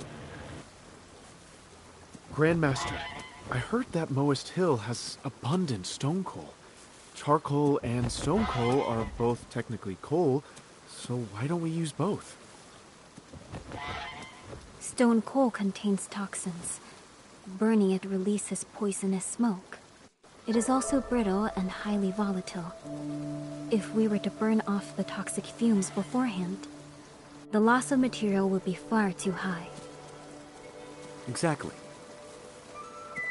Grandmaster, I heard that Moist Hill has abundant stone coal. Charcoal and stone coal are both technically coal, so why don't we use both? Stone coal contains toxins. Burning it releases poisonous smoke. It is also brittle and highly volatile. If we were to burn off the toxic fumes beforehand, the loss of material would be far too high. Exactly.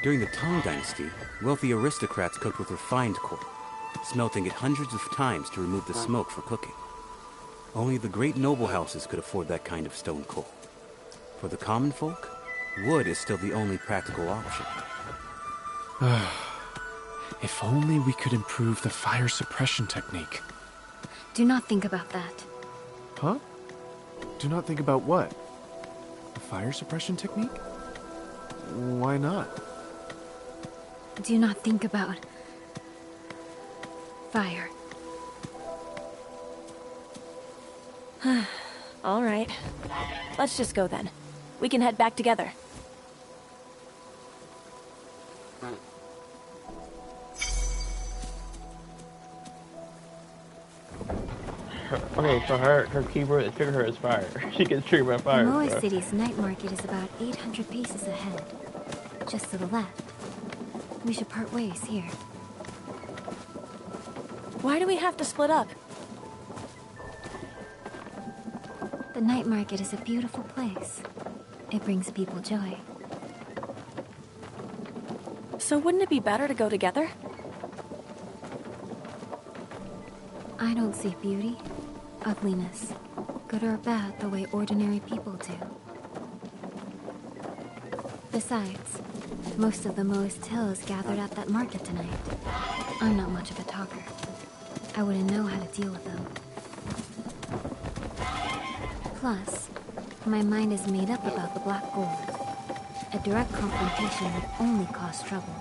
During the Tang Dynasty, wealthy aristocrats cooked with refined coal, smelting it hundreds of times to remove the smoke for cooking. Only the great noble houses could afford that kind of stone coal. For the common folk, wood is still the only practical option. If only we could improve the fire suppression technique. Do not think about that. Huh? Do not think about what? The fire suppression technique? Why not? Do not think about fire. All right. Let's just go then. We can head back together. Okay, so her keyword to trigger her is fire. She gets triggered by fire. Moa City's night market is about 800 paces ahead. Just to the left. We should part ways here. Why do we have to split up? The night market is a beautiful place. It brings people joy. So wouldn't it be better to go together? I don't see beauty, ugliness, good or bad the way ordinary people do. Besides, most of the Moist Hill is gathered at that market tonight. I'm not much of a talker. I wouldn't know how to deal with them. Plus, my mind is made up about the black gold. A direct confrontation would only cause trouble.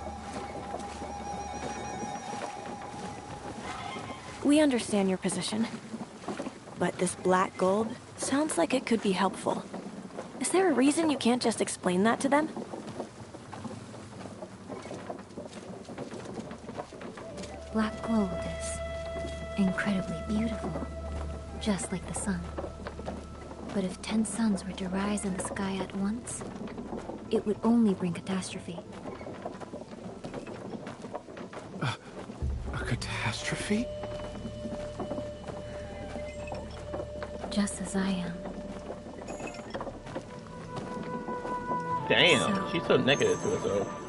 We understand your position. But this black gold sounds like it could be helpful. Is there a reason you can't just explain that to them? Black gold is incredibly beautiful. just like the sun. But if 10 suns were to rise in the sky at once, it would only bring catastrophe. A catastrophe? Just as I am. Damn, she's so negative to herself.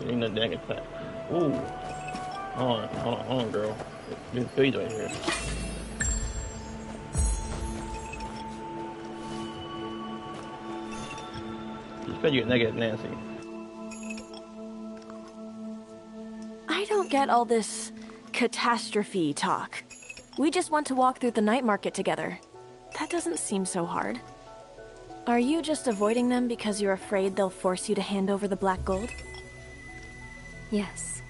Ain't no negative fact. Ooh. Hold on, girl. There's food right here. You said you're negative, Nancy. I don't get all this catastrophe talk. We just want to walk through the night market together. That doesn't seem so hard. Are you just avoiding them because you're afraid they'll force you to hand over the black gold? Yes.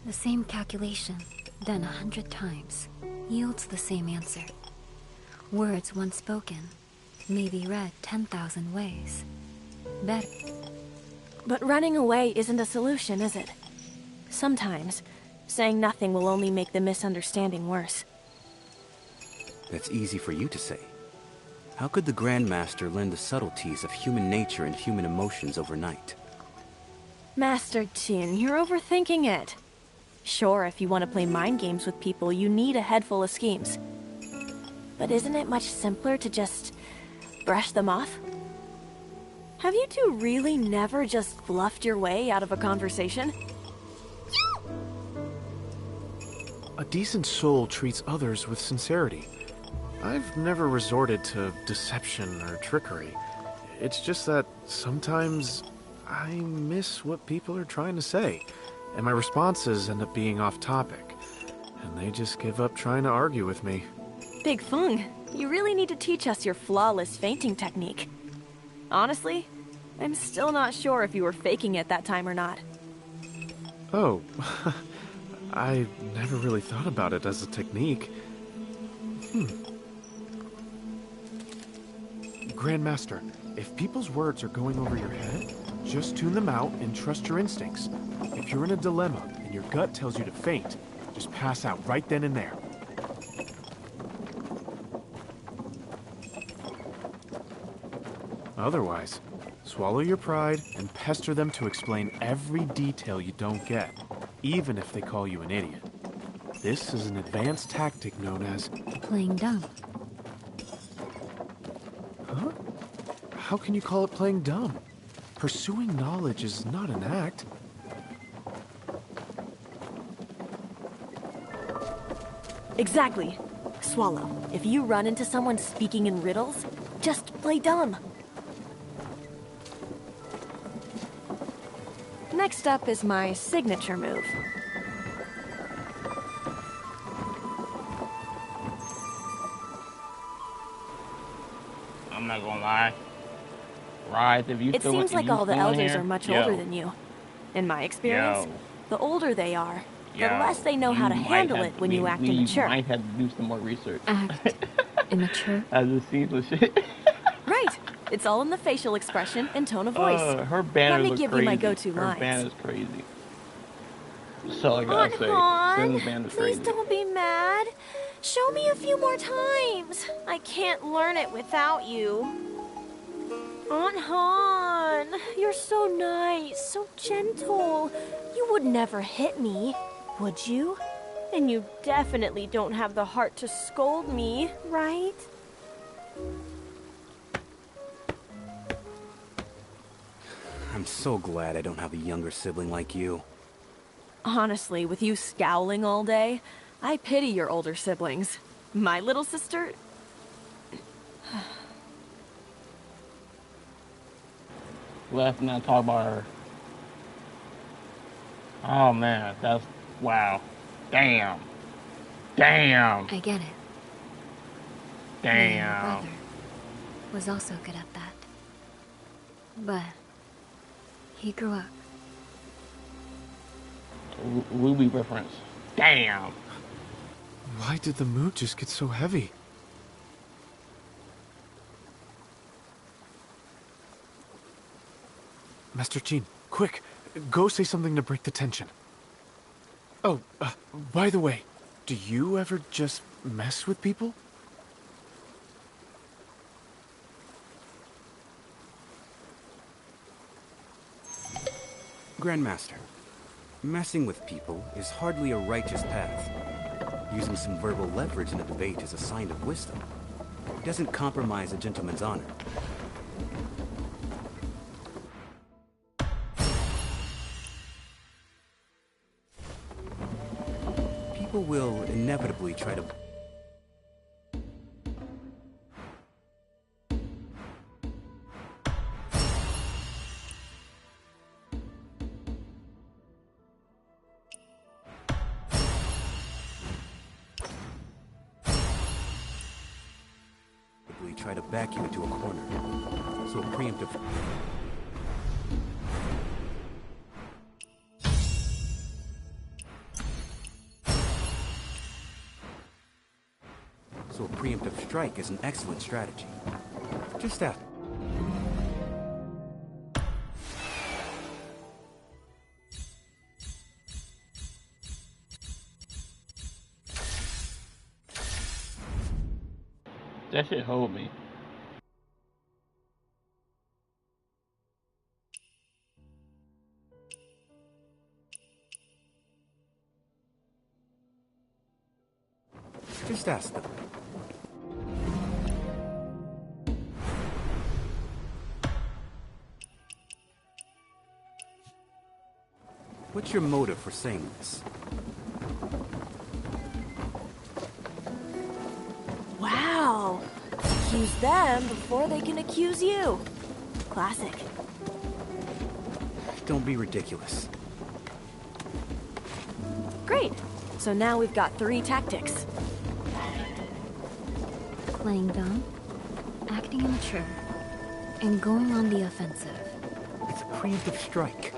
The same calculation, done 100 times, yields the same answer. Words once spoken may be read 10,000 ways. Better. But running away isn't a solution, is it? Sometimes, saying nothing will only make the misunderstanding worse. That's easy for you to say. How could the Grandmaster learn the subtleties of human nature and human emotions overnight? Master Qin, you're overthinking it. Sure, if you want to play mind games with people, you need a head full of schemes. But isn't it much simpler to just brush them off? Have you two really never just bluffed your way out of a conversation? A decent soul treats others with sincerity. I've never resorted to deception or trickery. It's just that sometimes I miss what people are trying to say, and my responses end up being off topic, and they just give up trying to argue with me. Big Feng, you really need to teach us your flawless fainting technique. Honestly, I'm still not sure if you were faking it that time or not. Oh, I never really thought about it as a technique. Grandmaster, if people's words are going over your head, just tune them out and trust your instincts. If you're in a dilemma and your gut tells you to faint, just pass out right then and there. Otherwise, swallow your pride and pester them to explain every detail you don't get, even if they call you an idiot. This is an advanced tactic known as playing dumb. Huh? How can you call it playing dumb? Pursuing knowledge is not an act. Exactly. Swallow. If you run into someone speaking in riddles, just play dumb. Next up is my signature move. I'm not gonna lie. Right, if you It seems like all the elders are much older than you. In my experience, Yo. the older they are, the Yo, less they know how to handle it when you act immature. You might have to do some more research. Act immature? As it seems with shit. Right. It's all in the facial expression and tone of voice. Her banner Let me looks give crazy. you my go-to Her lines. banner's crazy. That's all I gotta say. Sin's banner's Please crazy. don't be mad. Show me a few more times. I can't learn it without you. Aunt Han, you're so nice, so gentle. You would never hit me, would you? And you definitely don't have the heart to scold me, right? I'm so glad I don't have a younger sibling like you. Honestly, with you scowling all day, I pity your older siblings. My little sister... Let's not talk about her. Oh man, that's... wow. Damn. Damn. I get it. My Damn. brother was also good at that. But he grew up. Ruby reference. Damn. Why did the mood just get so heavy? Master Qin, quick! Go say something to break the tension. Oh, by the way, do you ever just mess with people? Grandmaster, messing with people is hardly a righteous path. Using some verbal leverage in a debate is a sign of wisdom. It doesn't compromise a gentleman's honor. People will inevitably try to... try to back you into a corner. So preemptive... So a preemptive strike is an excellent strategy. Just that. That shit hold me. Just ask them. What's your motive for saying this? Wow! Accuse them before they can accuse you. Classic. Don't be ridiculous. Great. So now we've got 3 tactics. Playing dumb, acting immature, and going on the offensive. It's a preemptive strike.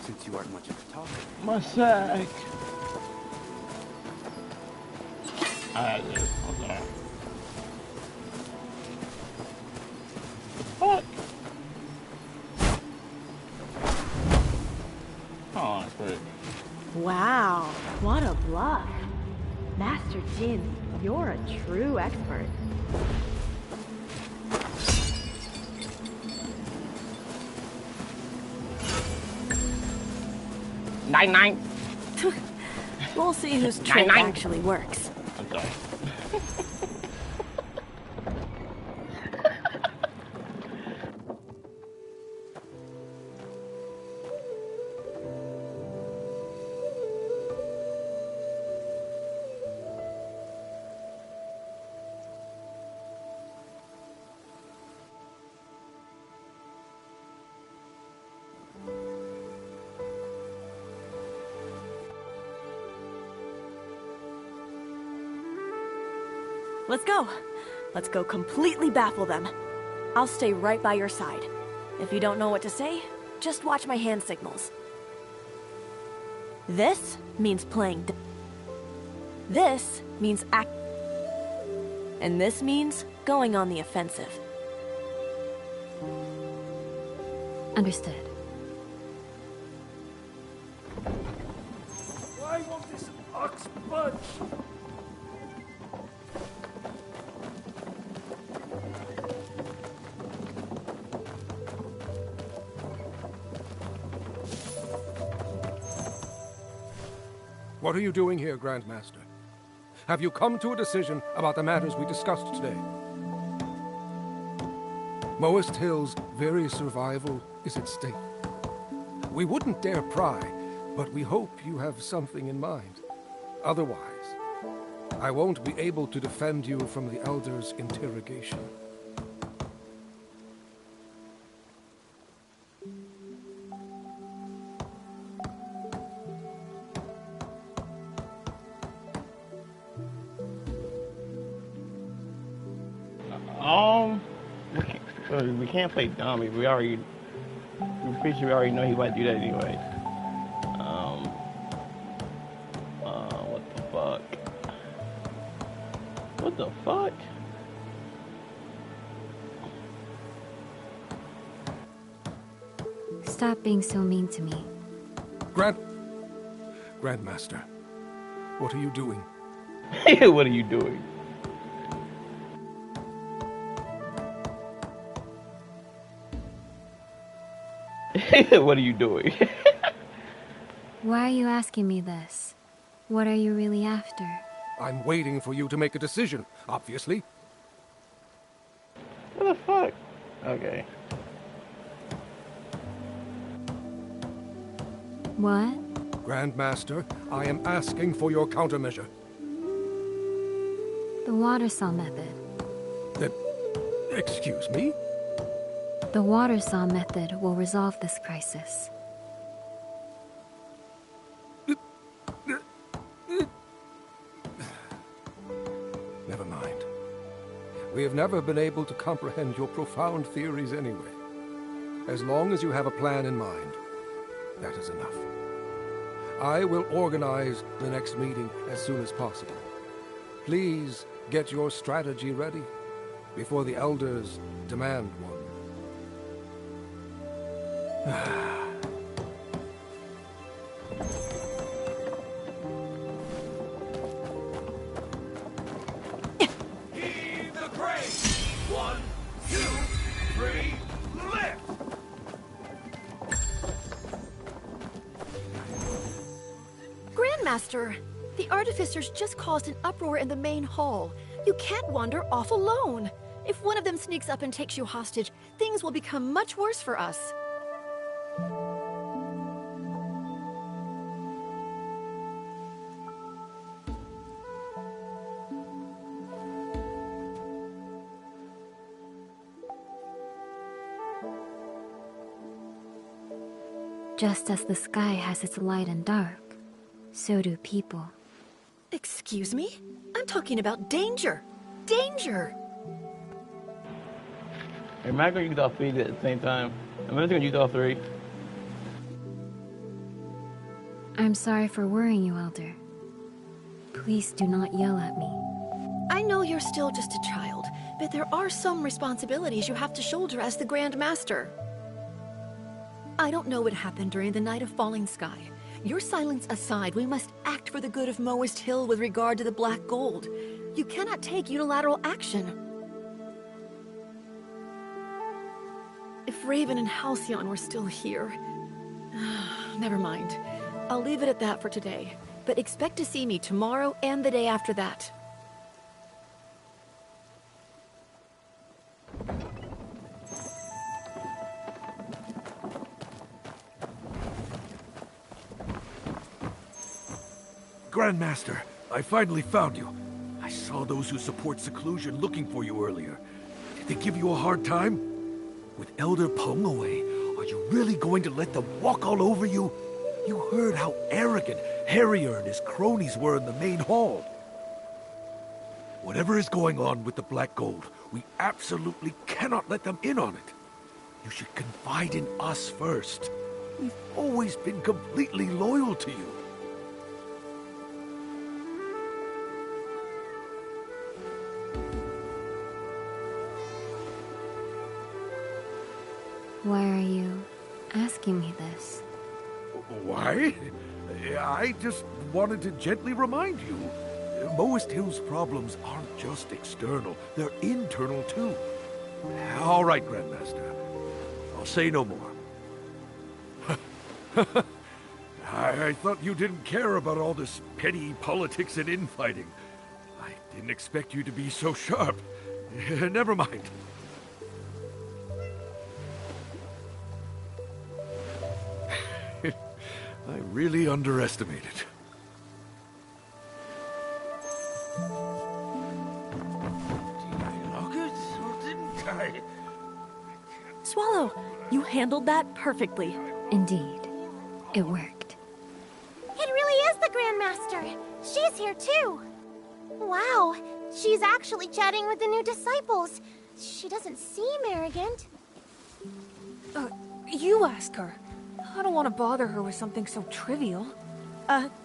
Since you aren't much of a talker. My sack. I'm sorry. Fuck. Oh, that's great. Wow, what a bluff. Master Jin, you're a true expert. Nine. We'll see whose trick actually works. I'm sorry. Let's go. Let's go completely baffle them. I'll stay right by your side. If you don't know what to say, just watch my hand signals. This means playing this means act. And this means going on the offensive. Understood. Why won't this ox budge? What are you doing here, Grandmaster? Have you come to a decision about the matters we discussed today? Moist Hill's very survival is at stake. We wouldn't dare pry, but we hope you have something in mind. Otherwise, I won't be able to defend you from the Elder's interrogation. We can't play dummy. We already know he might do that anyway. What the fuck? What the fuck? Stop being so mean to me. Grandmaster, what are you doing? What are you doing? What are you doing? Why are you asking me this? What are you really after? I'm waiting for you to make a decision, obviously. What the fuck? Okay. What? Grandmaster, I am asking for your countermeasure. The water saw method. Excuse me? The water saw method will resolve this crisis. Never mind. We have never been able to comprehend your profound theories anyway. As long as you have a plan in mind, that is enough. I will organize the next meeting as soon as possible. Please get your strategy ready before the elders demand one. Heave the crate! 1, 2, 3, lift! Grandmaster, the artificers just caused an uproar in the main hall. You can't wander off alone. If one of them sneaks up and takes you hostage, things will become much worse for us. Just as the sky has its light and dark, so do people. Excuse me? I'm talking about danger. Danger! Am I going to use all three at the same time? I'm just going to use all three. I'm sorry for worrying you, Elder. Please do not yell at me. I know you're still just a child, but there are some responsibilities you have to shoulder as the Grand Master. I don't know what happened during the Night of Falling Sky. Your silence aside, we must act for the good of Moist Hill with regard to the Black Gold. You cannot take unilateral action. If Raven and Halcyon were still here... Never mind. I'll leave it at that for today. But expect to see me tomorrow and the day after that. Grandmaster, I finally found you. I saw those who support seclusion looking for you earlier. Did they give you a hard time? With Elder Peng away, are you really going to let them walk all over you? You heard how arrogant Harrier and his cronies were in the main hall. Whatever is going on with the Black Gold, we absolutely cannot let them in on it. You should confide in us first. We've always been completely loyal to you. Why are you asking me this? Why? I just wanted to gently remind you. Moist Hill's problems aren't just external, they're internal too. All right, Grandmaster. I'll say no more. I thought you didn't care about all this petty politics and infighting. I didn't expect you to be so sharp. Never mind. I really underestimated. Did I lock it, or didn't I? Swallow, you handled that perfectly. Indeed, it worked. It really is the Grandmaster. She's here too. Wow, she's actually chatting with the new disciples. She doesn't seem arrogant. You ask her. I don't want to bother her with something so trivial.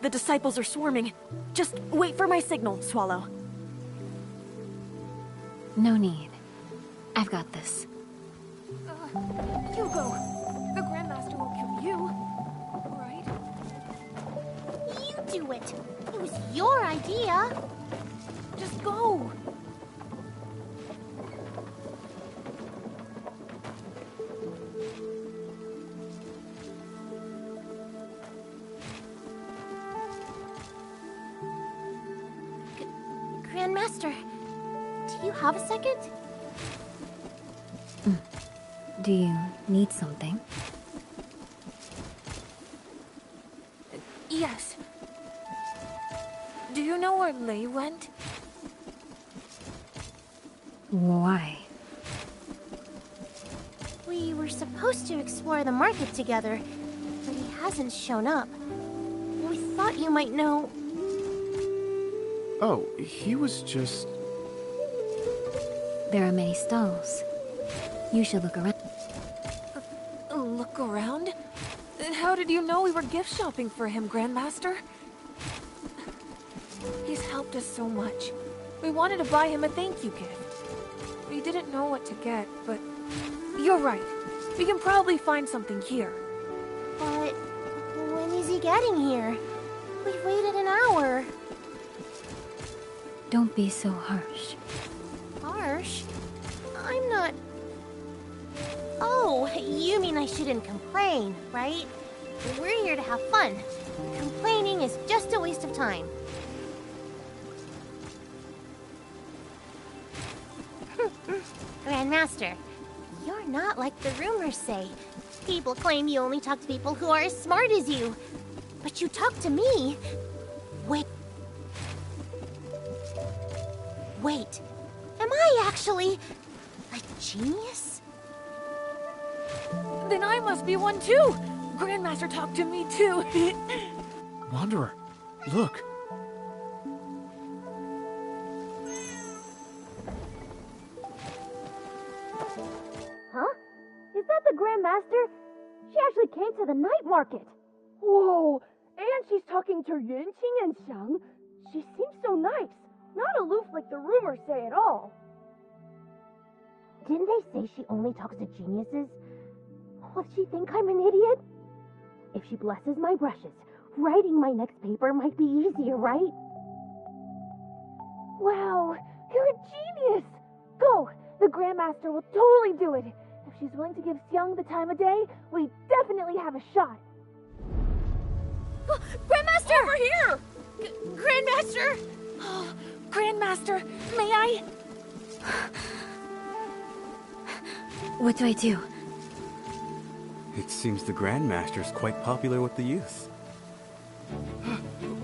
The disciples are swarming. Just wait for my signal, Swallow. No need. I've got this. You go. The Grandmaster won't kill you, right? do it. It was your idea. Just go. Grandmaster, do you have a second? Do you need something? Yes. Do you know where Lei went? Why? We were supposed to explore the market together, but he hasn't shown up. We thought you might know. Oh, he was just... There are many stalls. You should look around. Look around? How did you know we were gift shopping for him, Grandmaster? He's helped us so much. We wanted to buy him a thank you gift. We didn't know what to get, but you're right. We can probably find something here. But when is he getting here? We've waited an hour. Don't be so harsh. Harsh? I'm not... Oh, you mean I shouldn't complain, right? We're here to have fun. Complaining is just a waste of time. Grandmaster, you're not like the rumors say. People claim you only talk to people who are as smart as you. But you talk to me. Wait. Wait. Am I actually a genius? Then I must be one too! Grandmaster talked to me too! Wanderer, look. Huh? Is that the Grandmaster? She actually came to the night market. Whoa! And she's talking to Yunqing and Xiang. She seems so nice. Not aloof like the rumors say at all. Didn't they say she only talks to geniuses? Will she think I'm an idiot? If she blesses my brushes, writing my next paper might be easier, right? Wow, you're a genius! Go! The Grandmaster will totally do it. If she's willing to give Xiang the time of day, we definitely have a shot. Grandmaster! Over here! Grandmaster! Oh, Grandmaster, may I? What do I do? It seems the Grandmaster's quite popular with the youth.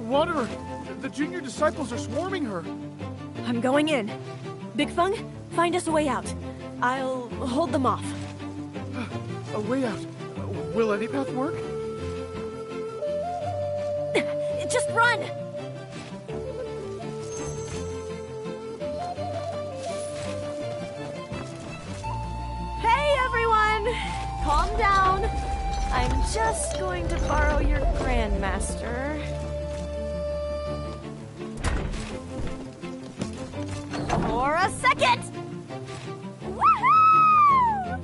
Wanderer, the junior disciples are swarming her. I'm going in. Big Fung, find us a way out. I'll hold them off. A way out? Will any path work? Just run! Hey, everyone! Calm down. I'm just going to borrow your Grandmaster. For a second! Woohoo!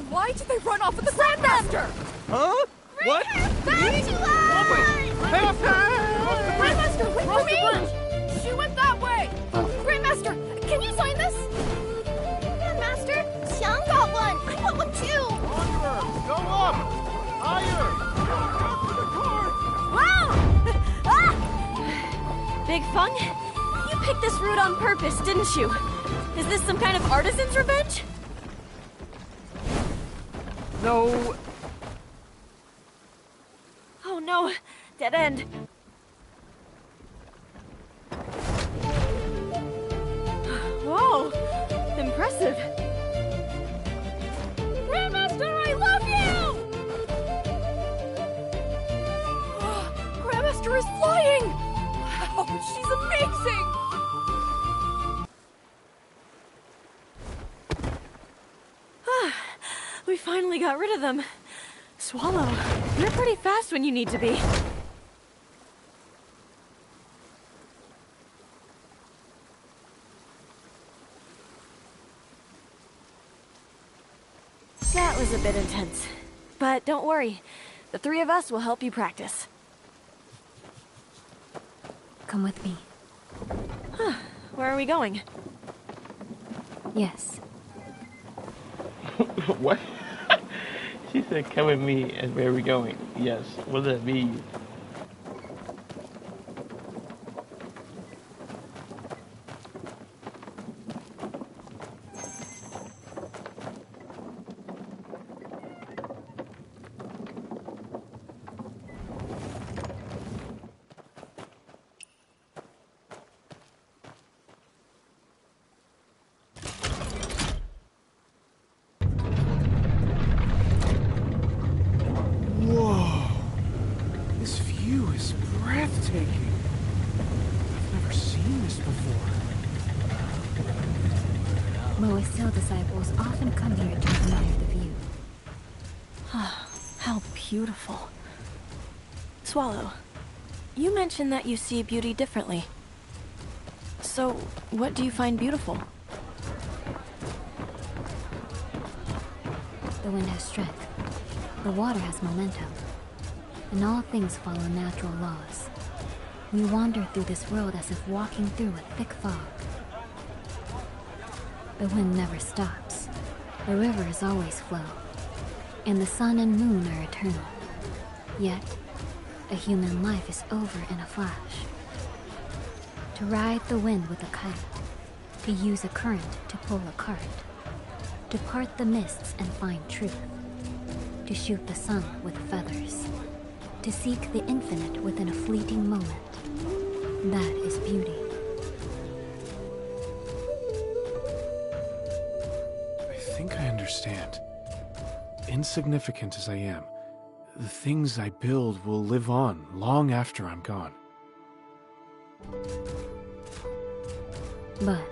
Why did they run off with the Grandmaster? Huh? What? Back to life! Grandmaster, wait for me! She went that way! Grandmaster, can you sign this? Grandmaster, Xiang got one! I got one too! Wanderer, go up! Higher! Wow! Ah! Big Fung, you picked this route on purpose, didn't you? Is this some kind of artisan's revenge? No. Oh no, dead end. Whoa, impressive. Grandmaster, I love you! Grandmaster is flying! Wow, she's amazing! We finally got rid of them. Swallow, you're pretty fast when you need to be. That was a bit intense. But don't worry, the three of us will help you practice. Come with me. Where are we going? Yes. What? She said, come with me, and where are we going? Yes. What does that mean? Whoa! This view is breathtaking. I've never seen this before. Moa's Hill disciples often come here to admire the view. How beautiful. Swallow, you mentioned that you see beauty differently. So, what do you find beautiful? The wind has strength. The water has momentum. And all things follow natural laws. We wander through this world as if walking through a thick fog. The wind never stops. The rivers always flow. And the sun and moon are eternal. Yet, a human life is over in a flash. To ride the wind with a kite. To use a current to pull a cart. To part the mists and find truth. To shoot the sun with feathers. To seek the infinite within a fleeting moment. That is beauty. I think I understand. Insignificant as I am, the things I build will live on long after I'm gone. But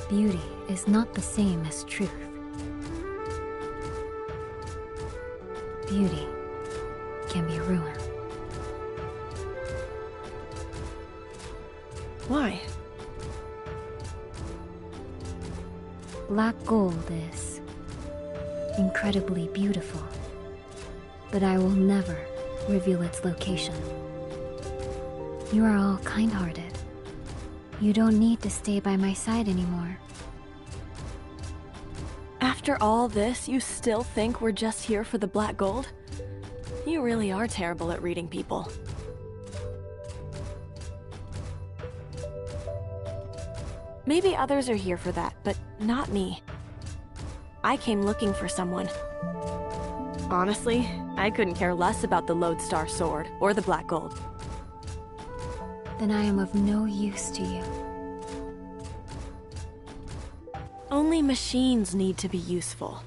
beauty is not the same as truth. Beauty can be ruin. Why? Black gold is incredibly beautiful, but I will never reveal its location. You are all kind-hearted. You don't need to stay by my side anymore. After all this, you still think we're just here for the black gold? You really are terrible at reading people. Maybe others are here for that, but not me. I came looking for someone. Honestly, I couldn't care less about the Lodestar sword or the black gold. Then I am of no use to you. Only machines need to be useful.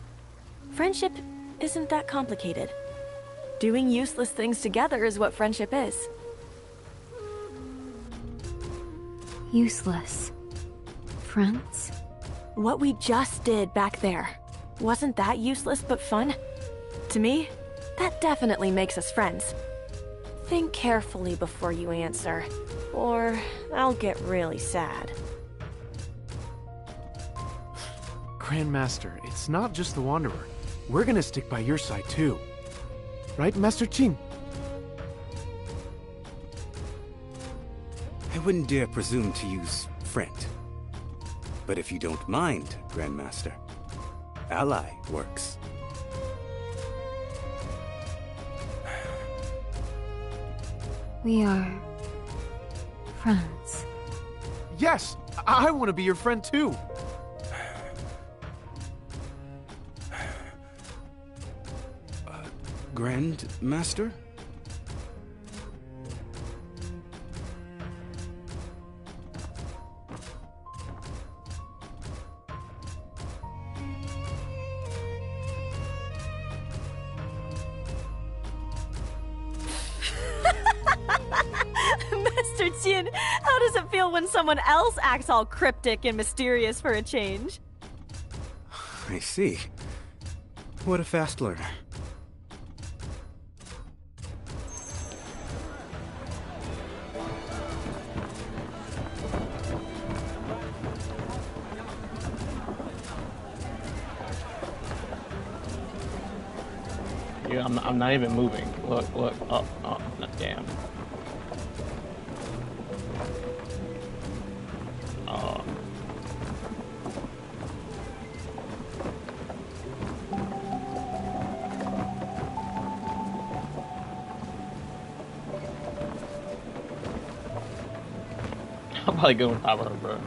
Friendship isn't that complicated. Doing useless things together is what friendship is. Useless. Friends? What we just did back there. Wasn't that useless but fun? To me, that definitely makes us friends. Think carefully before you answer, or I'll get really sad. Grandmaster, it's not just the Wanderer. We're gonna stick by your side too. Right, Master Qing? I wouldn't dare presume to use friend. But if you don't mind, Grandmaster, ally works. We are friends. Yes! I want to be your friend too! Grandmaster? Master Jin, how does it feel when someone else acts all cryptic and mysterious for a change? I see. What a fast learner. Dude, I'm not even moving. Look. Oh, damn. Oh. I'll probably go on top of her, bro.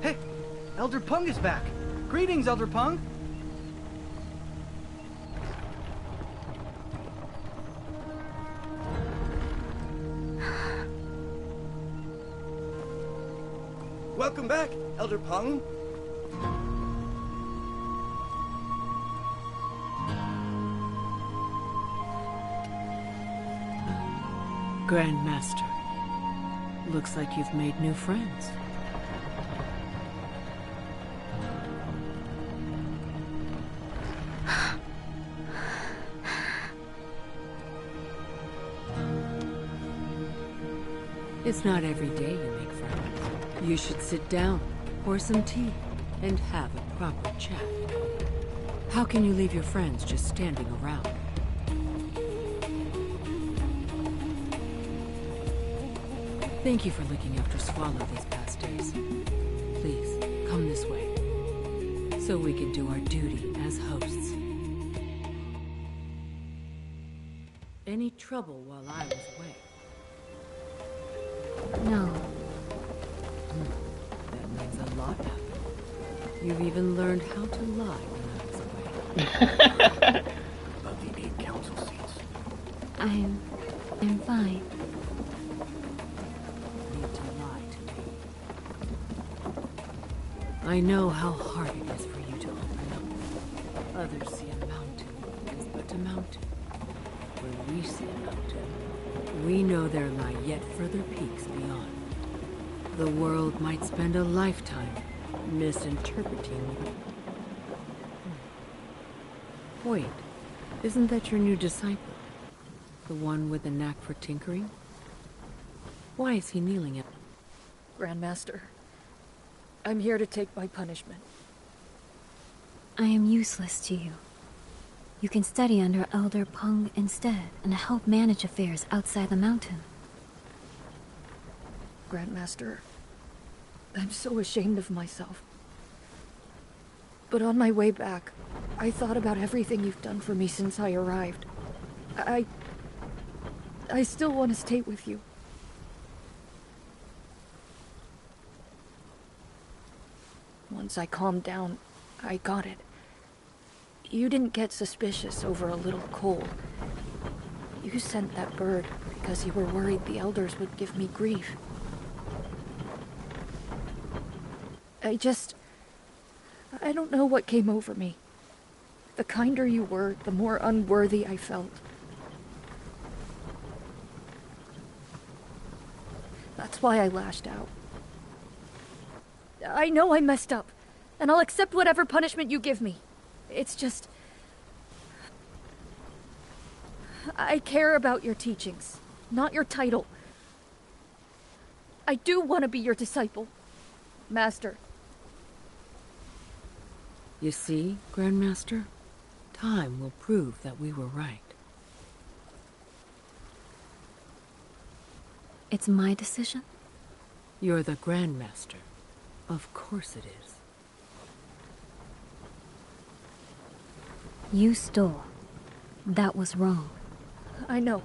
Hey, Elder Pung is back. Greetings, Elder Pung. Welcome back, Elder Pung. Grandmaster, looks like you've made new friends. It's not every day you make friends. You should sit down, pour some tea, and have a proper chat. How can you leave your friends just standing around? Thank you for looking after Swallow these past days. Please, come this way, so we can do our duty as hosts. Any trouble while I was away? No. That means a lot happened. You've even learned how to lie when I was away. About the 8 council seats. I'm fine. Need to lie to me. I know how hard it is for you to open up. Others see a mountain as but a mountain. When we see a mountain, we know there lie yet further peaks beyond. The world might spend a lifetime misinterpreting. Wait, isn't that your new disciple? The one with the knack for tinkering? Why is he kneeling at... Grandmaster, I'm here to take my punishment. I am useless to you. You can study under Elder Pung instead and help manage affairs outside the mountain. Grandmaster, I'm so ashamed of myself. But on my way back, I thought about everything you've done for me since I arrived. I still want to stay with you. Once I calmed down, I got it. You didn't get suspicious over a little cold. You sent that bird because you were worried the elders would give me grief. I don't know what came over me. The kinder you were, the more unworthy I felt. That's why I lashed out. I know I messed up, and I'll accept whatever punishment you give me. It's just... I care about your teachings, not your title. I do want to be your disciple, Master. You see, Grandmaster? Time will prove that we were right. It's my decision? You're the Grandmaster. Of course it is. You stole. That was wrong. I know.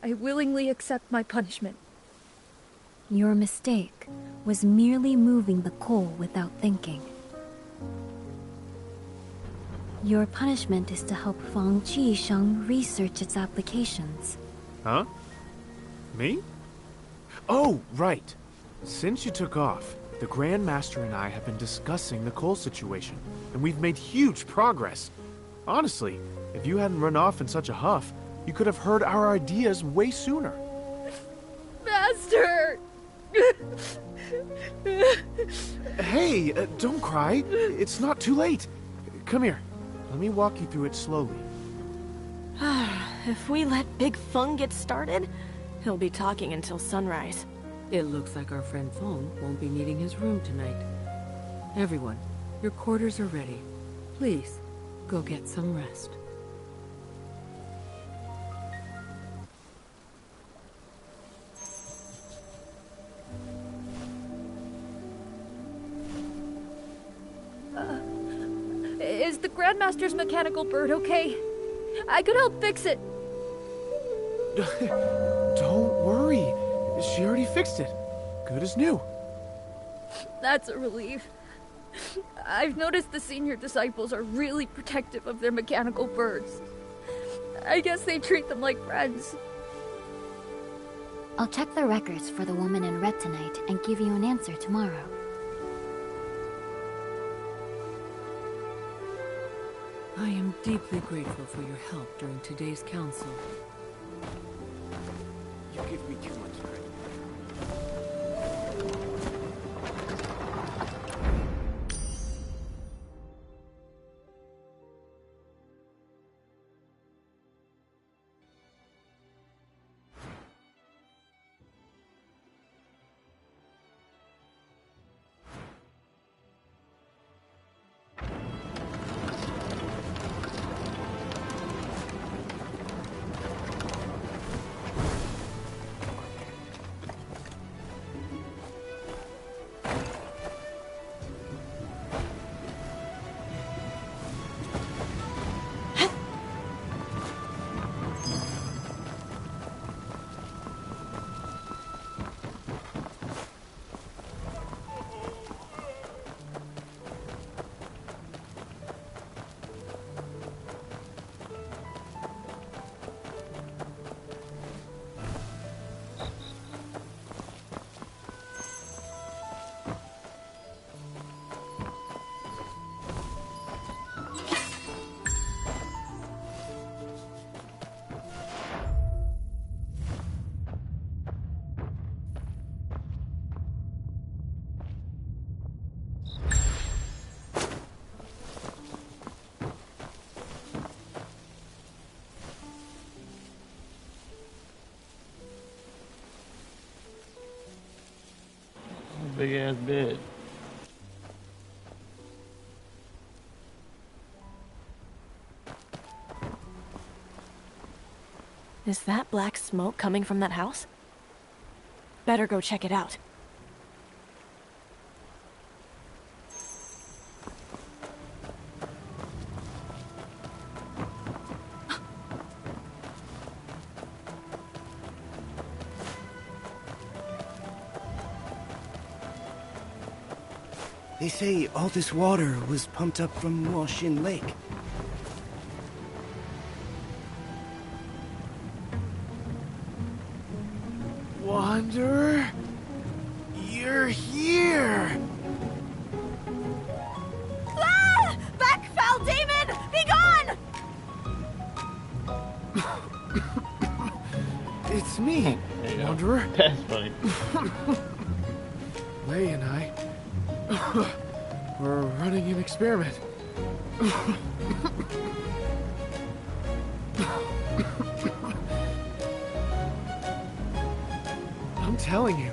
I willingly accept my punishment. Your mistake was merely moving the coal without thinking. Your punishment is to help Fang Qisheng research its applications. Huh? Me? Oh, right. Since you took off, the Grand Master and I have been discussing the coal situation, and we've made huge progress. Honestly, if you hadn't run off in such a huff, you could have heard our ideas way sooner. Master! Hey, don't cry. It's not too late. Come here. Let me walk you through it slowly. If we let Big Feng get started, he'll be talking until sunrise. It looks like our friend Feng won't be needing his room tonight. Everyone, your quarters are ready. Please, go get some rest. Is the Grandmaster's mechanical bird okay? I could help fix it. Don't worry. She already fixed it. Good as new. That's a relief. I've noticed the senior disciples are really protective of their mechanical birds. I guess they treat them like friends. I'll check the records for the woman in red tonight and give you an answer tomorrow. I am deeply grateful for your help during today's council. You give me too much credit. Big ass bed. Is that black smoke coming from that house? Better go check it out. They say all this water was pumped up from Huaxin Lake. Wanderer, you're here! Ah! Back, foul demon! Be gone! It's me, Wanderer. That's funny. Lei and I... we're running an experiment. I'm telling you,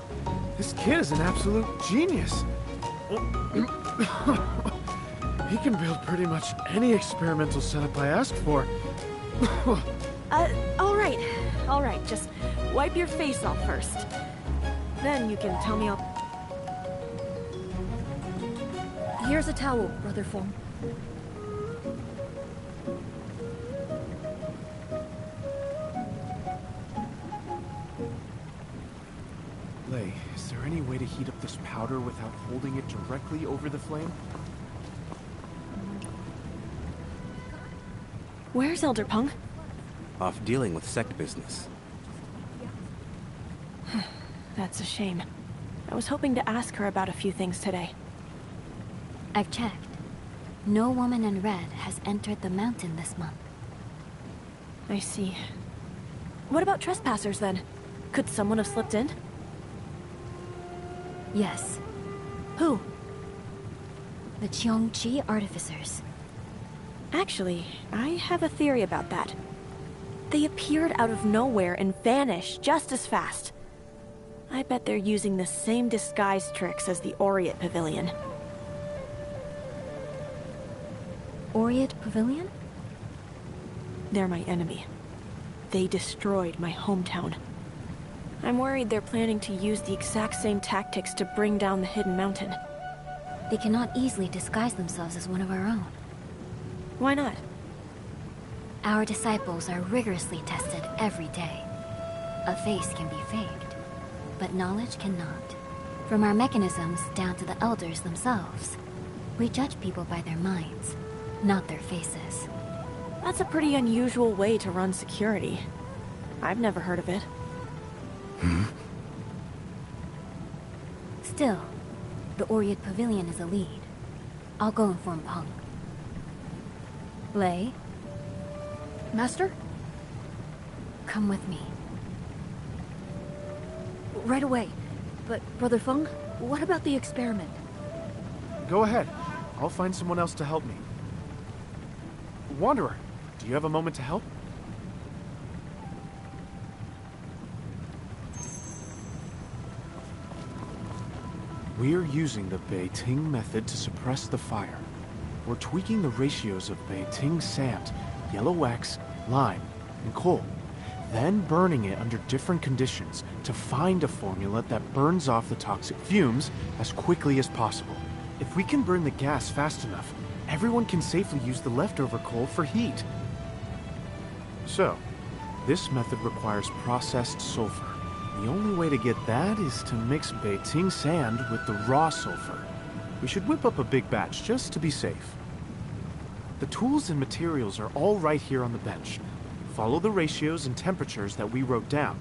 this kid is an absolute genius. He can build pretty much any experimental setup I ask for. All right, just wipe your face off first. Then you can tell me all... Here's a towel, Brother Feng. Lei, is there any way to heat up this powder without holding it directly over the flame? Where's Elder Peng? Off dealing with sect business. That's a shame. I was hoping to ask her about a few things today. I've checked. No woman in red has entered the mountain this month. I see. What about trespassers, then? Could someone have slipped in? Yes. Who? The Cheongchi artificers. Actually, I have a theory about that. They appeared out of nowhere and vanished just as fast. I bet they're using the same disguise tricks as the Oriat Pavilion. Oriat Pavilion? They're my enemy. They destroyed my hometown. I'm worried they're planning to use the exact same tactics to bring down the Hidden Mountain. They cannot easily disguise themselves as one of our own. Why not? Our disciples are rigorously tested every day. A face can be faked, but knowledge cannot. From our mechanisms down to the elders themselves. We judge people by their minds, not their faces. That's a pretty unusual way to run security. I've never heard of it. Still, the Oriat Pavilion is a lead. I'll go inform Peng. Lei? Master? Come with me. Right away. But, Brother Feng, what about the experiment? Go ahead. I'll find someone else to help me. Wanderer, do you have a moment to help? We're using the Beiting method to suppress the fire. We're tweaking the ratios of Beiting sand, yellow wax, lime, and coal, then burning it under different conditions to find a formula that burns off the toxic fumes as quickly as possible. If we can burn the gas fast enough, everyone can safely use the leftover coal for heat. So, this method requires processed sulfur. The only way to get that is to mix Beiting sand with the raw sulfur. We should whip up a big batch just to be safe. The tools and materials are all right here on the bench. Follow the ratios and temperatures that we wrote down.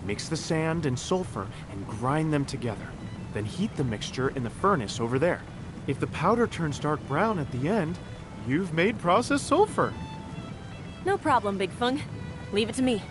Mix the sand and sulfur and grind them together. Then heat the mixture in the furnace over there. If the powder turns dark brown at the end, you've made processed sulfur. No problem, Big Feng. Leave it to me.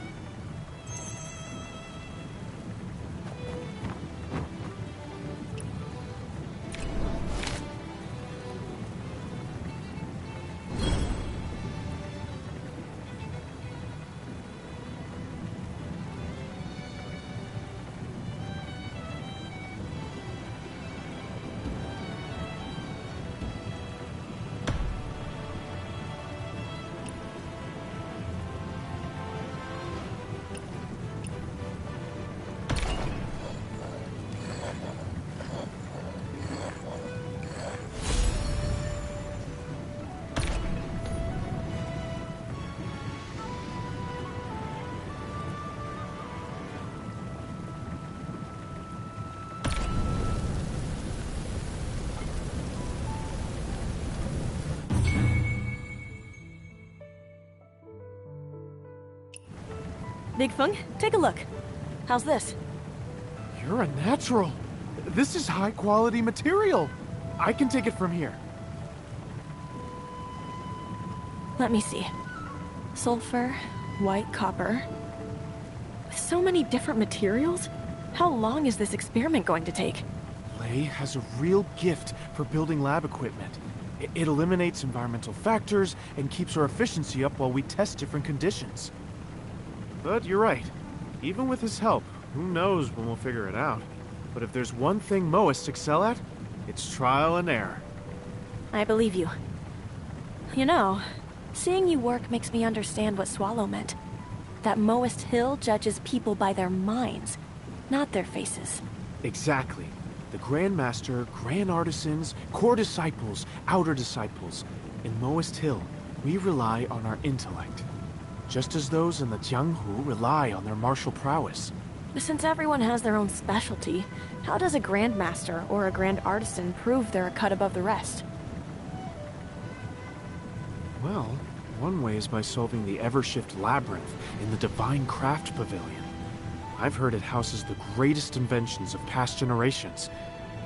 Big Feng, take a look. How's this? You're a natural. This is high-quality material. I can take it from here. Let me see. Sulfur, white copper. With so many different materials, how long is this experiment going to take? Lei has a real gift for building lab equipment. It eliminates environmental factors and keeps our efficiency up while we test different conditions. But you're right. Even with his help, who knows when we'll figure it out. But if there's one thing Moists excel at, it's trial and error. I believe you. You know, seeing you work makes me understand what Swallow meant. That Moist Hill judges people by their minds, not their faces. Exactly. The Grand Master, Grand Artisans, Core Disciples, Outer Disciples. In Moist Hill, we rely on our intellect. Just as those in the Jianghu rely on their martial prowess. Since everyone has their own specialty, how does a Grand Master or a Grand Artisan prove they're a cut above the rest? Well, one way is by solving the Evershift Labyrinth in the Divine Craft Pavilion. I've heard it houses the greatest inventions of past generations.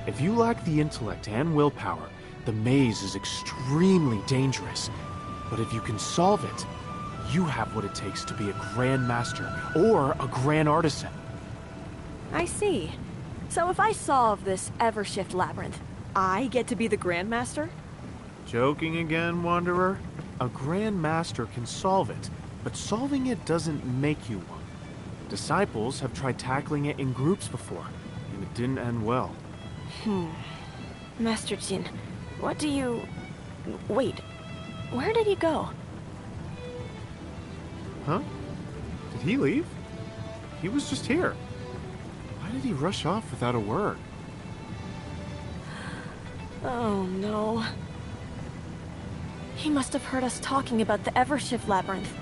If you lack the intellect and willpower, the maze is extremely dangerous. But if you can solve it, you have what it takes to be a Grand Master or a Grand Artisan. I see. So if I solve this Evershift Labyrinth, I get to be the Grand Master? Joking again, Wanderer? A Grand Master can solve it, But solving it doesn't make you one. Disciples have tried tackling it in groups before, and it didn't end well. Master Jin, what do you... Wait, where did he go? Huh? Did he leave? He was just here. Why did he rush off without a word? Oh no. He must have heard us talking about the Evershift Labyrinth.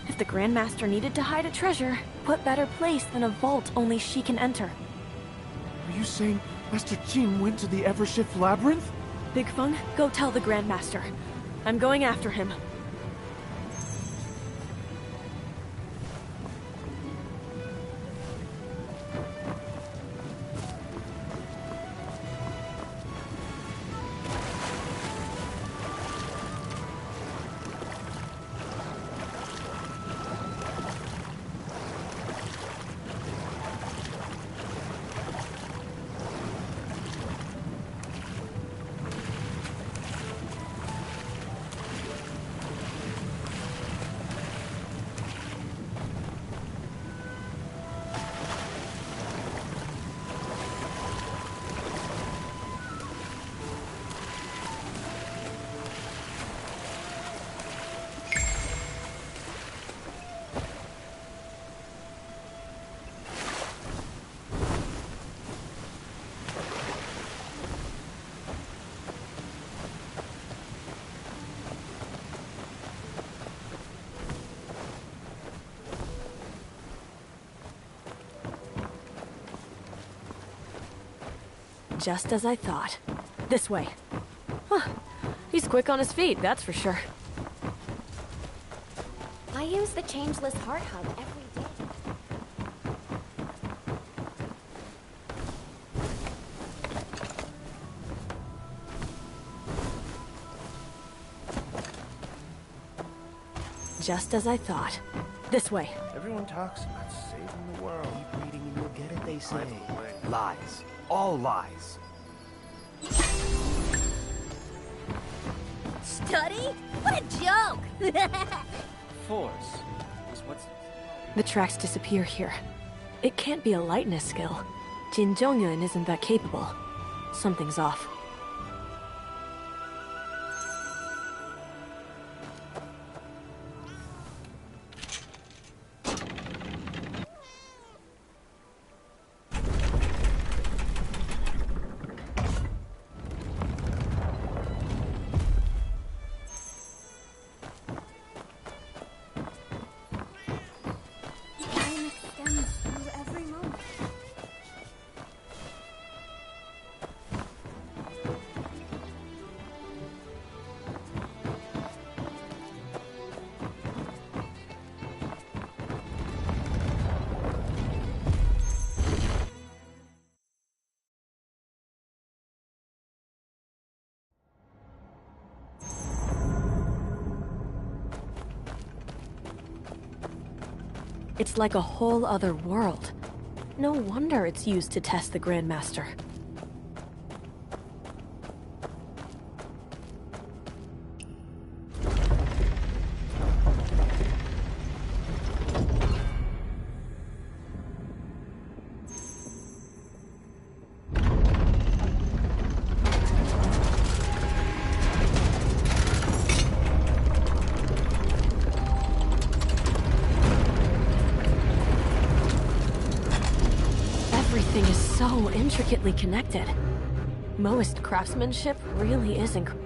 If the Grandmaster needed to hide a treasure, what better place than a vault only she can enter? Are you saying Master Jin went to the Evershift Labyrinth? Big Feng, go tell the Grandmaster. I'm going after him. Just as I thought. This way. Huh. He's quick on his feet, that's for sure. I use the Changeless Heart Hub every day. Just as I thought. This way. Everyone talks about saving the world. Keep reading and you'll get it, they say. Lies. All lies. Study? What a joke! Force is what's... The tracks disappear here. It can't be a lightness skill. Jin Zhongyun isn't that capable. Something's off. It's like a whole other world. No wonder it's used to test the Grandmaster. Everything is so intricately connected. Moist craftsmanship really is incredible.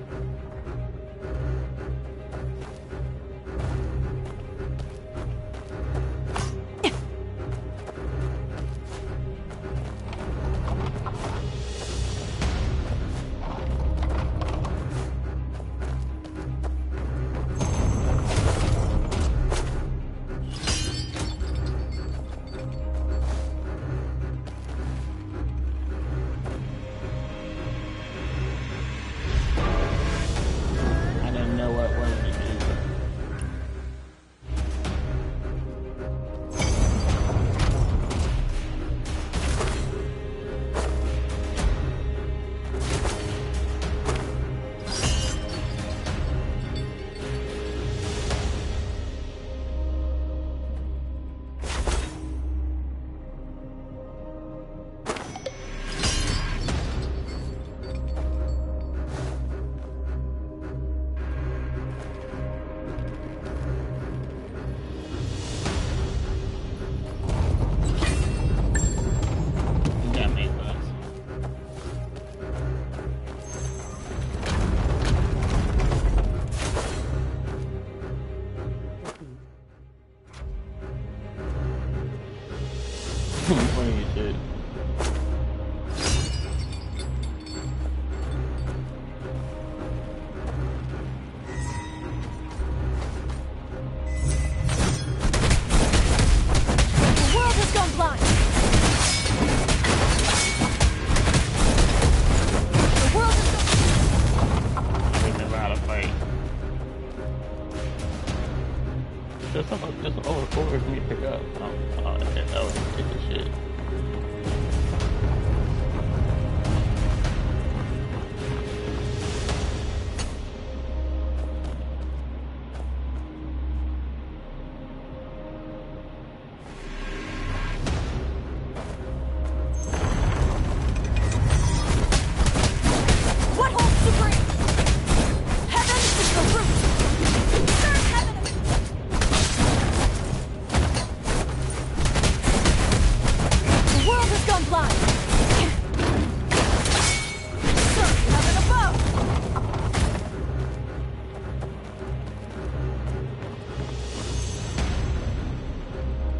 Funny as shit. The world has gone blind. The world has gone. They never had a fight. There's some over for me to pick up. That was take this shit. What holds supreme? Heaven is the root. Serve heaven. The world has gone blind. Serve heaven above.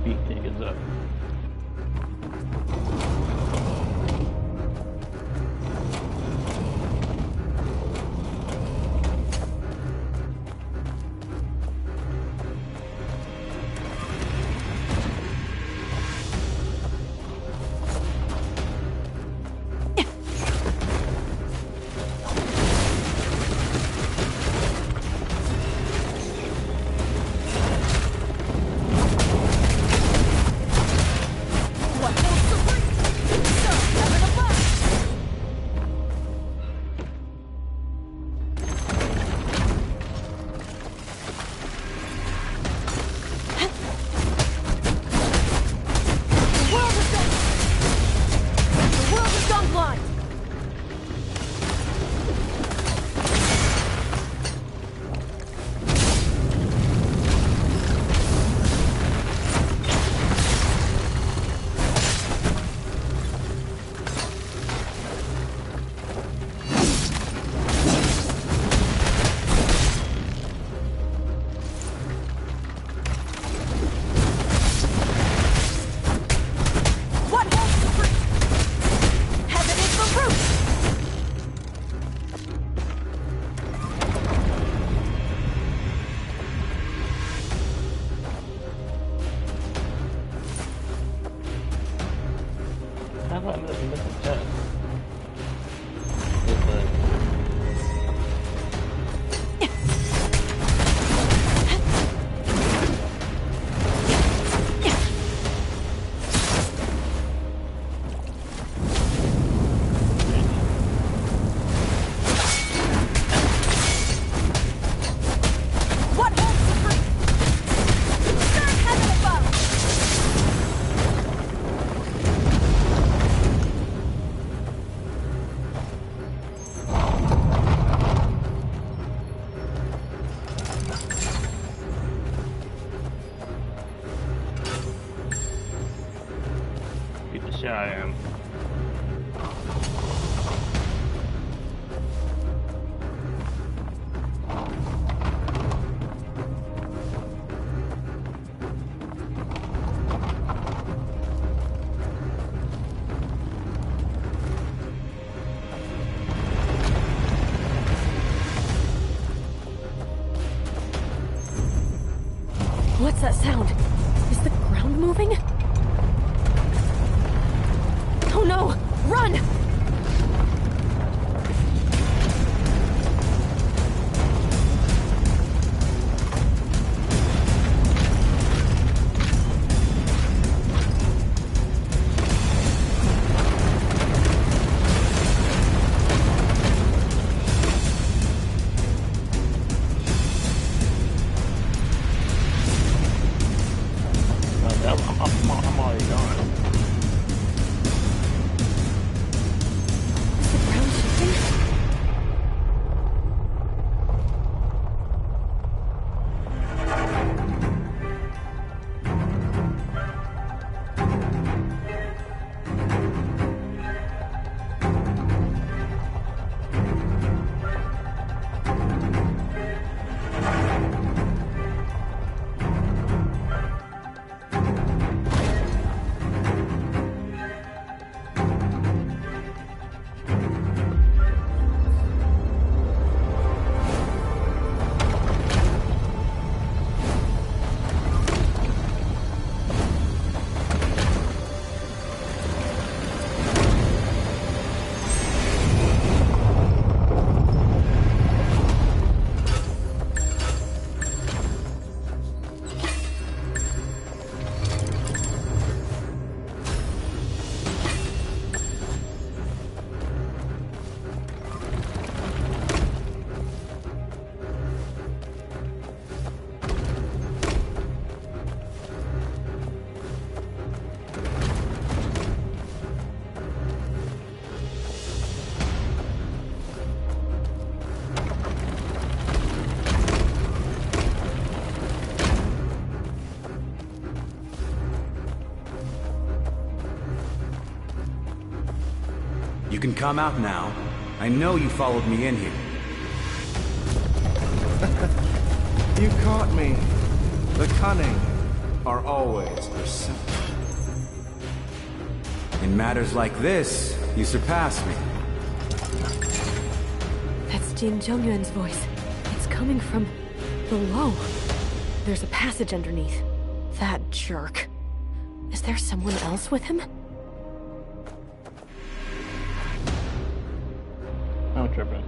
Beat niggas up. What holds supreme? Serve heaven above. The world has gone blind. What holds supreme? Heaven is the root. How about this missing chest? It's like, What holds supreme? Serve heaven above. beat the shit out of him. What's that sound? Is the ground moving? Oh no! Run! I'm already gone. can come out now. I know you followed me in here. You caught me. The cunning are always perceptive. In matters like this, you surpass me. That's Jin Zhongyuan's voice. It's coming from below. There's a passage underneath. That jerk. Is there someone else with him? I'm tripping.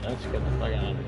Let's get the fuck out of here.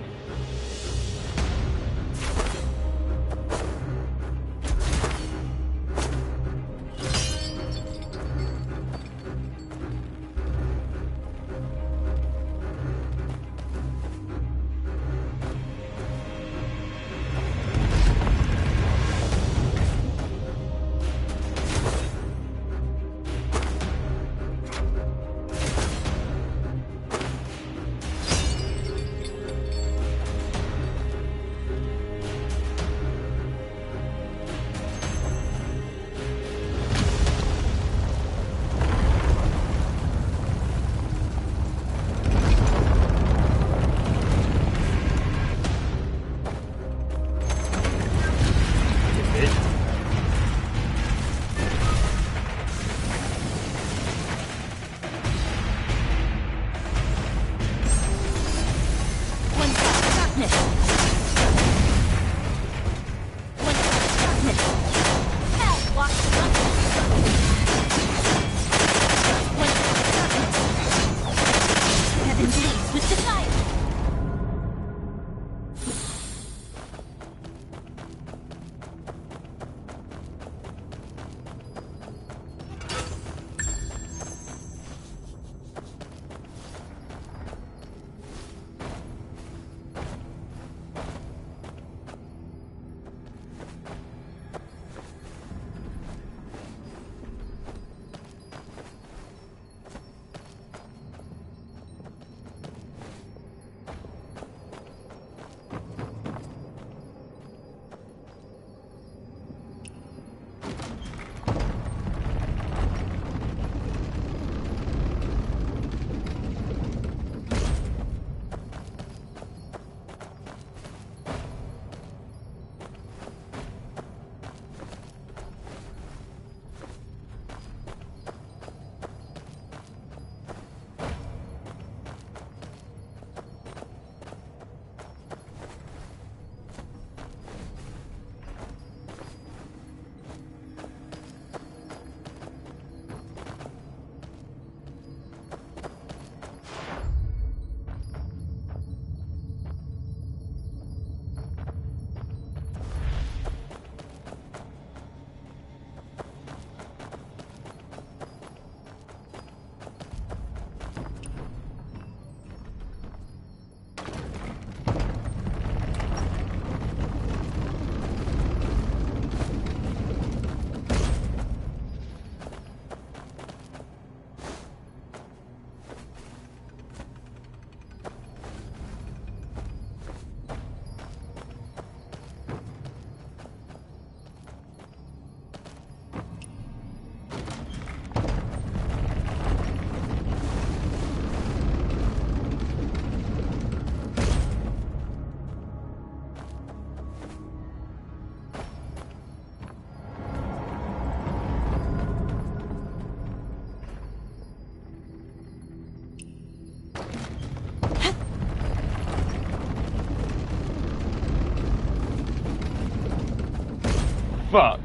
Fuck.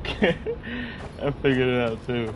I figured it out too.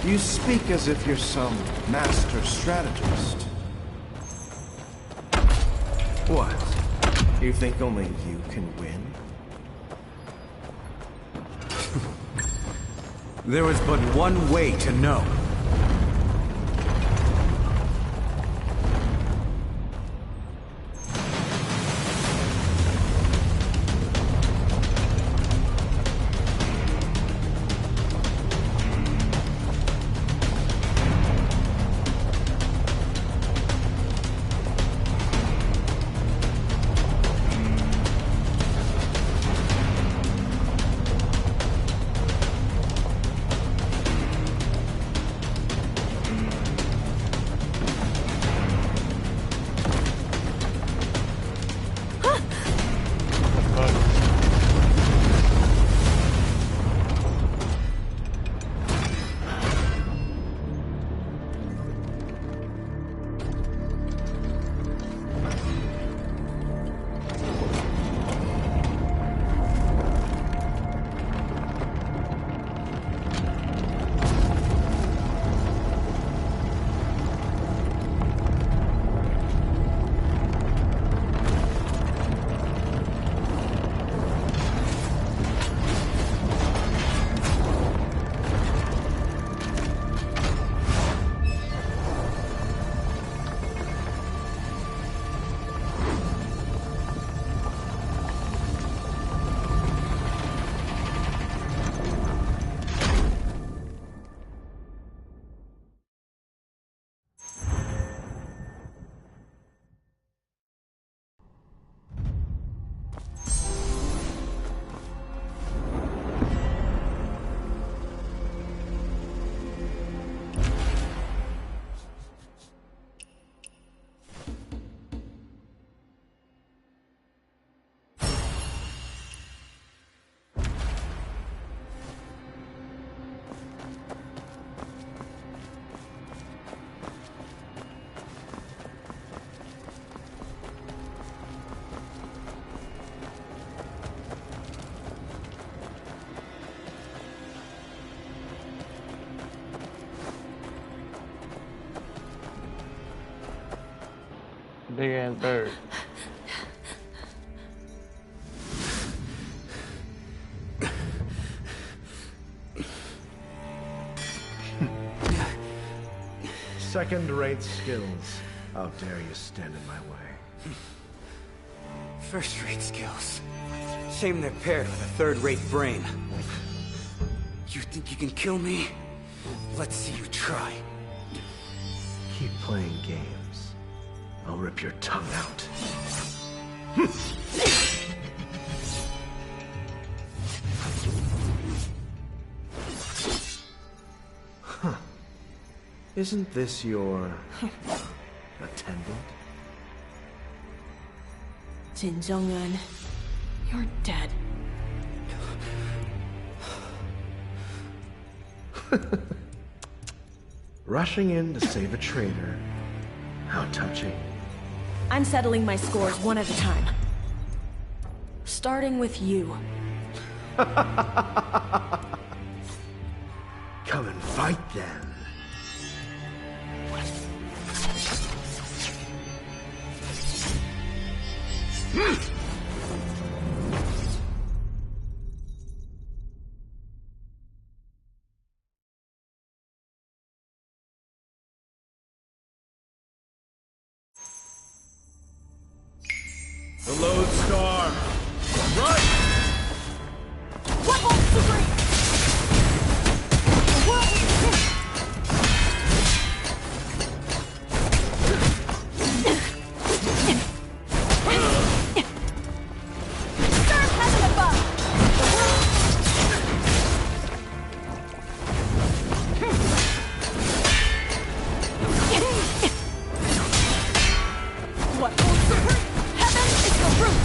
You speak as if you're some master strategist. What? You think only you can win? There was but one way to know. Big ass bird. Second-rate skills. How dare you stand in my way? First-rate skills. Shame they're paired with a third-rate brain. You think you can kill me? Let's see you try. Keep playing games. I'll rip your tongue out. Huh. Isn't this your attendant? Jin Jong-un, you're dead. Rushing in to save a traitor. How touching. I'm settling my scores one at a time. Starting with you. Come and fight then. The lodestar. Right! What holds supreme? The world Serve heaven above! What holds supreme? Heaven is the root!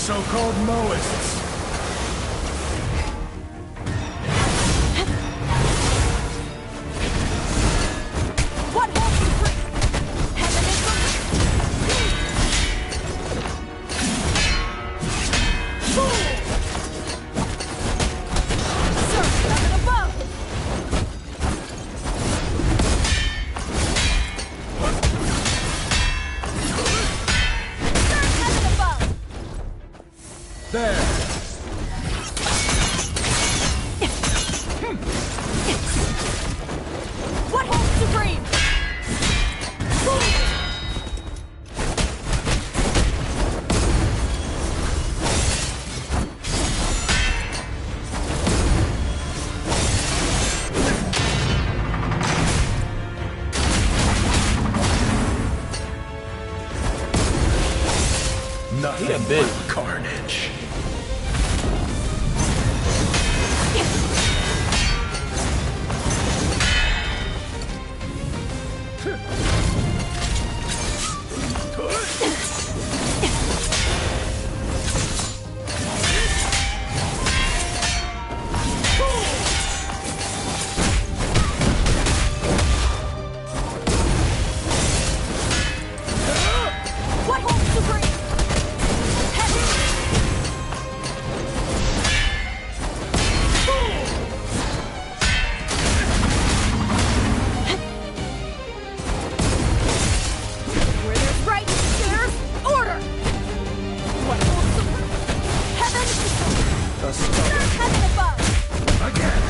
So-called Moists. What holds the free? Heaven is Serve heaven above! Serve heaven above! There. What holds supreme? Nothing but carnage. What holds supreme? Heaven! Where there's right, there's order! What holds supreme? Heaven! Serve heaven above! Again.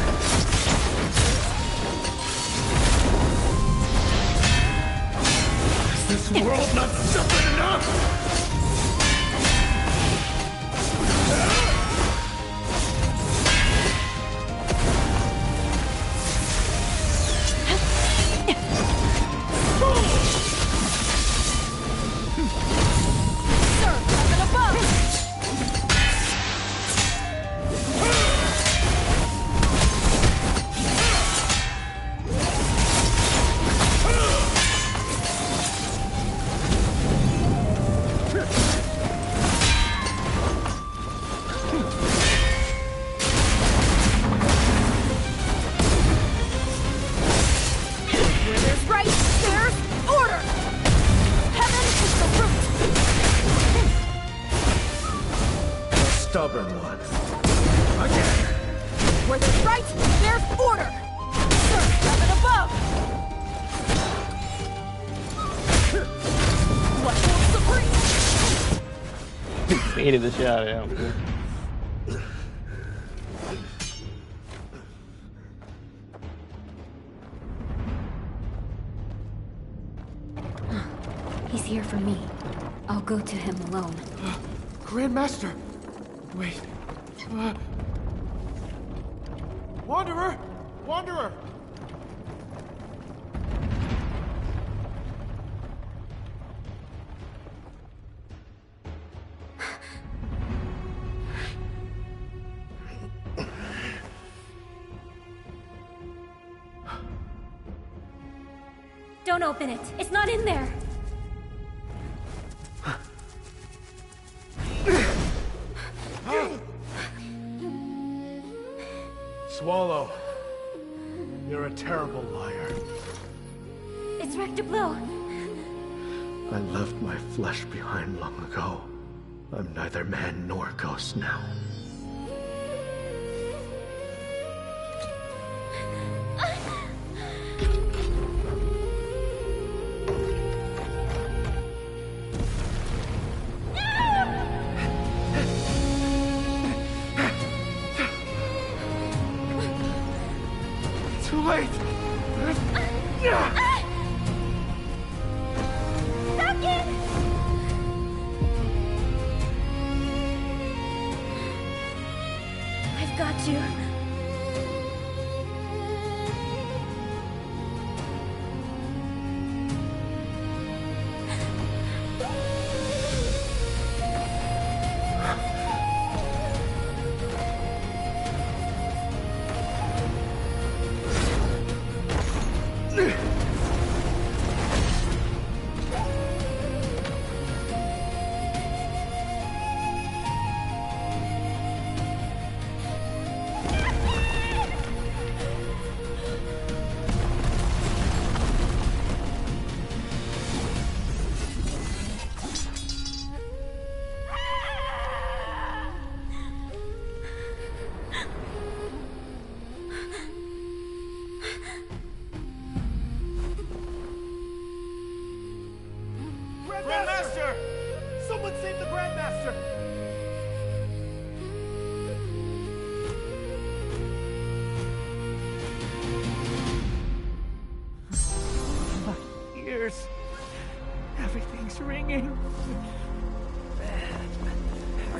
Is this world not stupid enough? Serve heaven above! Where there's right, there's order! Heaven is the root! The stubborn one. Again. Where there's right, there's order! Serve heaven above! What holds supreme? Baited the shit out of him. He's here for me. I'll go to him alone. Grandmaster! Wait. Wanderer! Wanderer! Don't open it. It's not in there. Swallow. You're a terrible liar. It's Rectoblow. I left my flesh behind long ago. I'm neither man nor ghost now. Too late! I've got you.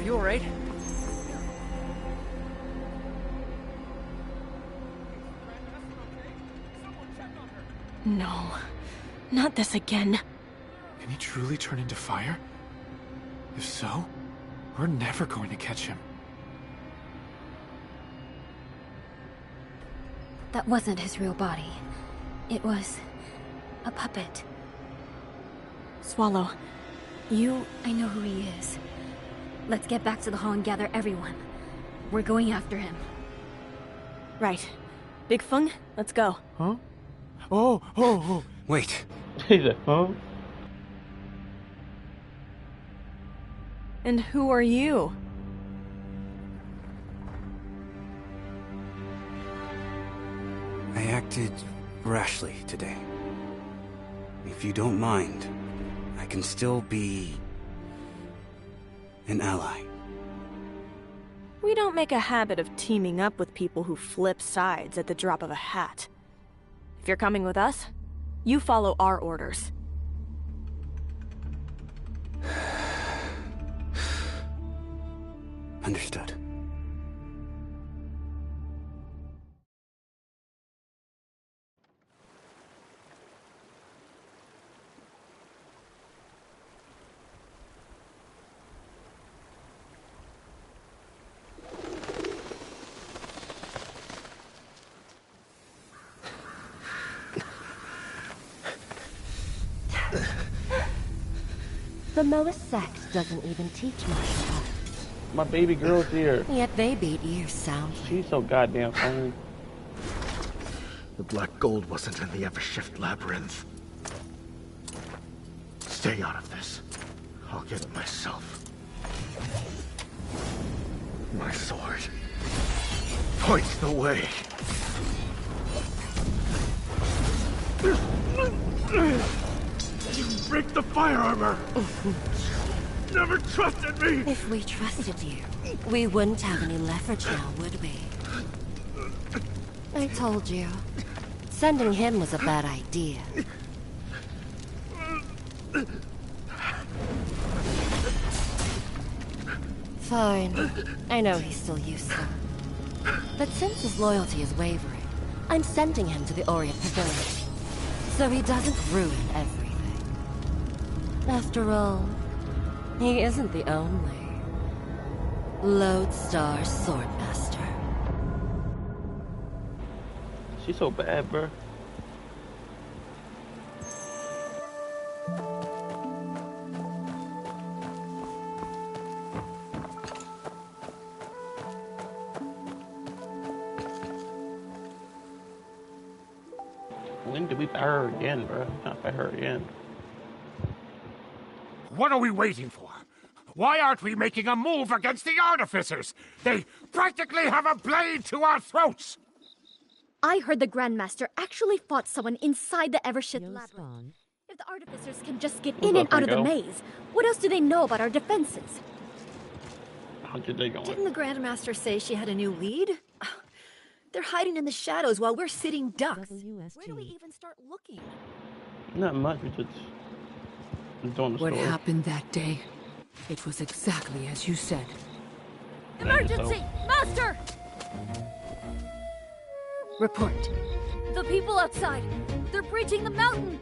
Are you alright? No. Not this again. Can he truly turn into fire? If so, we're never going to catch him. That wasn't his real body. It was a puppet. Swallow, you... I know who he is. Let's get back to the hall and gather everyone. We're going after him. Right. Big Feng, let's go. Huh? Oh. Wait. He's a huh? And who are you? I acted rashly today. If you don't mind, I can still be an ally. We don't make a habit of teaming up with people who flip sides at the drop of a hat. If you're coming with us, you follow our orders. Understood. The Moa sect doesn't even teach martial arts. My baby girl's here. Yet they beat you soundly. She's so goddamn funny. The black gold wasn't in the Evershift labyrinth. Stay out of this. I'll get it myself. My sword points the way. You break the fire armor! Never trusted me! If we trusted you, we wouldn't have any leverage now, would we? I told you. Sending him was a bad idea. Fine. I know he's still useful. But since his loyalty is wavering, I'm sending him to the Orient Pavilion. So he doesn't ruin everything. After all, he isn't the only Lodestar Swordmaster. She's so bad, bro. When did we fight her again, bro? Not fight her again. What are we waiting for? Why aren't we making a move against the artificers? They practically have a blade to our throats! I heard the Grandmaster actually fought someone inside the Evershift labyrinth. If the artificers can just get in and out of the maze, what else do they know about our defenses? Didn't the Grandmaster say she had a new lead? They're hiding in the shadows while we're sitting ducks. Where do we even start looking? Not much, we just doing the What story. happened that day? It was exactly as you said. Emergency! Master! Report. The people outside! They're breaching the mountain!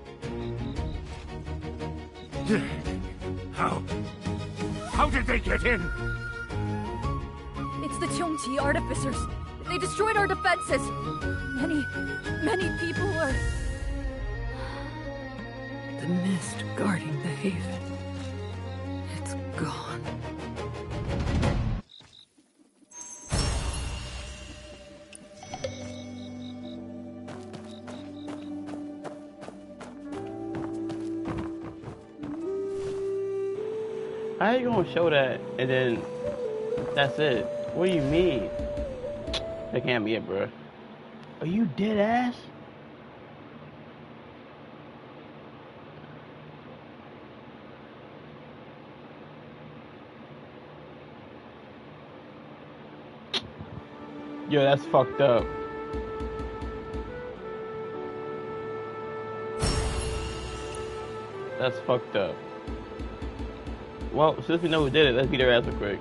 How did they get in? It's the Cheongqi artificers. They destroyed our defenses. Many people are... The mist guarding the haven. It's gone. How you gonna show that and then that's it? What do you mean? That can't be it, bro. Are you dead ass? Yo, that's fucked up. That's fucked up. Well, since we know who did it, let's beat their ass real quick.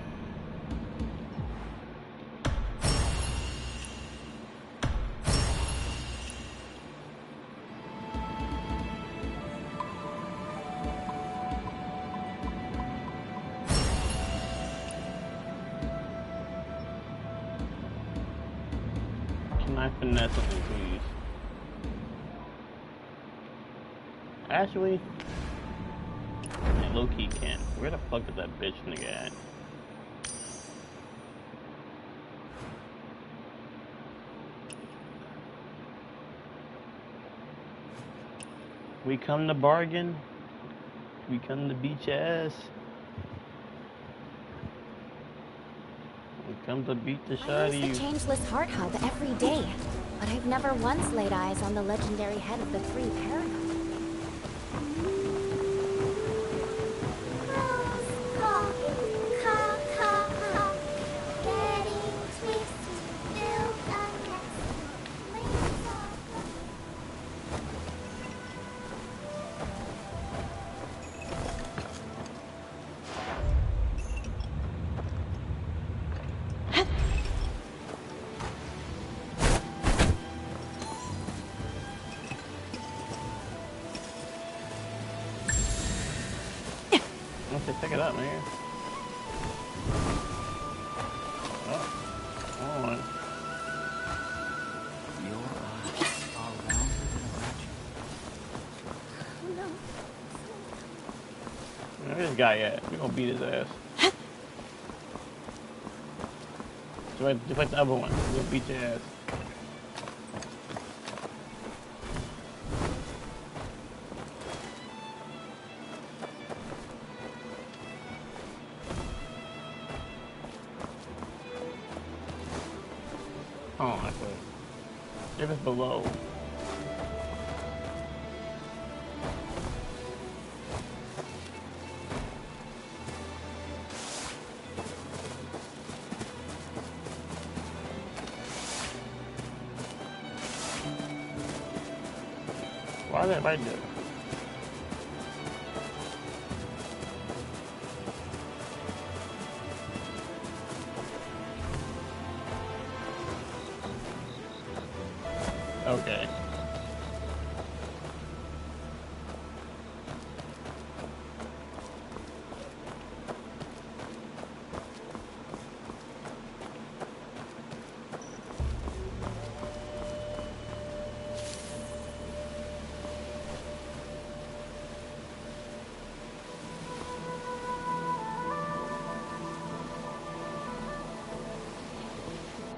Not finesse me, please. Actually, low-key can. Where the fuck is that bitch nigga at? We come to bargain. We come to beat your ass. We come to beat the shit out I of use you. the Changeless Heart Hub every day, but I've never once laid eyes on the legendary head of the three Paragons. Pick it up, man. Oh, hold on. Your eyes are rounder than a Where's this guy at? We gonna beat his ass. Just like the other one. We gonna beat your ass. Oh, I see. If it's below. Why is that right there? Okay.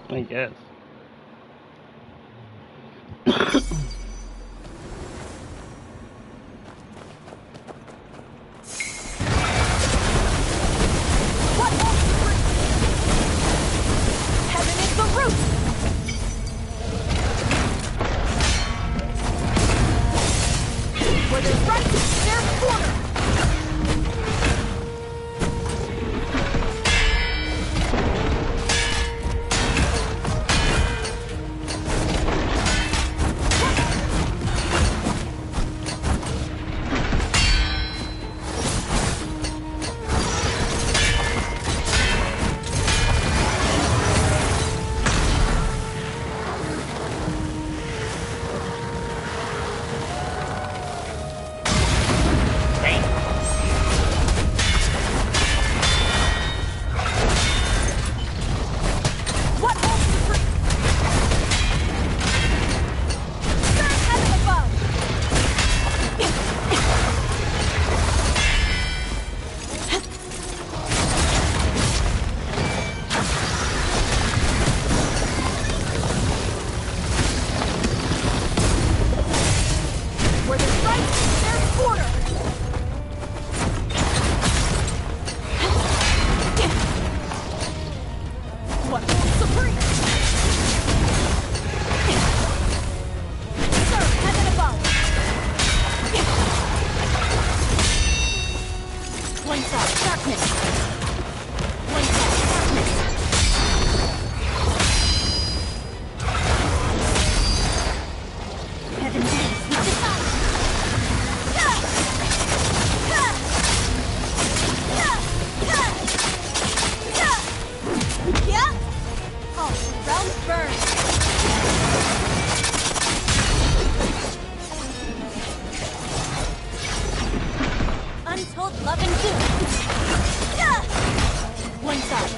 I guess.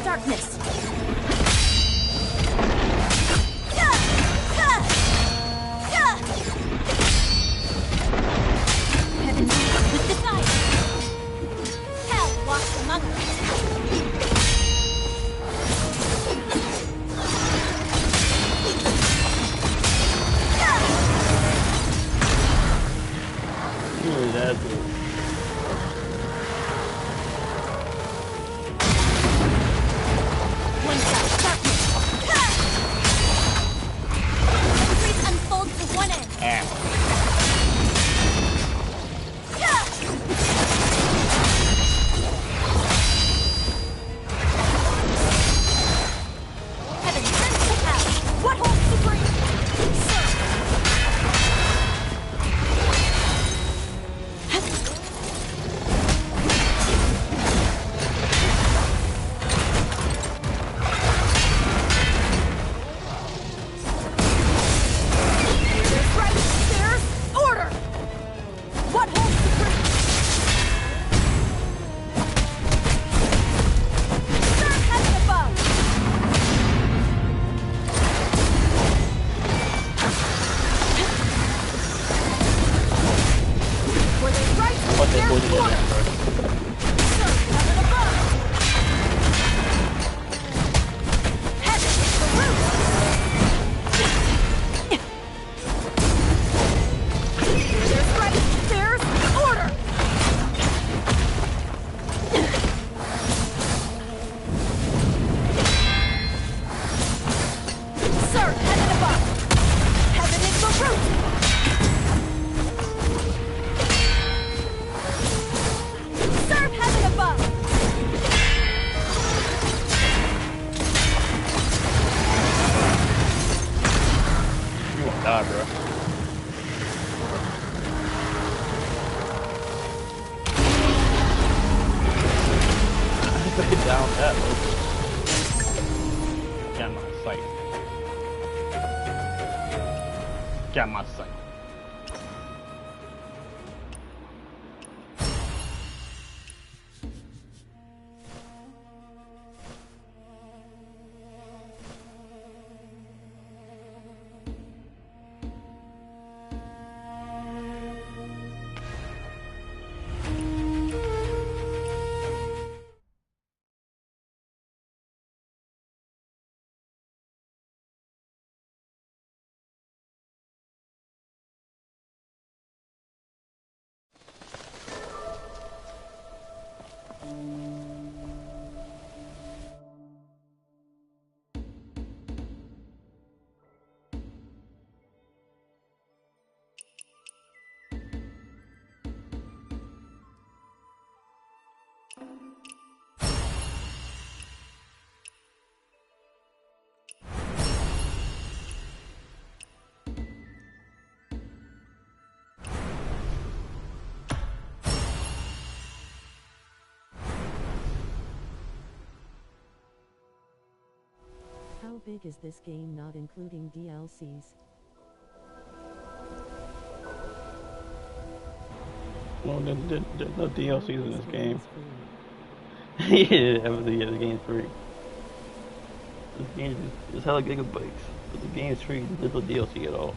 Darkness. Really, that's it. One shot, sharpness. Freeze unfolds to one end. Heaven sends to hell. What holds supreme? There's right, there's order. What holds supreme? Serve heaven above. Where there's right, What they there's put in order. there, Serve heaven above. Heaven is the root. Where there's right, there's order. Serve heaven above. Heaven is the root. Serve heaven above. You won't die, bro. Down that low. Got my sight. Got my sight. How big is this game not including DLCs? Well, there's no DLCs in this game. Yeah, everything the game's free. This game is hella gigabytes, but the game's free. There's no DLC at all.